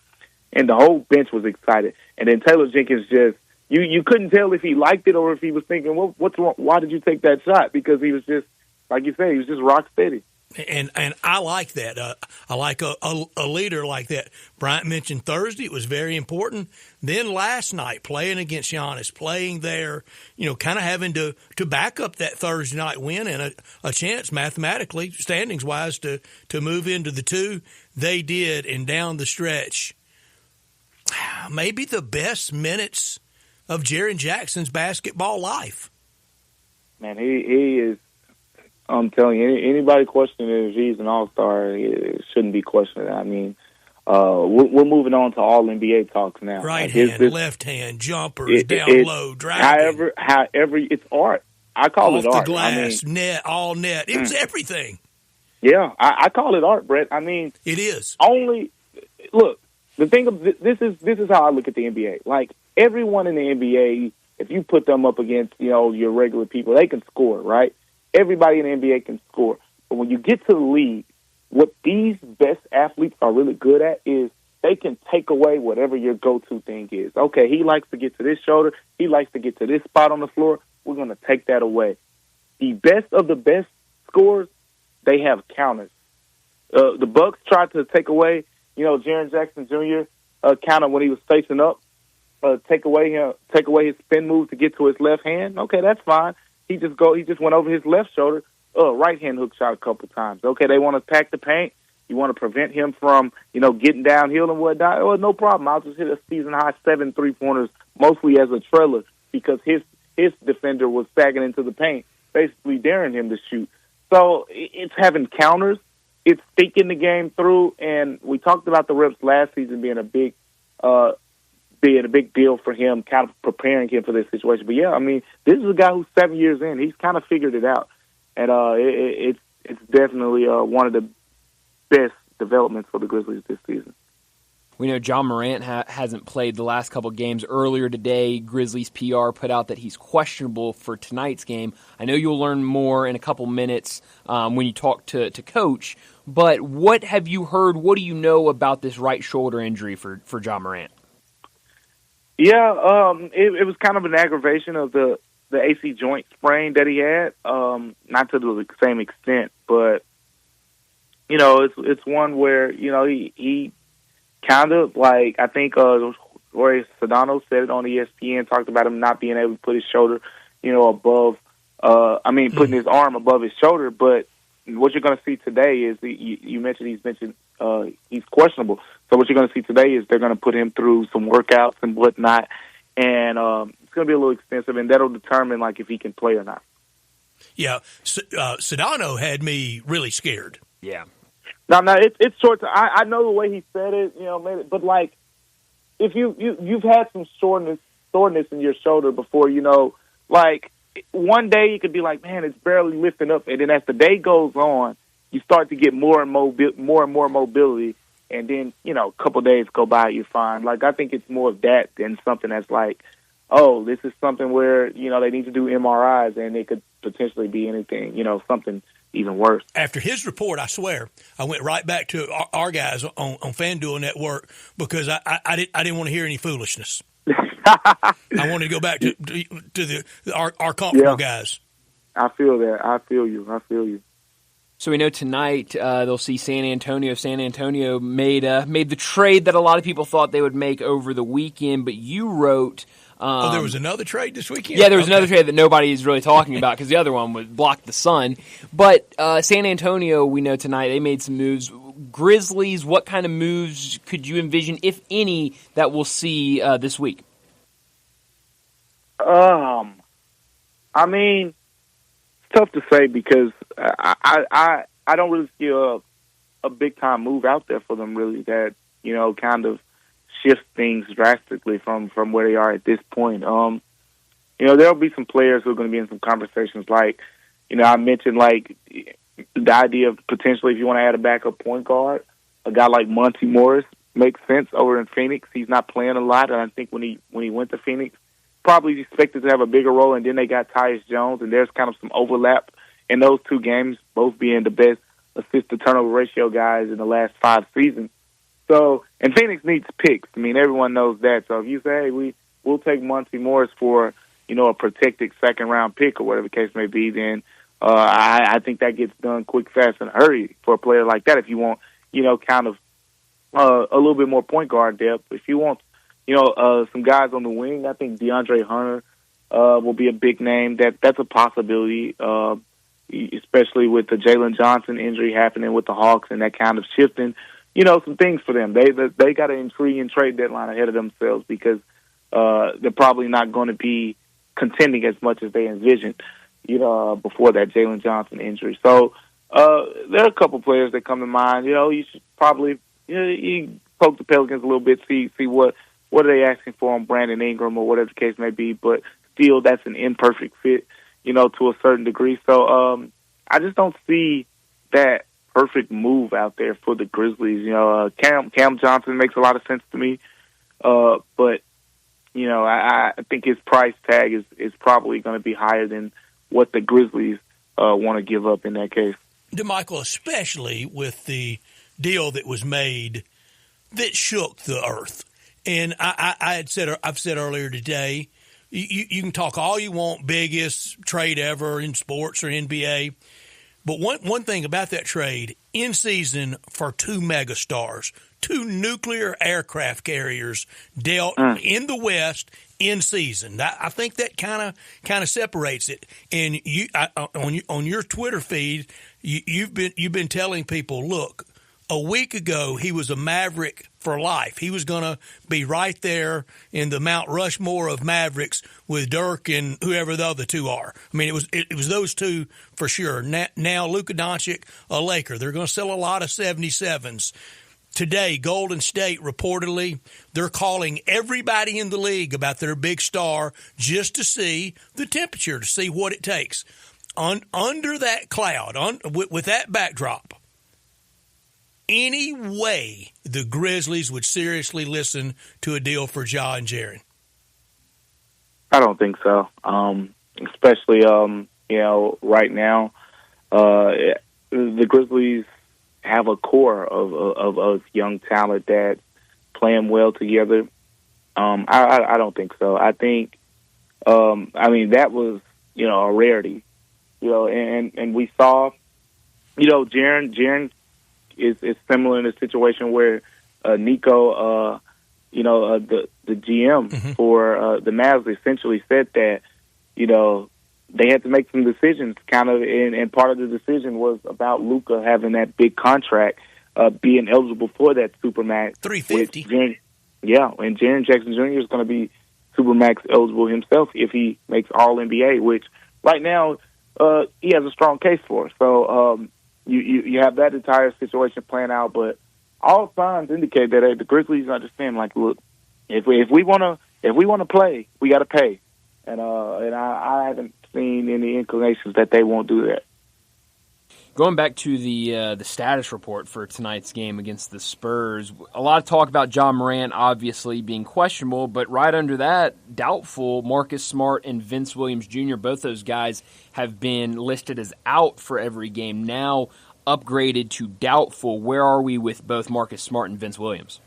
And the whole bench was excited. And then Taylor Jenkins just, You couldn't tell if he liked it or if he was thinking, well, what's wrong? Why did you take that shot? Because he was just, like you say, he was just rock steady. And I like that. I like a leader like that. Bryant mentioned Thursday. It was very important. Then last night, playing against Giannis, playing there, kind of having to back up that Thursday night win and a chance mathematically, standings-wise, to move into the 2. They did, and down the stretch, maybe the best minutes of Jaren Jackson's basketball life. Man, he is, I'm telling you, anybody questioning if he's an all-star, it shouldn't be questioned. I mean, we're moving on to all NBA talks now. Right hand, left hand, jumpers, down low, driving. However, it's art. I call it art. Off the glass, net, all net. It was everything. Yeah, I call it art, Brett. I mean, it is. Look, the thing of this is how I look at the NBA. Like, everyone in the NBA, if you put them up against, your regular people, they can score, right? Everybody in the NBA can score. But when you get to the league, what these best athletes are really good at is they can take away whatever your go-to thing is. Okay, he likes to get to this shoulder. He likes to get to this spot on the floor. We're going to take that away. The best of the best scorers, they have counters. The Bucks tried to take away, Jaren Jackson Jr. Counter when he was facing up. Take away his spin move to get to his left hand. Okay, that's fine. He just went over his left shoulder, right hand hook shot a couple times. Okay, they want to pack the paint. You want to prevent him from, getting downhill and whatnot. Oh, no problem. I'll just hit a season high 7 3-pointers, mostly as a trailer, because his defender was sagging into the paint, basically daring him to shoot. So it's having counters. It's thinking the game through, and we talked about the reps last season being a big deal for him, kind of preparing him for this situation. But yeah, I mean, this is a guy who's 7 years in. He's kind of figured it out, and it's definitely one of the best developments for the Grizzlies this season. We know John Morant hasn't played the last couple games. Earlier today, Grizzlies PR put out that he's questionable for tonight's game. I know you'll learn more in a couple minutes when you talk to Coach, but what have you heard? What do you know about this right shoulder injury for John Morant? Yeah, it was kind of an aggravation of the AC joint sprain that he had, not to the same extent, but, it's one where, he kind of like, I think Roy Sedano said it on ESPN, talked about him not being able to put his shoulder, above, putting his arm above his shoulder. But what you're going to see today is, you mentioned he's questionable. So what you're going to see today is they're going to put him through some workouts and whatnot, and it's going to be a little expensive, and that'll determine like if he can play or not. Yeah, Sedano had me really scared. Yeah. No, it's short. I know the way he said it, but like, if you've had some soreness in your shoulder before, like one day you could be like, man, it's barely lifting up, and then as the day goes on, you start to get more and more mobility, and then a couple days go by, you're fine. Like I think it's more of that than something that's like, oh, this is something where they need to do MRIs, and it could potentially be anything, something even worse. After his report, I swear, I went right back to our guys on FanDuel Network because I didn't want to hear any foolishness. I wanted to go back to our comfortable guys. I feel that. I feel you. So we know tonight they'll see San Antonio. San Antonio made the trade that a lot of people thought they would make over the weekend, but you wrote. There was another trade this weekend? Yeah, there was another trade that nobody is really talking about because the other one was blocked the sun. But San Antonio, we know tonight, they made some moves. Grizzlies, what kind of moves could you envision, if any, that we'll see this week? I mean, it's tough to say because I don't really see a big-time move out there for them, really, that, kind of shift things drastically from where they are at this point. There'll be some players who are going to be in some conversations like, I mentioned like the idea of potentially if you want to add a backup point guard, a guy like Monty Morris makes sense over in Phoenix. He's not playing a lot, and I think when he went to Phoenix, probably expected to have a bigger role, and then they got Tyus Jones, and there's kind of some overlap in those two games, both being the best assist-to-turnover ratio guys in the last 5 seasons. So, and Phoenix needs picks. I mean, everyone knows that. So if you say, hey, we'll take Monty Morris for, a protected second-round pick or whatever the case may be, then I think that gets done quick, fast, and hurry for a player like that if you want, kind of a little bit more point guard depth. If you want, some guys on the wing, I think DeAndre Hunter will be a big name. That's a possibility, especially with the Jalen Johnson injury happening with the Hawks and that kind of shifting. Some things for them. They got an intriguing trade deadline ahead of themselves because they're probably not going to be contending as much as they envisioned, before that Jalen Johnson injury. So there are a couple players that come to mind. You should probably you poke the Pelicans a little bit, see what are they asking for on Brandon Ingram or whatever the case may be. But still, that's an imperfect fit, to a certain degree. So I just don't see that perfect move out there for the Grizzlies. Cam Johnson makes a lot of sense to me, but I think his price tag is probably going to be higher than what the Grizzlies want to give up in that case. DeMichael, especially with the deal that was made that shook the earth. And I've said earlier today, you can talk all you want, biggest trade ever in sports or NBA. But one thing about that trade, in season for two megastars, two nuclear aircraft carriers dealt in the West in season. I think that kind of separates it. And on your Twitter feed, you've been telling people, look, a week ago he was a Maverick for life. He was going to be right there in the Mount Rushmore of Mavericks with Dirk and whoever the other two are. I mean, it was those two for sure. Now Luka Doncic, a Laker. They're going to sell a lot of 77s. Today, Golden State reportedly, they're calling everybody in the league about their big star just to see the temperature, to see what it takes. Under that cloud, with that backdrop, any way the Grizzlies would seriously listen to a deal for Ja and Jaren? I don't think so. Especially, right now, the Grizzlies have a core of young talent that's playing well together. I don't think so. I think, that was, a rarity, and we saw, Jaren is similar in a situation where Nico, the GM for the Mavs essentially said that, they had to make some decisions kind of, and part of the decision was about Luka having that big contract, being eligible for that Supermax. $350. And Jaren Jackson Jr. is going to be Supermax eligible himself if he makes All-NBA, which right now he has a strong case for. So you have that entire situation playing out, but all signs indicate that the Grizzlies understand, like, look, if we want to play, we got to pay. And I haven't seen any inclinations that they won't do that. Going back to the status report for tonight's game against the Spurs, a lot of talk about Ja Morant obviously being questionable, but right under that, doubtful, Marcus Smart and Vince Williams Jr., both those guys have been listed as out for every game, now upgraded to doubtful. Where are we with both Marcus Smart and Vince Williams?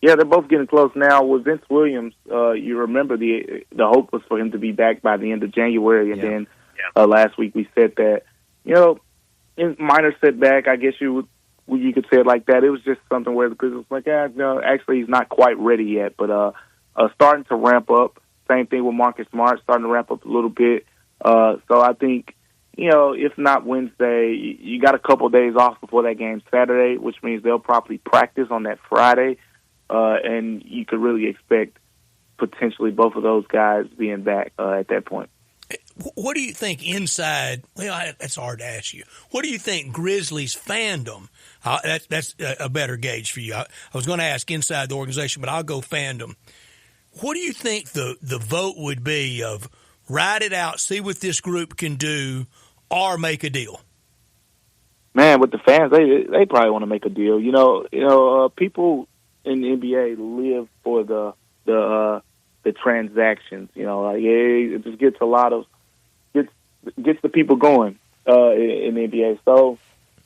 Yeah, they're both getting close now. With Vince Williams, you remember the hope was for him to be back by the end of January, and then last week we said that, in minor setback, I guess you could say it like that. It was just something where the Grizzlies was like, no, actually he's not quite ready yet, but starting to ramp up. Same thing with Marcus Smart, starting to ramp up a little bit. So I think, if not Wednesday, you got a couple of days off before that game Saturday, which means they'll probably practice on that Friday. And you could really expect potentially both of those guys being back at that point. What do you think inside? Well, that's hard to ask you. What do you think Grizzlies fandom? That's a better gauge for you. I was going to ask inside the organization, but I'll go fandom. What do you think the vote would be of ride it out, see what this group can do, or make a deal? Man, with the fans, they probably want to make a deal. People in the NBA live for the transactions. It just gets gets the people going in the NBA. So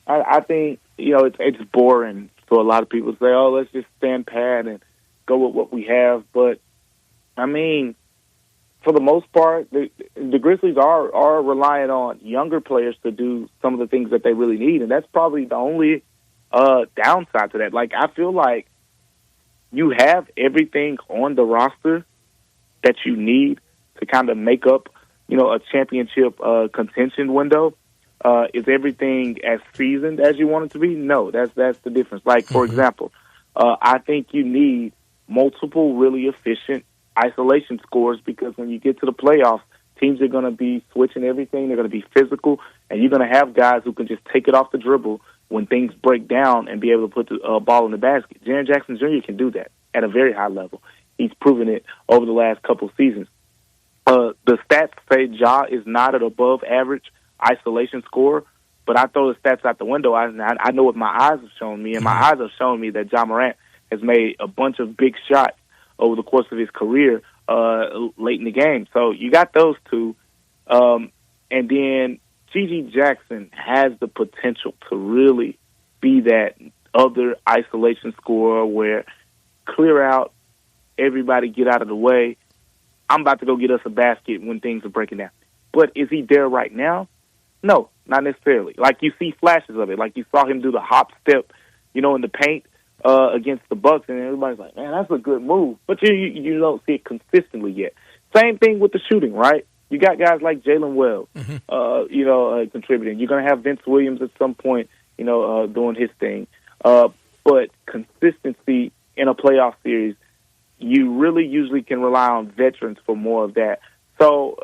I think it's boring for a lot of people to say, oh, let's just stand pat and go with what we have. But I mean, for the most part, the Grizzlies are relying on younger players to do some of the things that they really need, and that's probably the only downside to that. Like, I feel like you have everything on the roster that you need to kind of make up, a championship contention window. Is everything as seasoned as you want it to be? No, that's the difference. Like, for example, I think you need multiple really efficient isolation scores, because when you get to the playoffs, teams are going to be switching everything. They're going to be physical, and you're going to have guys who can just take it off the dribble when things break down and be able to put the ball in the basket. Jaren Jackson Jr. can do that at a very high level. He's proven it over the last couple of seasons. The stats say Ja is not an above-average isolation scorer, but I throw the stats out the window. I know what my eyes have shown me, and my eyes have shown me that Ja Morant has made a bunch of big shots over the course of his career late in the game. So you got those two. And then G.G. Jackson has the potential to really be that other isolation scorer where clear out, everybody get out of the way. I'm about to go get us a basket when things are breaking down. But is he there right now? No, not necessarily. Like you see flashes of it. Like you saw him do the hop step, in the paint against the Bucks, and everybody's like, man, that's a good move. But you don't see it consistently yet. Same thing with the shooting, right? You got guys like Jalen Wells, contributing. You're going to have Vince Williams at some point, doing his thing. But consistency in a playoff series, you really usually can rely on veterans for more of that. So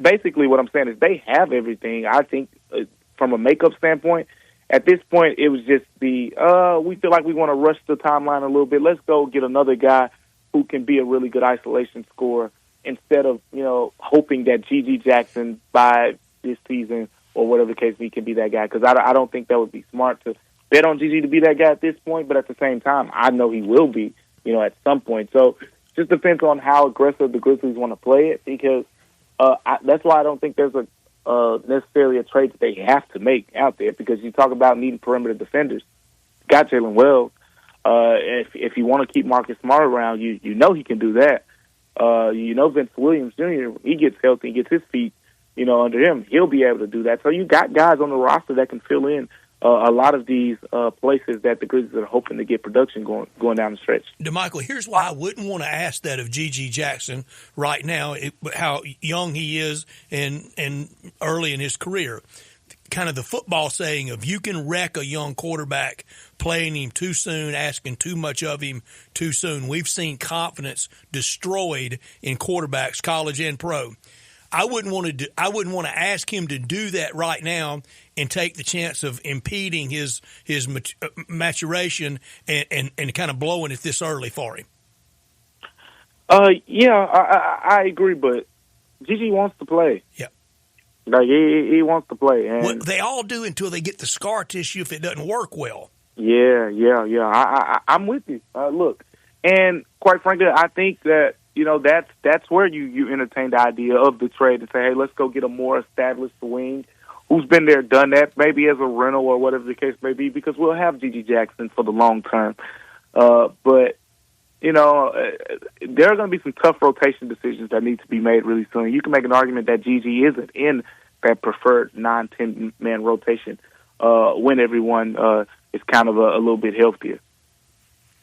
basically what I'm saying is they have everything, I think, from a makeup standpoint. At this point, it was just we feel like we want to rush the timeline a little bit. Let's go get another guy who can be a really good isolation scorer instead of, hoping that G.G. Jackson by this season or whatever the case may be can be that guy. Because I don't think that would be smart to bet on G.G. to be that guy at this point. But at the same time, I know he will be, at some point. So it just depends on how aggressive the Grizzlies want to play it, because that's why I don't think there's necessarily a trade that they have to make out there, because you talk about needing perimeter defenders. Got Jalen Wells. If you want to keep Marcus Smart around, you know he can do that. Vince Williams Jr., he gets healthy, he gets his feet, under him. He'll be able to do that. So you got guys on the roster that can fill in a lot of these places that the Grizzlies are hoping to get production going down the stretch. DeMichael, here's why I wouldn't want to ask that of G.G. Jackson right now, how young he is and early in his career. Kind of the football saying of you can wreck a young quarterback playing him too soon, asking too much of him too soon. We've seen confidence destroyed in quarterbacks, college and pro. I wouldn't want to ask him to do that right now and take the chance of impeding his maturation and kind of blowing it this early for him. I agree, but Gigi wants to play. Yeah. Like he wants to play, and well, they all do until they get the scar tissue if it doesn't work well. Yeah. I'm with you. Look, and quite frankly, I think that that's where you entertain the idea of the trade and say, hey, let's go get a more established wing who's been there, done that, maybe as a rental or whatever the case may be, because we'll have G.G. Jackson for the long term. But there are going to be some tough rotation decisions that need to be made really soon. You can make an argument that G.G. isn't in that preferred 9-10 man rotation when everyone is kind of a little bit healthier.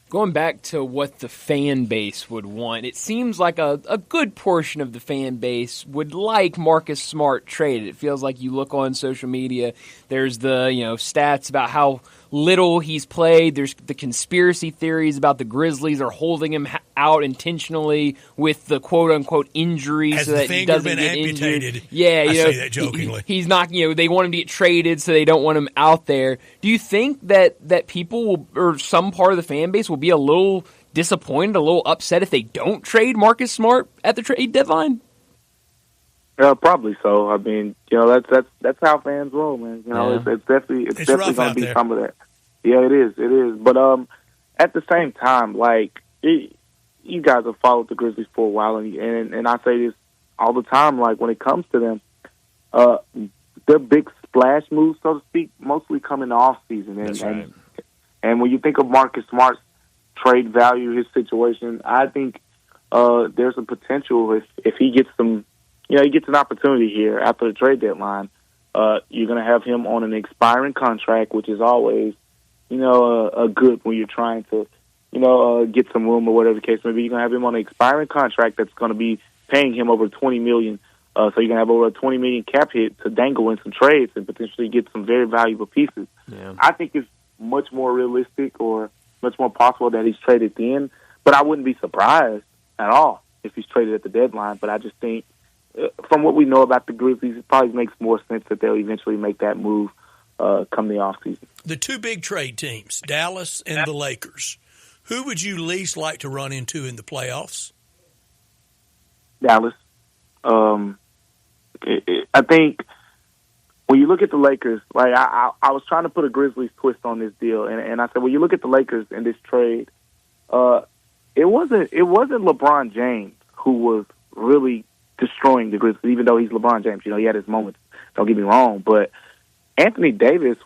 Going back to what the fan base would want, it seems like a good portion of the fan base would like Marcus Smart traded. It feels like you look on social media, there's the stats about how little he's played. There's the conspiracy theories about the Grizzlies are holding him out intentionally with the quote-unquote injury so that he doesn't get injured. Yeah, I say that jokingly. He's not, they want him to get traded so they don't want him out there. Do you think that people will, or some part of the fan base will be a little disappointed, a little upset if they don't trade Marcus Smart at the trade deadline? Probably so. I mean, that's how fans roll, man. It's definitely going to be some of that. Yeah, it is. But at the same time, you guys have followed the Grizzlies for a while, and I say this all the time. Like when it comes to them, their big splash moves, so to speak, mostly come in the off season. That's right. And when you think of Marcus Smart's trade value, his situation, I think there's a potential if he gets some. He gets an opportunity here after the trade deadline. You're going to have him on an expiring contract, which is always, a good when you're trying to, get some room or whatever the case may be. You're going to have him on an expiring contract that's going to be paying him over $20 million. So you're going to have over a $20 million cap hit to dangle in some trades and potentially get some very valuable pieces. Yeah. I think it's much more realistic or much more possible that he's traded then, but I wouldn't be surprised at all if he's traded at the deadline. But I just think, from what we know about the Grizzlies, it probably makes more sense that they'll eventually make that move come the offseason. The two big trade teams, Dallas and the Lakers, who would you least like to run into in the playoffs? Dallas. I think when you look at the Lakers, I was trying to put a Grizzlies twist on this deal, and I said, when you look at the Lakers in this trade, it wasn't LeBron James who was really destroying the Grizzlies, even though he's LeBron James. You know, he had his moments. Don't get me wrong, but Anthony Davis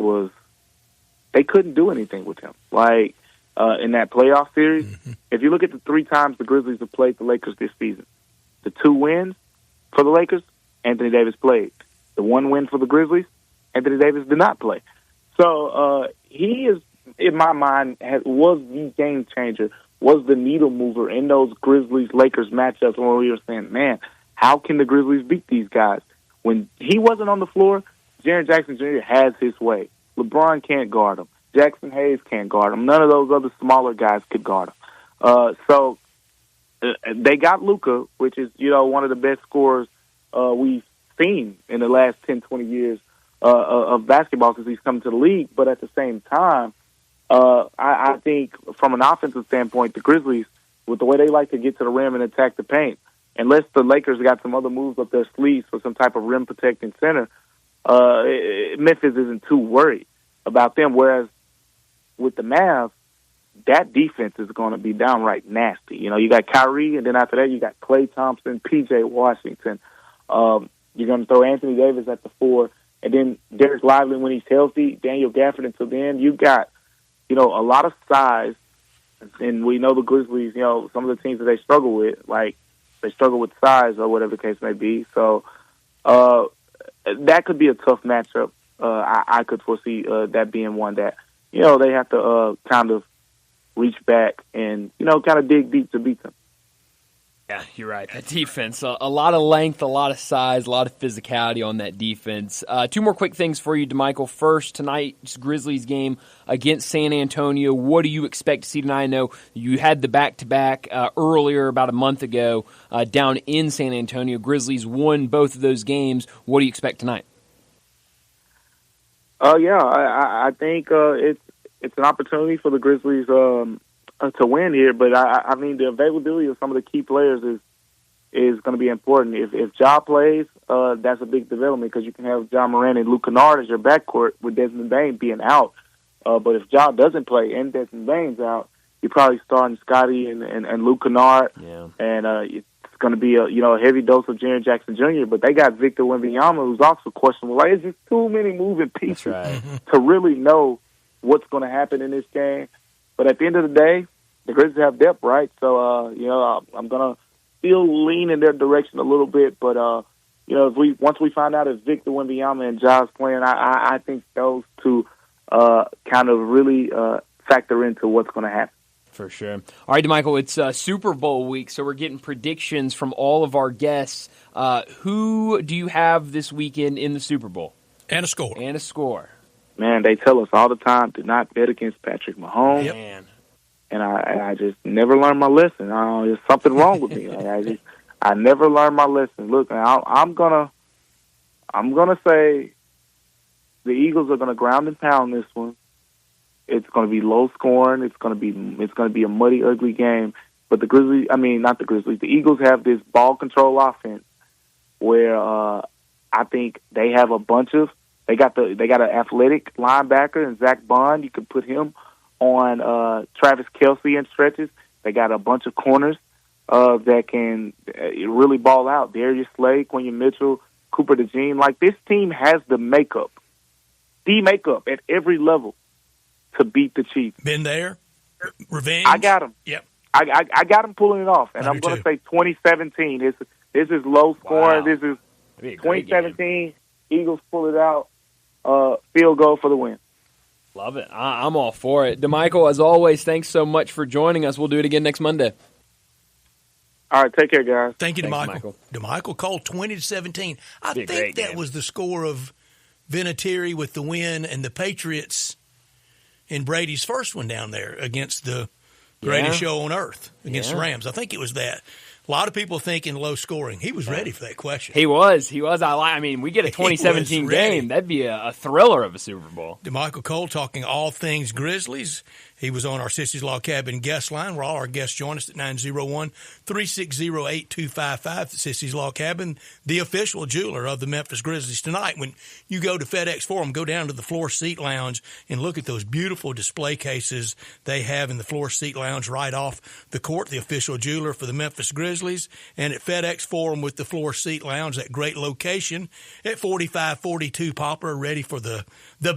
they couldn't do anything with him. Like, in that playoff series, if you look at the 3 times the Grizzlies have played the Lakers this season, the 2 wins for the Lakers, Anthony Davis played. The 1 win for the Grizzlies, Anthony Davis did not play. So he is, in my mind, was the game changer, was the needle mover in those Grizzlies-Lakers matchups when we were saying, man, how can the Grizzlies beat these guys? When he wasn't on the floor, Jaren Jackson Jr. has his way. LeBron can't guard him. Jackson Hayes can't guard him. None of those other smaller guys could guard him. So they got Luka, which is, one of the best scorers we've seen in the last 10, 20 years of basketball since he's come to the league. But at the same time, I think from an offensive standpoint, the Grizzlies, with the way they like to get to the rim and attack the paint, unless the Lakers got some other moves up their sleeves for some type of rim protecting center, Memphis isn't too worried about them. Whereas with the Mavs, that defense is going to be downright nasty. You got Kyrie, and then after that, you got Klay Thompson, P.J. Washington. You're going to throw Anthony Davis at the 4, and then Derek Lively when he's healthy, Daniel Gafford until then. You got, a lot of size, and we know the Grizzlies, some of the teams that they struggle with, like they struggle with size or whatever the case may be. So that could be a tough matchup. I could foresee that being one that, they have to kind of reach back and, kind of dig deep to beat them. Yeah, you're right. That defense, a lot of length, a lot of size, a lot of physicality on that defense. 2 more quick things for you, DeMichael. First, tonight's Grizzlies game against San Antonio. What do you expect to see tonight? I know you had the back-to-back earlier, about a month ago, down in San Antonio. Grizzlies won both of those games. What do you expect tonight? I think it's an opportunity for the Grizzlies to win here, but I mean the availability of some of the key players is going to be important. If Ja plays, that's a big development because you can have Ja Morant and Luke Kennard as your backcourt with Desmond Bane being out. But if Ja doesn't play and Desmond Bane's out, you're probably starting Scotty and Luke Kennard, and it's going to be a heavy dose of Jaren Jackson Jr. But they got Victor Wembanyama, who's also questionable. Like, it's just too many moving pieces to really know what's going to happen in this game. But at the end of the day, the Grizzlies have depth, right? So, I'm going to still lean in their direction a little bit. But, once we find out if Victor Wembanyama and Ja's playing, I think those two kind of really factor into what's going to happen. For sure. All right, DeMichael, it's Super Bowl week, so we're getting predictions from all of our guests. Who do you have this weekend in the Super Bowl? And a score. Man, they tell us all the time, do not bet against Patrick Mahomes. Yep. Man. And I just never learned my lesson. There's something wrong with me. I never learned my lesson. Look, I'm gonna say the Eagles are gonna ground and pound this one. It's gonna be low scoring. It's gonna be a muddy, ugly game. But the Eagles have this ball control offense where I think they have a bunch of. They got an athletic linebacker in Zach Bond. You could put him on Travis Kelce in stretches. They got a bunch of corners that can really ball out. Darius Slay, Quinion Mitchell, Cooper DeJean. Like, this team has the makeup at every level to beat the Chiefs. Been there? Revenge? I got them. Yep. I got them pulling it off. And I'm going to say 2017. This is low scoring. Wow. This is 2017. Eagles pull it out. Field goal for the win. Love it. I'm all for it. DeMichael, as always, thanks so much for joining us. We'll do it again next Monday. All right, take care, guys. Thank you, DeMichael. DeMichael Cole, 20-17. I think that was the score of Vinatieri with the win and the Patriots in Brady's first one down there against the greatest show on earth, against the Rams. I think it was that. A lot of people thinking low scoring. He was ready for that question. He was. I mean, we get a 2017 game. That'd be a thriller of a Super Bowl. DeMichael Cole talking all things Grizzlies. He was on our Sissy's Log Cabin guest line, where all our guests join us at 901-360-8255. The Sissy's Log Cabin, the official jeweler of the Memphis Grizzlies. Tonight, when you go to FedEx Forum, go down to the floor seat lounge and look at those beautiful display cases they have in the floor seat lounge right off the court, the official jeweler for the Memphis Grizzlies. And at FedEx Forum with the floor seat lounge, that great location at 4542 Poplar, ready for the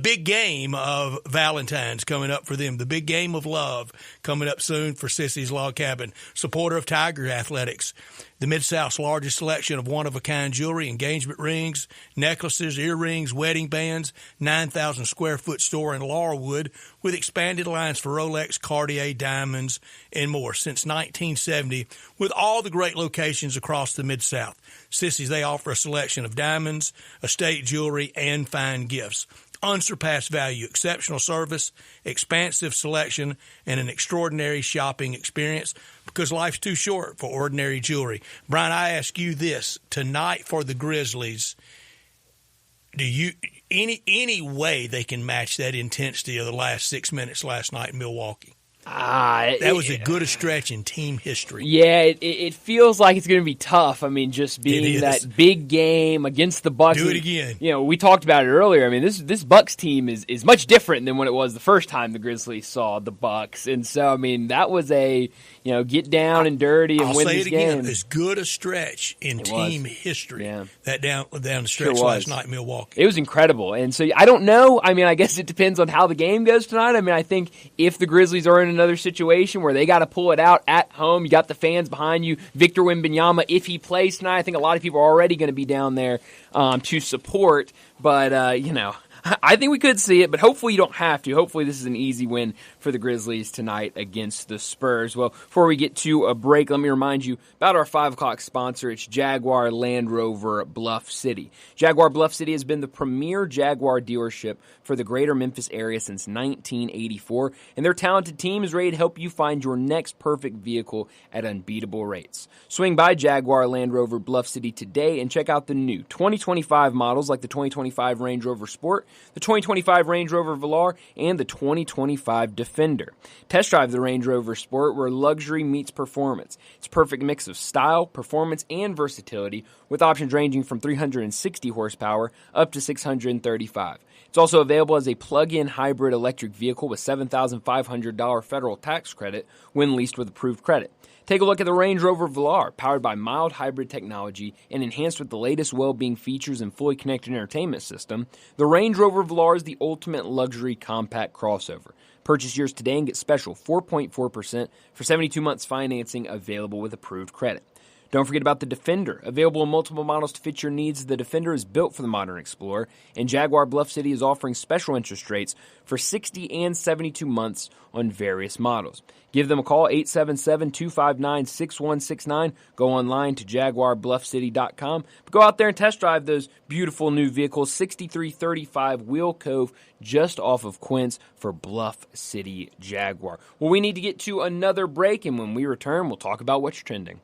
big game of Valentine's coming up for them, the big game of love coming up soon for Sissy's Log Cabin. Supporter of Tiger Athletics, the Mid-South's largest selection of one-of-a-kind jewelry, engagement rings, necklaces, earrings, wedding bands, 9,000 square foot store in Laurelwood with expanded lines for Rolex, Cartier, diamonds, and more. Since 1970, with all the great locations across the Mid-South, Sissy's, they offer a selection of diamonds, estate jewelry, and fine gifts. Unsurpassed value, exceptional service, expansive selection, and an extraordinary shopping experience, because life's too short for ordinary jewelry. Brian, I ask you this tonight for the Grizzlies. Do you any way they can match that intensity of the last 6 minutes last night in Milwaukee? That was as good a stretch in team history. Yeah, it feels like it's going to be tough. I mean, just being that big game against the Bucks. Do it again. You know, we talked about it earlier. I mean, this Bucks team is much different than when it was the first time the Grizzlies saw the Bucks. And so, I mean, that was a, get down and dirty and win this game. I'll say it again, as good a stretch in team history. Yeah. That down the stretch last night in Milwaukee. It was incredible. And so I don't know. I mean, I guess it depends on how the game goes tonight. I mean, I think if the Grizzlies are in another situation where they got to pull it out at home, you got the fans behind you. Victor Wembanyama, if he plays tonight, I think a lot of people are already going to be down there to support. But, I think we could see it, but hopefully you don't have to. Hopefully this is an easy win for the Grizzlies tonight against the Spurs. Well, before we get to a break, let me remind you about our 5 o'clock sponsor. It's Jaguar Land Rover Bluff City. Jaguar Bluff City has been the premier Jaguar dealership for the greater Memphis area since 1984, and their talented team is ready to help you find your next perfect vehicle at unbeatable rates. Swing by Jaguar Land Rover Bluff City today and check out the new 2025 models like the 2025 Range Rover Sport, the 2025 Range Rover Velar, and the 2025 Defender. Test drive the Range Rover Sport, where luxury meets performance. It's a perfect mix of style, performance, and versatility, with options ranging from 360 horsepower up to 635. It's also available as a plug-in hybrid electric vehicle with $7,500 federal tax credit when leased with approved credit. Take a look at the Range Rover Velar, powered by mild hybrid technology and enhanced with the latest well-being features and fully connected entertainment system. The Range Rover Velar is the ultimate luxury compact crossover. Purchase yours today and get special 4.4% for 72 months financing available with approved credit. Don't forget about the Defender. Available in multiple models to fit your needs, the Defender is built for the modern explorer, and Jaguar Bluff City is offering special interest rates for 60 and 72 months on various models. Give them a call, 877-259-6169. Go online to JaguarBluffCity.com. But go out there and test drive those beautiful new vehicles, 6335 Wheel Cove, just off of Quince for Bluff City Jaguar. Well, we need to get to another break, and when we return, we'll talk about what's trending.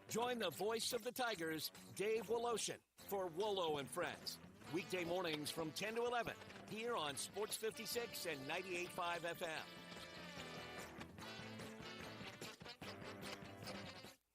Join the voice of the Tigers, Dave Woloshin, for Wolo and Friends. Weekday mornings from 10 to 11, here on Sports 56 and 98.5 FM.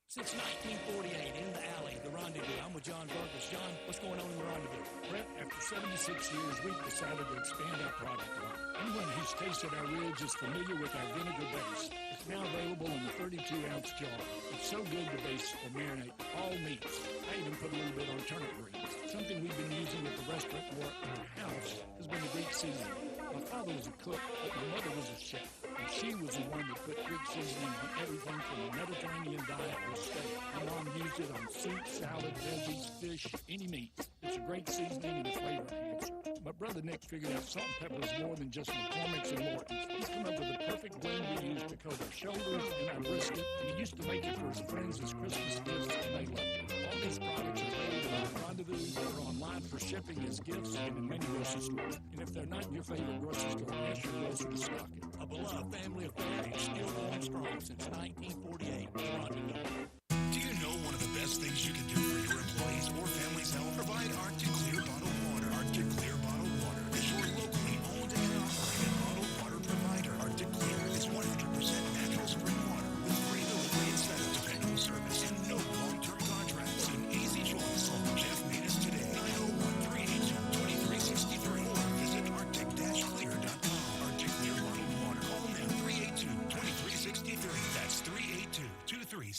Since 1948, in the alley, the Rendezvous. I'm with John Vargas. John, what's going on in the Rendezvous? Brett, after 76 years, we've decided to expand our product line. Anyone who's tasted our ribs is familiar with our vinegar base. It's now available in the 32-ounce jar. It's so good to base or marinate all meats. I even put a little bit on turnip greens. Something we've been using at the restaurant or at our house has been the Greek seasoning. My father was a cook, but my mother was a chef. And she was the one that put Greek seasoning on everything from the Mediterranean diet to steak. My mom used it on soup, salad, veggies, fish, any meat. It's a great seasoning and a flavor enhancer. My brother Nick figured out salt and pepper is more than just McCormick's and Morton's. He's come up with the perfect blend we use to coat our shoulders and our brisket, and he used to make it for his friends as Christmas gifts, and they loved it. All these products are available at Rendezvous or online for shipping as gifts and in many grocery stores. And if they're not in your favorite grocery store, ask your grocer to stock it. A beloved family affair is still going strong since 1948. Rendezvous. Do you know one of the best things you can do for your employees or family's health? Provide Arctic Clear bottled water. Arctic Clear bottled water is your locally owned and operated bottled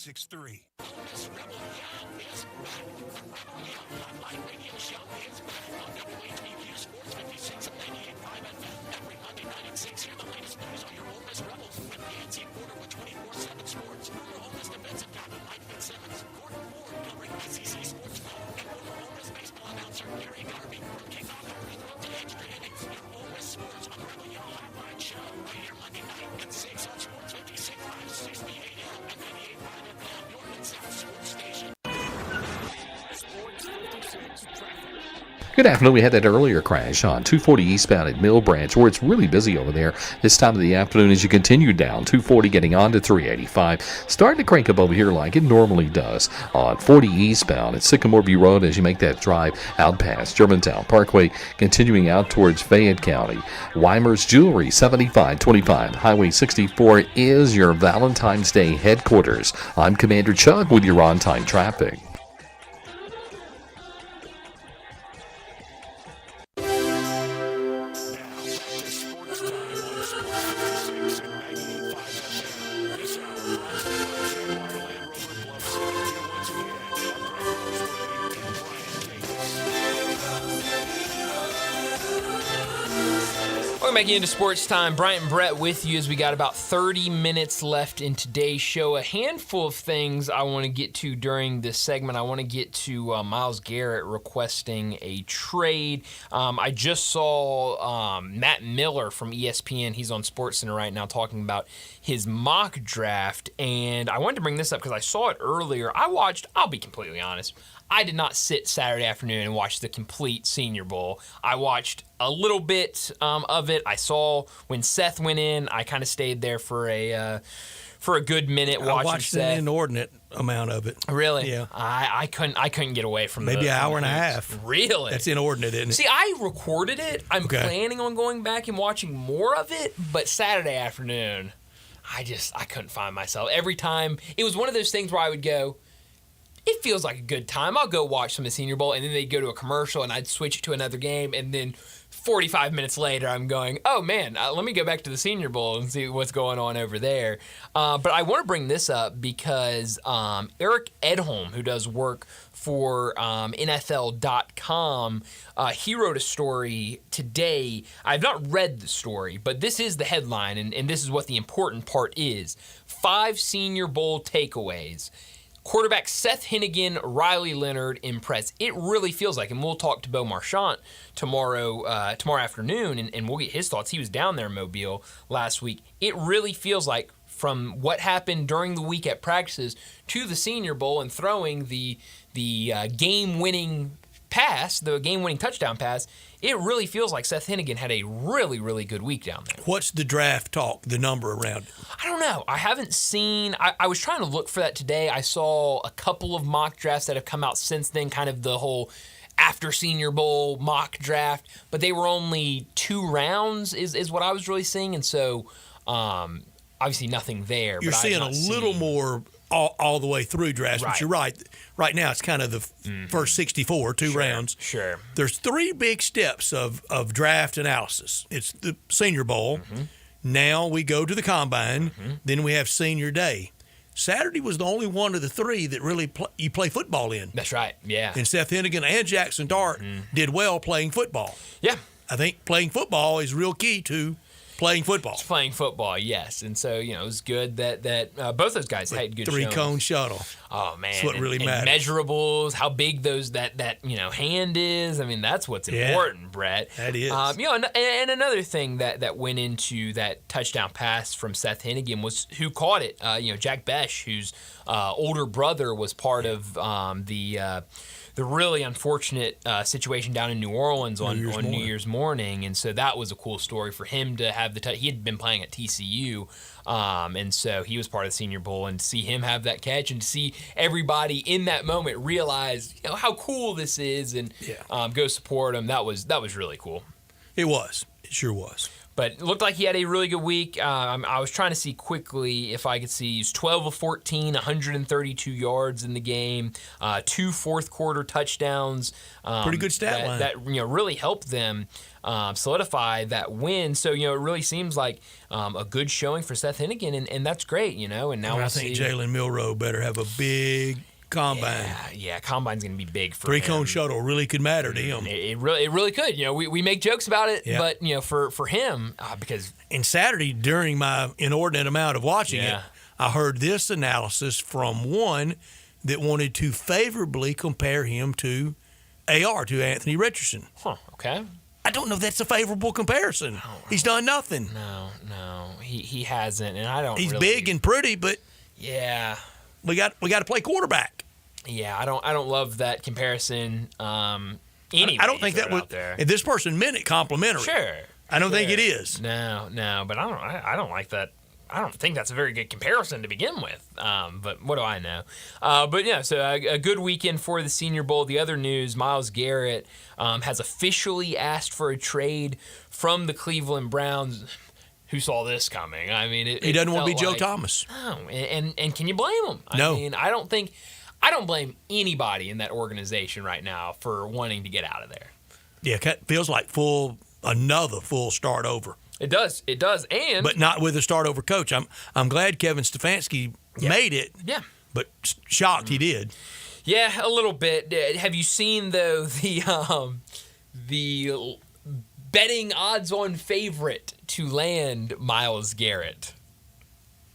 96.3. Online radio show is back on WHBQ Sports 56 and 98.5 FM. Every Monday night at 6, hear the latest news on your Ole Miss Rebels with Nancy Porter with 24/7 Sports. Your Ole Miss defensive tackle Mike Fitzsimmons, Gordon Moore covering SEC sports ball, and former Ole Miss baseball announcer Gary Garvey. From kickoff to first throw to extra innings, your Ole Miss sports on the Rebel Yell Hotline show right here Monday night at 6 on Sports 56, 560 AM and 98.5 FM. Your Mid-South Sports Station. Sports 56 traffic. Good afternoon. We had that earlier crash on 240 eastbound at Mill Branch, where it's really busy over there this time of the afternoon as you continue down 240 getting on to 385. Starting to crank up over here like it normally does on 40 eastbound at Sycamore View Road as you make that drive out past Germantown Parkway, continuing out towards Fayette County. Weimer's Jewelry, 7525 Highway 64 is your Valentine's Day headquarters. I'm Commander Chuck with your on-time traffic. Welcome back into Sports Time. Bryant and Brett with you as we got about 30 minutes left in today's show. A handful of things I want to get to during this segment. I want to get to Myles Garrett requesting a trade. I just saw Matt Miller from ESPN. He's on SportsCenter right now talking about his mock draft. And I wanted to bring this up because I saw it earlier. I'll be completely honest, I did not sit Saturday afternoon and watch the complete Senior Bowl. I watched a little bit of it. I saw when Seth went in. I kind of stayed there for a good minute watching I watched Seth. an inordinate amount of it. Really? Yeah. I couldn't get away from maybe an hour and a half. Really? That's inordinate, isn't it? See, I recorded it. I'm Okay. planning on going back and watching more of it, but Saturday afternoon, I couldn't find myself. Every time, it was one of those things where I would go, it feels like a good time. I'll go watch some of the Senior Bowl, and then they'd go to a commercial, and I'd switch it to another game, and then 45 minutes later, I'm going, oh, man, let me go back to the Senior Bowl and see what's going on over there. But I want to bring this up because Eric Edholm, who does work for NFL.com, he wrote a story today. I've not read the story, but this is the headline, and this is what the important part is. 5 Senior Bowl takeaways. Quarterback Seth Hennigan, Riley Leonard impress. It really feels like, and we'll talk to Bo Marchant tomorrow afternoon, and we'll get his thoughts. He was down there in Mobile last week. It really feels like from what happened during the week at practices to the Senior Bowl and throwing the game-winning pass, the game-winning touchdown pass, it really feels like Seth Hennigan had a really, really good week down there. What's the draft talk, the number around it? I don't know. I haven't seen – I was trying to look for that today. I saw a couple of mock drafts that have come out since then, kind of the whole after Senior Bowl mock draft, but they were only 2 rounds is what I was really seeing, and so obviously nothing there. You're seeing a little more all the way through drafts, Right. but you're right. Right now it's kind of the first 64, 2 rounds. Sure. There's 3 big steps of draft analysis. It's the Senior Bowl. Now we go to the Combine. Then we have Senior Day. Saturday was the only one of the 3 that really you play football in. That's right, yeah. And Seth Hennigan and Jackson Dart did well playing football. Yeah. I think playing football is real key to playing football. It's playing football, yes. And so, it was good that both those guys had good 3-cone shuttle. Oh, man. That's what really matters. Measurables, how big that hand is. I mean, that's what's important, Brett. That is. And another thing that went into that touchdown pass from Seth Hennigan was who caught it. Jack Besh, whose older brother was part of the really unfortunate situation down in New Orleans on New Year's morning. And so that was a cool story for him to have he had been playing at TCU. And so he was part of the Senior Bowl, and to see him have that catch and to see everybody in that moment realize how cool this is and go support him, that was really cool. It was. It sure was. But it looked like he had a really good week. I was trying to see quickly if I could see. He's 12 of 14, 132 yards in the game, 2 fourth-quarter touchdowns. Pretty good stat line. That really helped them solidify that win. So, it really seems like a good showing for Seth Hennigan, and that's great, And now I think Jalen Milroe better have a big combine. Yeah, combine's going to be big for him. 3-cone shuttle really could matter to him. It really could. We make jokes about it, but for him, because and Saturday during my inordinate amount of watching it, I heard this analysis from one that wanted to favorably compare him to to Anthony Richardson. Huh. Okay. I don't know if that's a favorable comparison. He's done nothing. No, he hasn't, and I don't. He's big and pretty, but we got to play quarterback. Yeah, I don't love that comparison. I don't think that was. And this person meant it complimentary. Sure. I don't think it is. No, but I don't like that. I don't think that's a very good comparison to begin with. But what do I know? So a good weekend for the Senior Bowl. The other news: Myles Garrett has officially asked for a trade from the Cleveland Browns. Who saw this coming? I mean, he doesn't want to be Joe Thomas. No, and can you blame him? No. I mean, I don't blame anybody in that organization right now for wanting to get out of there. Yeah, it feels like another full start over. It does, and but not with a start over coach. I'm glad Kevin Stefanski made it. Yeah, but shocked he did. Yeah, a little bit. Have you seen though the betting odds-on favorite to land Myles Garrett?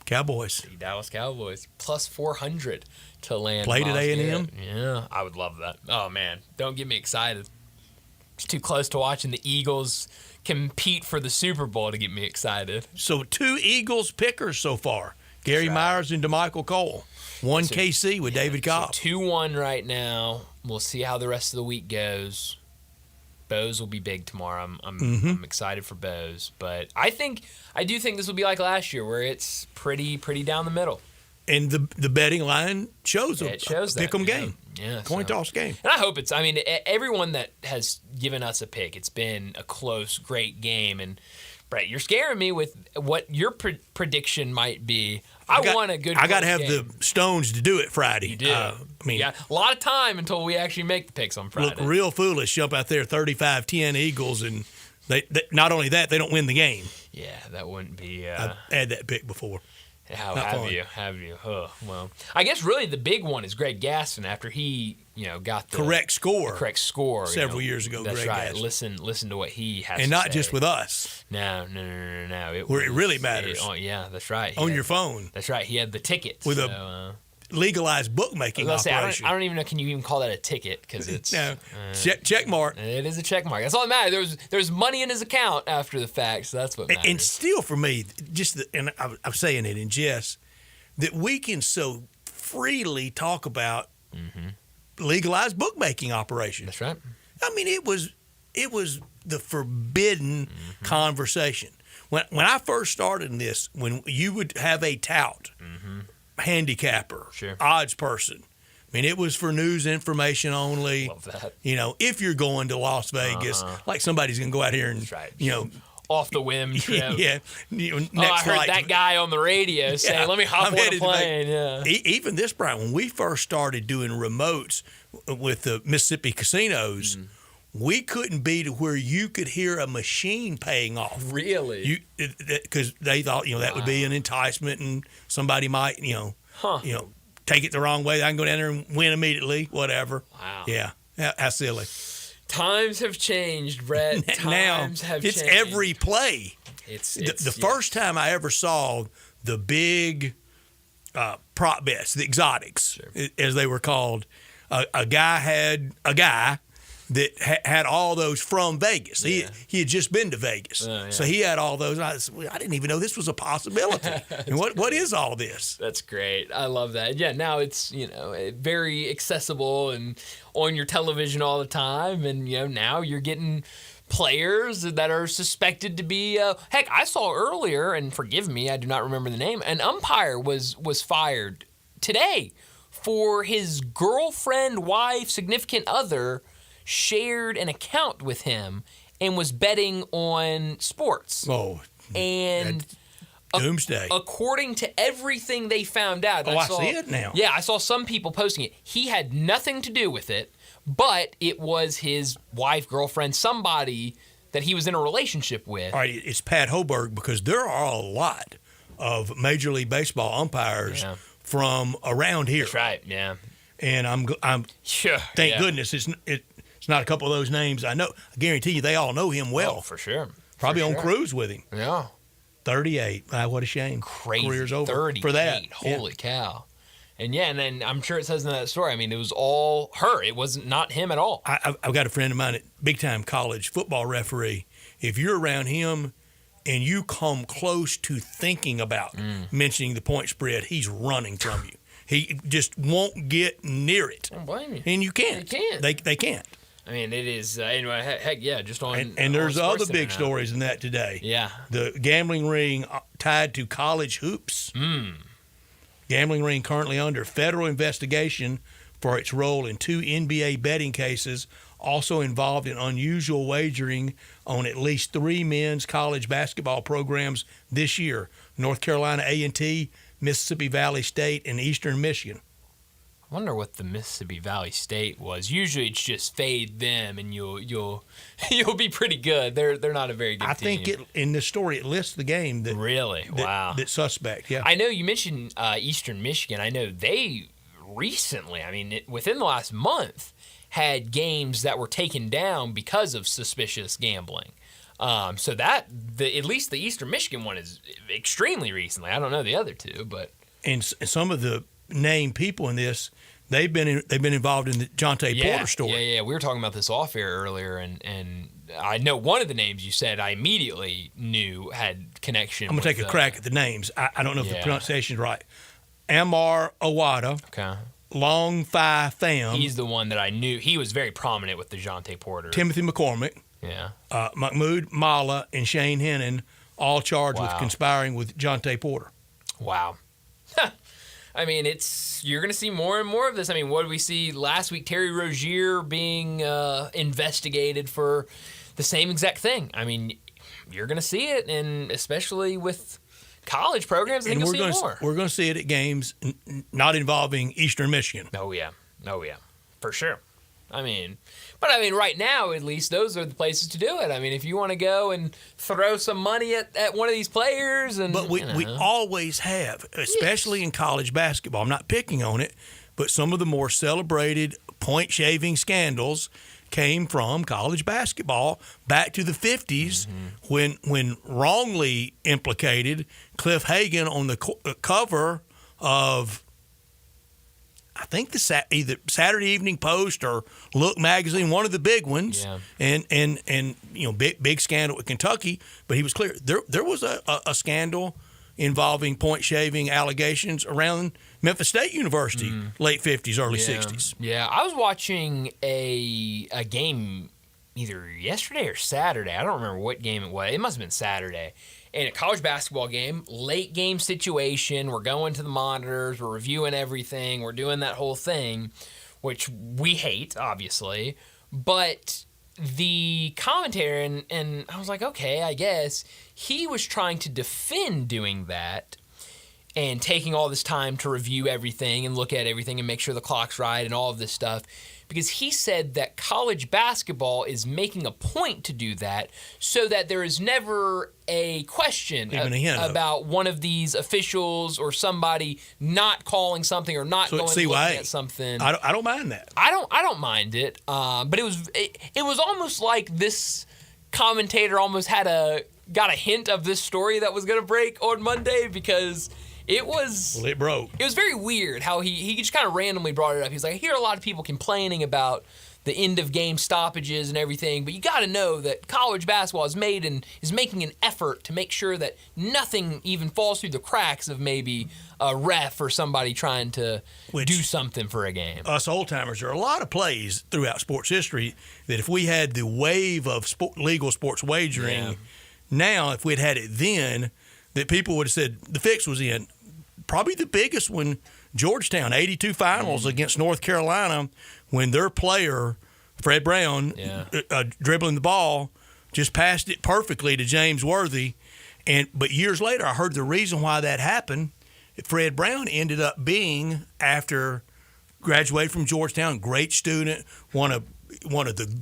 Cowboys. The Dallas Cowboys plus 400 to land. Played at A&M. Yeah, I would love that. Oh man, don't get me excited. It's too close to watching the Eagles compete for the Super Bowl to get me excited. So 2 Eagles pickers so far: Gary Myers and DeMichael Cole. One KC with David Cobb. So 2-1 right now. We'll see how the rest of the week goes. Bose will be big tomorrow. I'm excited for Bose, but I do think this will be like last year, where it's pretty down the middle. And the betting line shows it shows that pick'em game, coin toss game. And I hope it's. I mean, everyone that has given us a pick, it's been a close, great game. And Brett, you're scaring me with what your prediction might be. I want a good. I got to have the stones to do it Friday. You do. I mean, a lot of time until we actually make the picks on Friday. Look real foolish. Jump out there 35-10 Eagles, and they not only that, they don't win the game. Yeah, that wouldn't be. I've had that pick before. How have you? Oh, well, I guess really the big one is Greg Gaston after he, got the correct score several years ago. That's Greg right. Gaston. Listen to what he has, and to not say. just with us. No. Where it really matters. Yeah, that's right. On your phone. That's right. He had the tickets with a legalized bookmaking operation. I don't even know. Can you even call that a ticket? Because it's check mark. It is a check mark. That's all that matters. There's money in his account after the fact, so that's what matters. And still, for me, and I'm saying it in jest, that we can so freely talk about legalized bookmaking operation. That's right. I mean, it was the forbidden conversation. When I first started in this, when you would have a tout, handicapper, odds person, I mean, it was for news information only. Love that. If you're going to Las Vegas, like somebody's going to go out here and, off the whim trip. Yeah. I heard that guy on the radio saying, let me hop on a plane. Yeah. Even this, Brian, when we first started doing remotes with the Mississippi casinos, we couldn't be to where you could hear a machine paying off. Really? Because they thought, that would be an enticement and somebody might, take it the wrong way. I can go down there and win immediately, whatever. Wow. Yeah. How silly. Times have changed, Brett. Times have changed. It's every play. It's the first time I ever saw the big prop bets, the exotics, as they were called, a guy had a guy that had all those from Vegas. He had just been to Vegas, so he had all those. I didn't even know this was a possibility. And what is all this? That's great. I love that. Yeah, now it's very accessible and on your television all the time, and now you're getting players that are suspected to be. Heck, I saw earlier, and forgive me, I do not remember the name. An umpire was fired today for his girlfriend, wife, significant other shared an account with him and was betting on sports. Oh, and doomsday. According to everything they found out, I see it now. Yeah, I saw some people posting it. He had nothing to do with it, but it was his wife, girlfriend, somebody that he was in a relationship with. All right, it's Pat Hoberg, because there are a lot of Major League Baseball umpires from around here. That's right, yeah. And thank goodness it's not a couple of those names I know. I guarantee you they all know him well. Oh, for sure. Probably on cruise with him. Yeah. 38. What a shame. Crazy. Career's over 38. for that. Holy cow. And and then I'm sure it says in that story, I mean, it was all her. It wasn't not him at all. I've got a friend of mine, big-time college football referee. If you're around him and you come close to thinking about mentioning the point spread, he's running from you. He just won't get near it. I don't blame you. And you can't. You can't. They can't. I mean, it is, anyway, heck yeah, just on. And there's on other big now. stories in that today. Yeah. The gambling ring tied to college hoops. Gambling ring currently under federal investigation for its role in 2 NBA betting cases, also involved in unusual wagering on at least 3 men's college basketball programs this year: North Carolina A&T, Mississippi Valley State, and Eastern Michigan. I wonder what the Mississippi Valley State was. Usually, it's just fade them, and you'll be pretty good. They're not a very good team. I think in this story it lists the game that wow, that suspect. Yeah, I know you mentioned Eastern Michigan. I know they recently, I mean, within the last month, had games that were taken down because of suspicious gambling. So that at least the Eastern Michigan one is extremely recently. I don't know the other two, but and some of the named people in this, they've been involved in the Jonte Porter story. Yeah. We were talking about this off air earlier, and I know one of the names you said I immediately knew had connection. I'm gonna take a crack at the names. I don't know if the pronunciation is right. Amar Awada. Okay. Long Phi Pham. He's the one that I knew. He was very prominent with the Jonte Porter. Timothy McCormick. Yeah. Mahmoud Mala and Shane Hennon, all charged with conspiring with Jonte Porter. Wow. I mean, you're going to see more and more of this. I mean, what did we see last week? Terry Rozier being investigated for the same exact thing. I mean, you're going to see it, and especially with college programs, I think you'll see it more. We're going to see it at games not involving Eastern Michigan. Oh, yeah. For sure. I mean, right now, at least, those are the places to do it. I mean, if you want to go and throw some money at one of these players. But we always have, especially in college basketball. I'm not picking on it, but some of the more celebrated point-shaving scandals came from college basketball back to the 50s when wrongly implicated Cliff Hagan on the cover of, I think either Saturday Evening Post or Look magazine, one of the big ones, and big scandal at Kentucky. But he was clear there was a scandal involving point shaving allegations around Memphis State University, late 50s, early 60s. Yeah, I was watching a game either yesterday or Saturday. I don't remember what game it was. It must have been Saturday. In a college basketball game, late game situation, we're going to the monitors, we're reviewing everything, we're doing that whole thing, which we hate, obviously. But the commentator, and I was like, okay, I guess, he was trying to defend doing that and taking all this time to review everything and look at everything and make sure the clock's right and all of this stuff. Because he said that college basketball is making a point to do that so that there is never a question about one of these officials or somebody not calling something or not going and looking at something. I don't mind that. I don't mind it. But it was almost like this commentator almost got a hint of this story that was going to break on Monday, because it broke. It was very weird how he just kind of randomly brought it up. He's like, I hear a lot of people complaining about the end of game stoppages and everything, but you got to know that college basketball is making an effort to make sure that nothing even falls through the cracks of maybe a ref or somebody trying to do something for a game. Us old timers, there are a lot of plays throughout sports history that if we had the wave of legal sports wagering now, if we'd had it then, that people would have said the fix was in. Probably the biggest one, Georgetown, 82 finals against North Carolina, when their player, Fred Brown, dribbling the ball, just passed it perfectly to James Worthy. But years later, I heard the reason why that happened. Fred Brown ended up being, after graduated from Georgetown, great student, one of the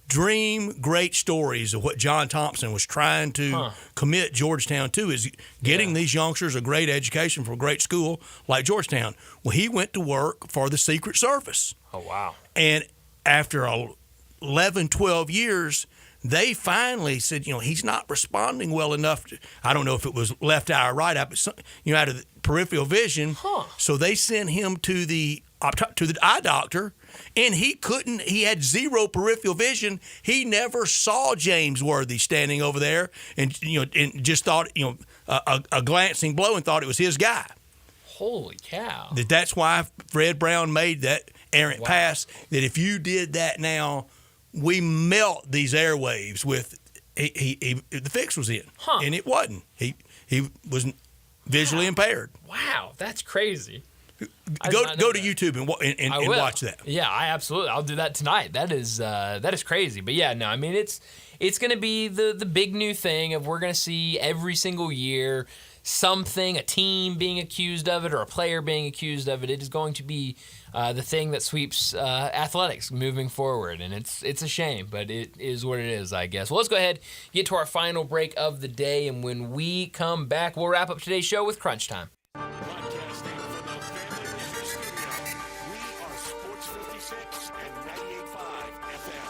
dream great stories of what John Thompson was trying to commit Georgetown to, is getting these youngsters a great education from a great school like Georgetown. Well, he went to work for the Secret Service. Oh, wow. And after 11, 12 years, they finally said, he's not responding well enough. I don't know if it was left eye or right eye, but out of the peripheral vision. So they sent him to the eye doctor, and he had zero peripheral vision. He never saw James Worthy standing over there, and just thought, a glancing blow, and thought it was his guy. Holy cow. That's why Fred Brown made that errant pass, that if you did that now, we melt these airwaves with the fix was in, and it wasn't. He was visually impaired. Wow, that's crazy. Go to YouTube and watch that. Yeah, I'll do that tonight. That is crazy. But yeah, no, I mean it's going to be the big new thing of we're going to see every single year something, a team being accused of it or a player being accused of it. It is going to be the thing that sweeps athletics moving forward, and it's a shame, but it is what it is, I guess. Well, let's go ahead, get to our final break of the day, and when we come back, we'll wrap up today's show with Crunch Time. Broadcasting from the Family Leisure Studio, we are Sports 56 and 98.5 FM.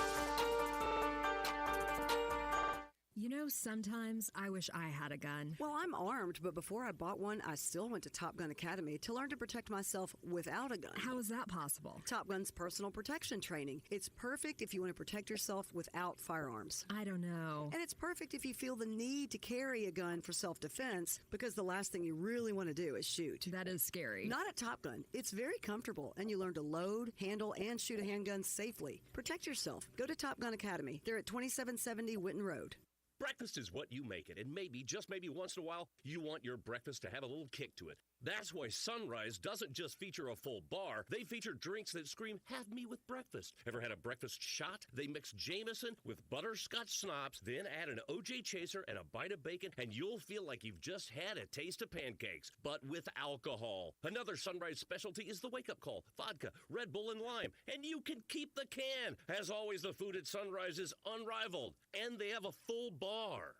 You know, sometimes I wish I had a gun. Well, I'm armed, but before I bought one, I still went to Top Gun Academy to learn to protect myself without a gun. How is that possible? Top Gun's personal protection training. It's perfect if you want to protect yourself without firearms. I don't know. And it's perfect if you feel the need to carry a gun for self-defense, because the last thing you really want to do is shoot. That is scary. Not at Top Gun. It's very comfortable, and you learn to load, handle, and shoot a handgun safely. Protect yourself. Go to Top Gun Academy. They're at 2770 Witten Road. Breakfast is what you make it, and maybe, just maybe once in a while, you want your breakfast to have a little kick to it. That's why Sunrise doesn't just feature a full bar. They feature drinks that scream, have me with breakfast. Ever had a breakfast shot? They mix Jameson with butterscotch schnapps, then add an OJ chaser and a bite of bacon, and you'll feel like you've just had a taste of pancakes, but with alcohol. Another Sunrise specialty is the wake-up call. Vodka, Red Bull, and lime. And you can keep the can. As always, the food at Sunrise is unrivaled, and they have a full bar.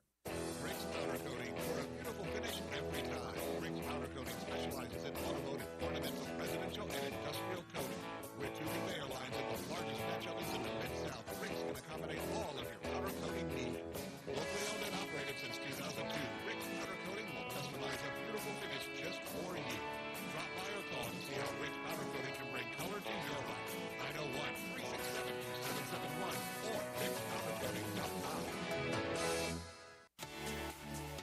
Briggs Powder Coating for a beautiful finish every time. Briggs Powder Coating specializes in automotive, ornamental, residential, and industrial coating. With two conveyor lines and the largest batch ovens in the Mid-South, Briggs can accommodate all of your powder coating needs. Locally owned and operated since 2002, Briggs Powder Coating will customize a beautiful finish just for you. Drop by or call to see how Briggs Powder Coating can bring color to your life. 901-367-2771 or BriggsPowderCoating.com.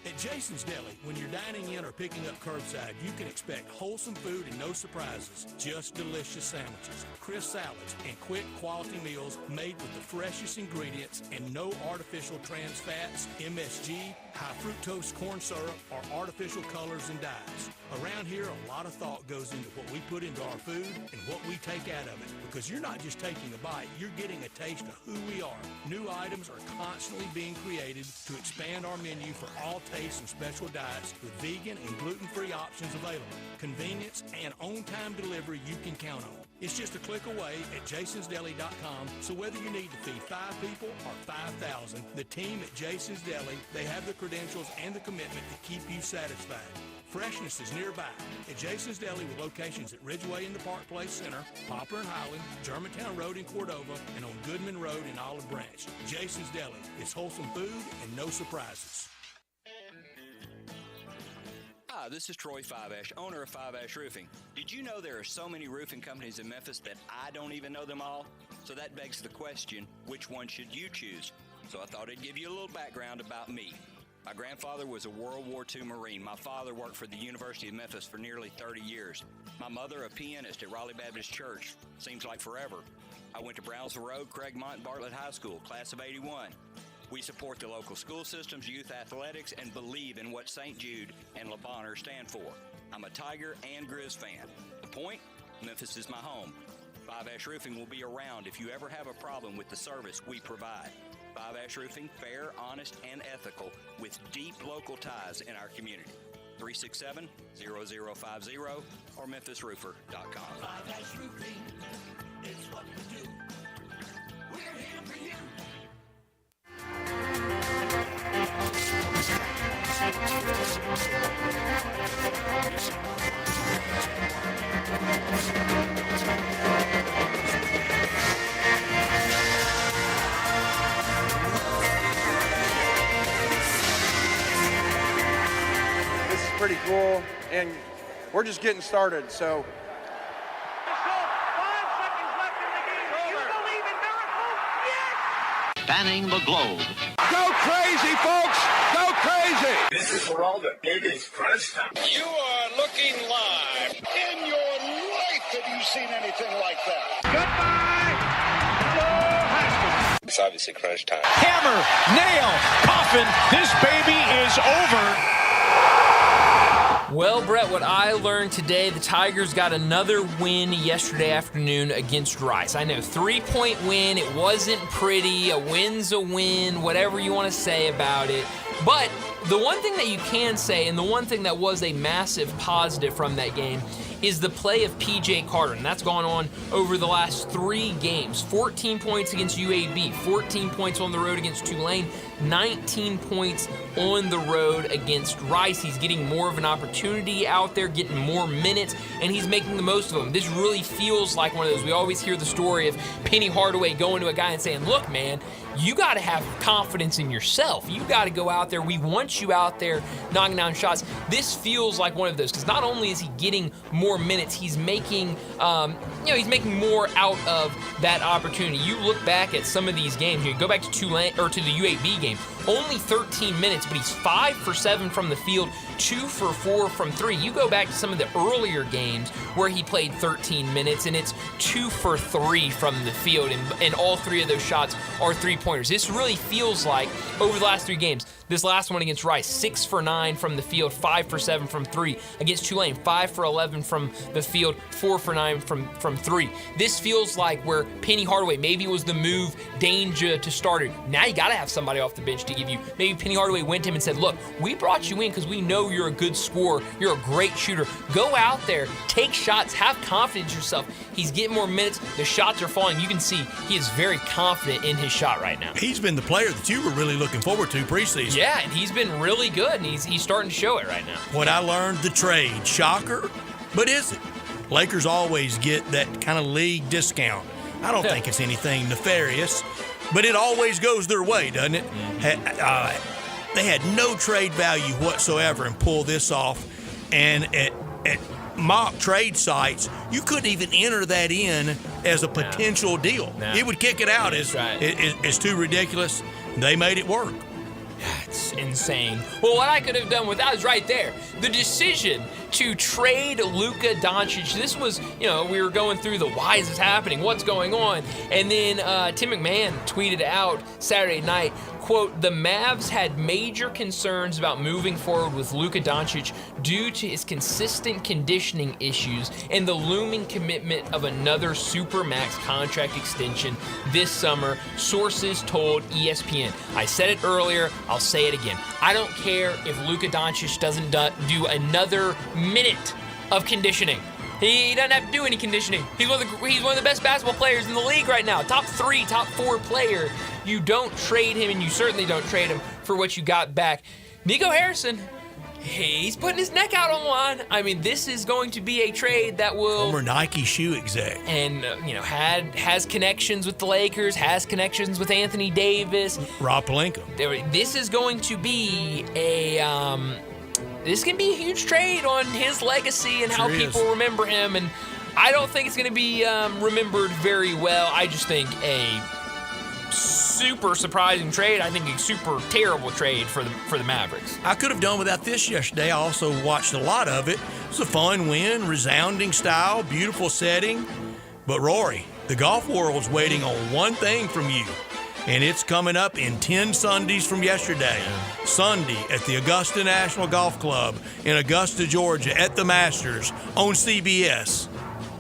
At Jason's Deli, when you're dining in or picking up curbside, you can expect wholesome food and no surprises, just delicious sandwiches, crisp salads, and quick quality meals made with the freshest ingredients and no artificial trans fats, MSG, high fructose corn syrup, or artificial colors and dyes. Around here, a lot of thought goes into what we put into our food and what we take out of it, because you're not just taking a bite, you're getting a taste of who we are. New items are constantly being created to expand our menu for all tastes and special diets with vegan and gluten-free options available. Convenience and on-time delivery you can count on. It's just a click away at jasonsdeli.com, so whether you need to feed 5 people or 5,000, the team at Jason's Deli, they have the credentials and the commitment to keep you satisfied. Freshness is nearby at Jason's Deli, with locations at Ridgeway in the Park Place Center, Poplar and Highland, Germantown Road in Cordova, and on Goodman Road in Olive Branch. Jason's Deli. It's wholesome food and no surprises. Hi, this is Troy Five-Ash, owner of Five-Ash Roofing. Did you know there are so many roofing companies in Memphis that I don't even know them all? So that begs the question, which one should you choose? So I thought I'd give you a little background about me. My grandfather was a World War II Marine. My father worked for the University of Memphis for nearly 30 years. My mother, a pianist at Raleigh Baptist Church. Seems like forever. I went to Brownsville Road, Craigmont, and Bartlett High School, class of 81. We support the local school systems, youth athletics, and believe in what St. Jude and Le Bonheur stand for. I'm a Tiger and Grizz fan. The point? Memphis is my home. Five-Ash Roofing will be around if you ever have a problem with the service we provide. Five Ash Roofing, fair, honest, and ethical, with deep local ties in our community. 367-0050 or memphisroofer.com. Five Ash Roofing is what we do. We're here for you. This is pretty cool, and we're just getting started, so. Spanning the globe. Go crazy, folks! Go crazy! This is for all the biggest crunch time. You are looking live. In your life have you seen anything like that? Goodbye! Hello, Haskell. It's obviously crunch time. Hammer, nail, coffin. This baby is over. Well, Brett, what I learned today, the Tigers got another win yesterday afternoon against Rice. I know, 3-point win, it wasn't pretty, a win's a win, whatever you want to say about it. But the one thing that you can say, and the one thing that was a massive positive from that game, is the play of P.J. Carter, and that's gone on over the last 3 games. 14 points against UAB, 14 points on the road against Tulane, 19 points on the road against Rice. He's getting more of an opportunity out there, getting more minutes, and he's making the most of them. This really feels like one of those. We always hear the story of Penny Hardaway going to a guy and saying, look, man, you got to have confidence in yourself. You got to go out there. We want you out there knocking down shots. This feels like one of those, because not only is he getting more minutes, he's making, he's making more out of that opportunity. You look back at some of these games. You go back to Tulane or to the UAB game. Only 13 minutes, but he's 5 for 7 from the field, 2 for 4 from 3. You go back to some of the earlier games where he played 13 minutes, and it's 2 for 3 from the field, and all 3 of those shots are 3-pointers. This really feels like, over the last 3 games, this last one against Rice, 6 for 9 from the field, 5 for 7 from 3. Against Tulane, 5 for 11 from the field, 4 for 9 from 3. This feels like where Penny Hardaway, maybe it was the move Danger to start it. Now you got to have somebody off the bench to give you. Maybe Penny Hardaway went to him and said, look, we brought you in because we know you're a good scorer. You're a great shooter. Go out there, take shots, have confidence in yourself. He's getting more minutes. The shots are falling. You can see he is very confident in his shot right now. He's been the player that you were really looking forward to preseason. Yeah, and he's been really good, and he's starting to show it right now. What I learned, the trade. Shocker, but is it? Lakers always get that kind of league discount. I don't think it's anything nefarious, but it always goes their way, doesn't it? Mm-hmm. They had no trade value whatsoever and pulled this off. And at mock trade sites, you couldn't even enter that in as a potential deal. No. It would kick it out as it's too ridiculous. They made it work. It's insane. Well, what I could have done with that is right there. The decision to trade Luka Doncic. This was, we were going through the why is this happening? What's going on? And then Tim McMahon tweeted out Saturday night, quote, the Mavs had major concerns about moving forward with Luka Doncic due to his consistent conditioning issues and the looming commitment of another Supermax contract extension this summer, sources told ESPN. I said it earlier, I'll say it again. I don't care if Luka Doncic doesn't do another minute of conditioning. He doesn't have to do any conditioning. He's one of the best basketball players in the league right now. Top 3, top 4 player. You don't trade him, and you certainly don't trade him for what you got back. Nico Harrison, he's putting his neck out on the line. I mean, this is going to be a trade that will... Former Nike shoe exec. And, has connections with the Lakers, has connections with Anthony Davis. Rob Pelinka. This is going to be this can be a huge trade on his legacy and how people remember him. And I don't think it's going to be remembered very well. I just think a super surprising trade. I think a super terrible trade for the Mavericks. I could have done without this yesterday. I also watched a lot of it. It was a fun win, resounding style, beautiful setting. But Rory, the golf world's waiting on one thing from you. And it's coming up in 10 Sundays from yesterday. Sunday at the Augusta National Golf Club in Augusta, Georgia, at the Masters on CBS.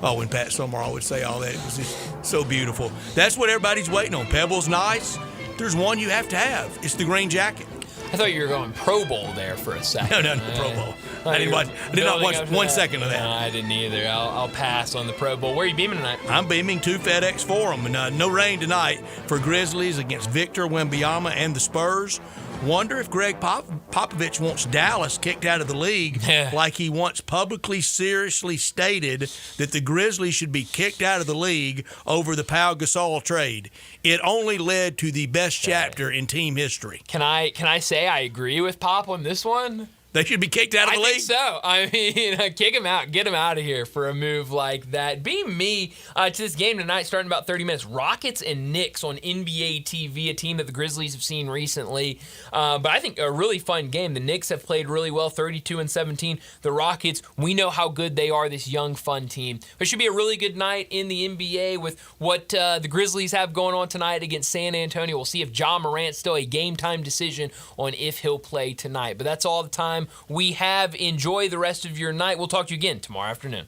Oh, when Pat Summerall would say all that, it was just so beautiful. That's what everybody's waiting on. Pebble's nice. there's one you have to have. It's the green jacket. I thought you were going Pro Bowl there for a second. No, Pro Bowl. I did not watch 1 second of that. No, I didn't either. I'll pass on the Pro Bowl. Where are you beaming tonight? I'm beaming to FedEx Forum. And no rain tonight for Grizzlies against Victor Wembanyama and the Spurs. Wonder if Greg Popovich wants Dallas kicked out of the league like he once publicly seriously stated that the Grizzlies should be kicked out of the league over the Pau Gasol trade. It only led to the best chapter in team history. Can I say I agree with Pop on this one? They should be kicked out of the league? I think so. I mean, kick him out. Get him out of here for a move like that. Beam me to this game tonight, starting about 30 minutes. Rockets and Knicks on NBA TV, a team that the Grizzlies have seen recently. But I think a really fun game. The Knicks have played really well, 32-17. The Rockets, we know how good they are, this young, fun team. It should be a really good night in the NBA with what the Grizzlies have going on tonight against San Antonio. We'll see if Ja Morant's still a game-time decision on if he'll play tonight. But that's all the time we have. Enjoy the rest of your night. We'll talk to you again tomorrow afternoon.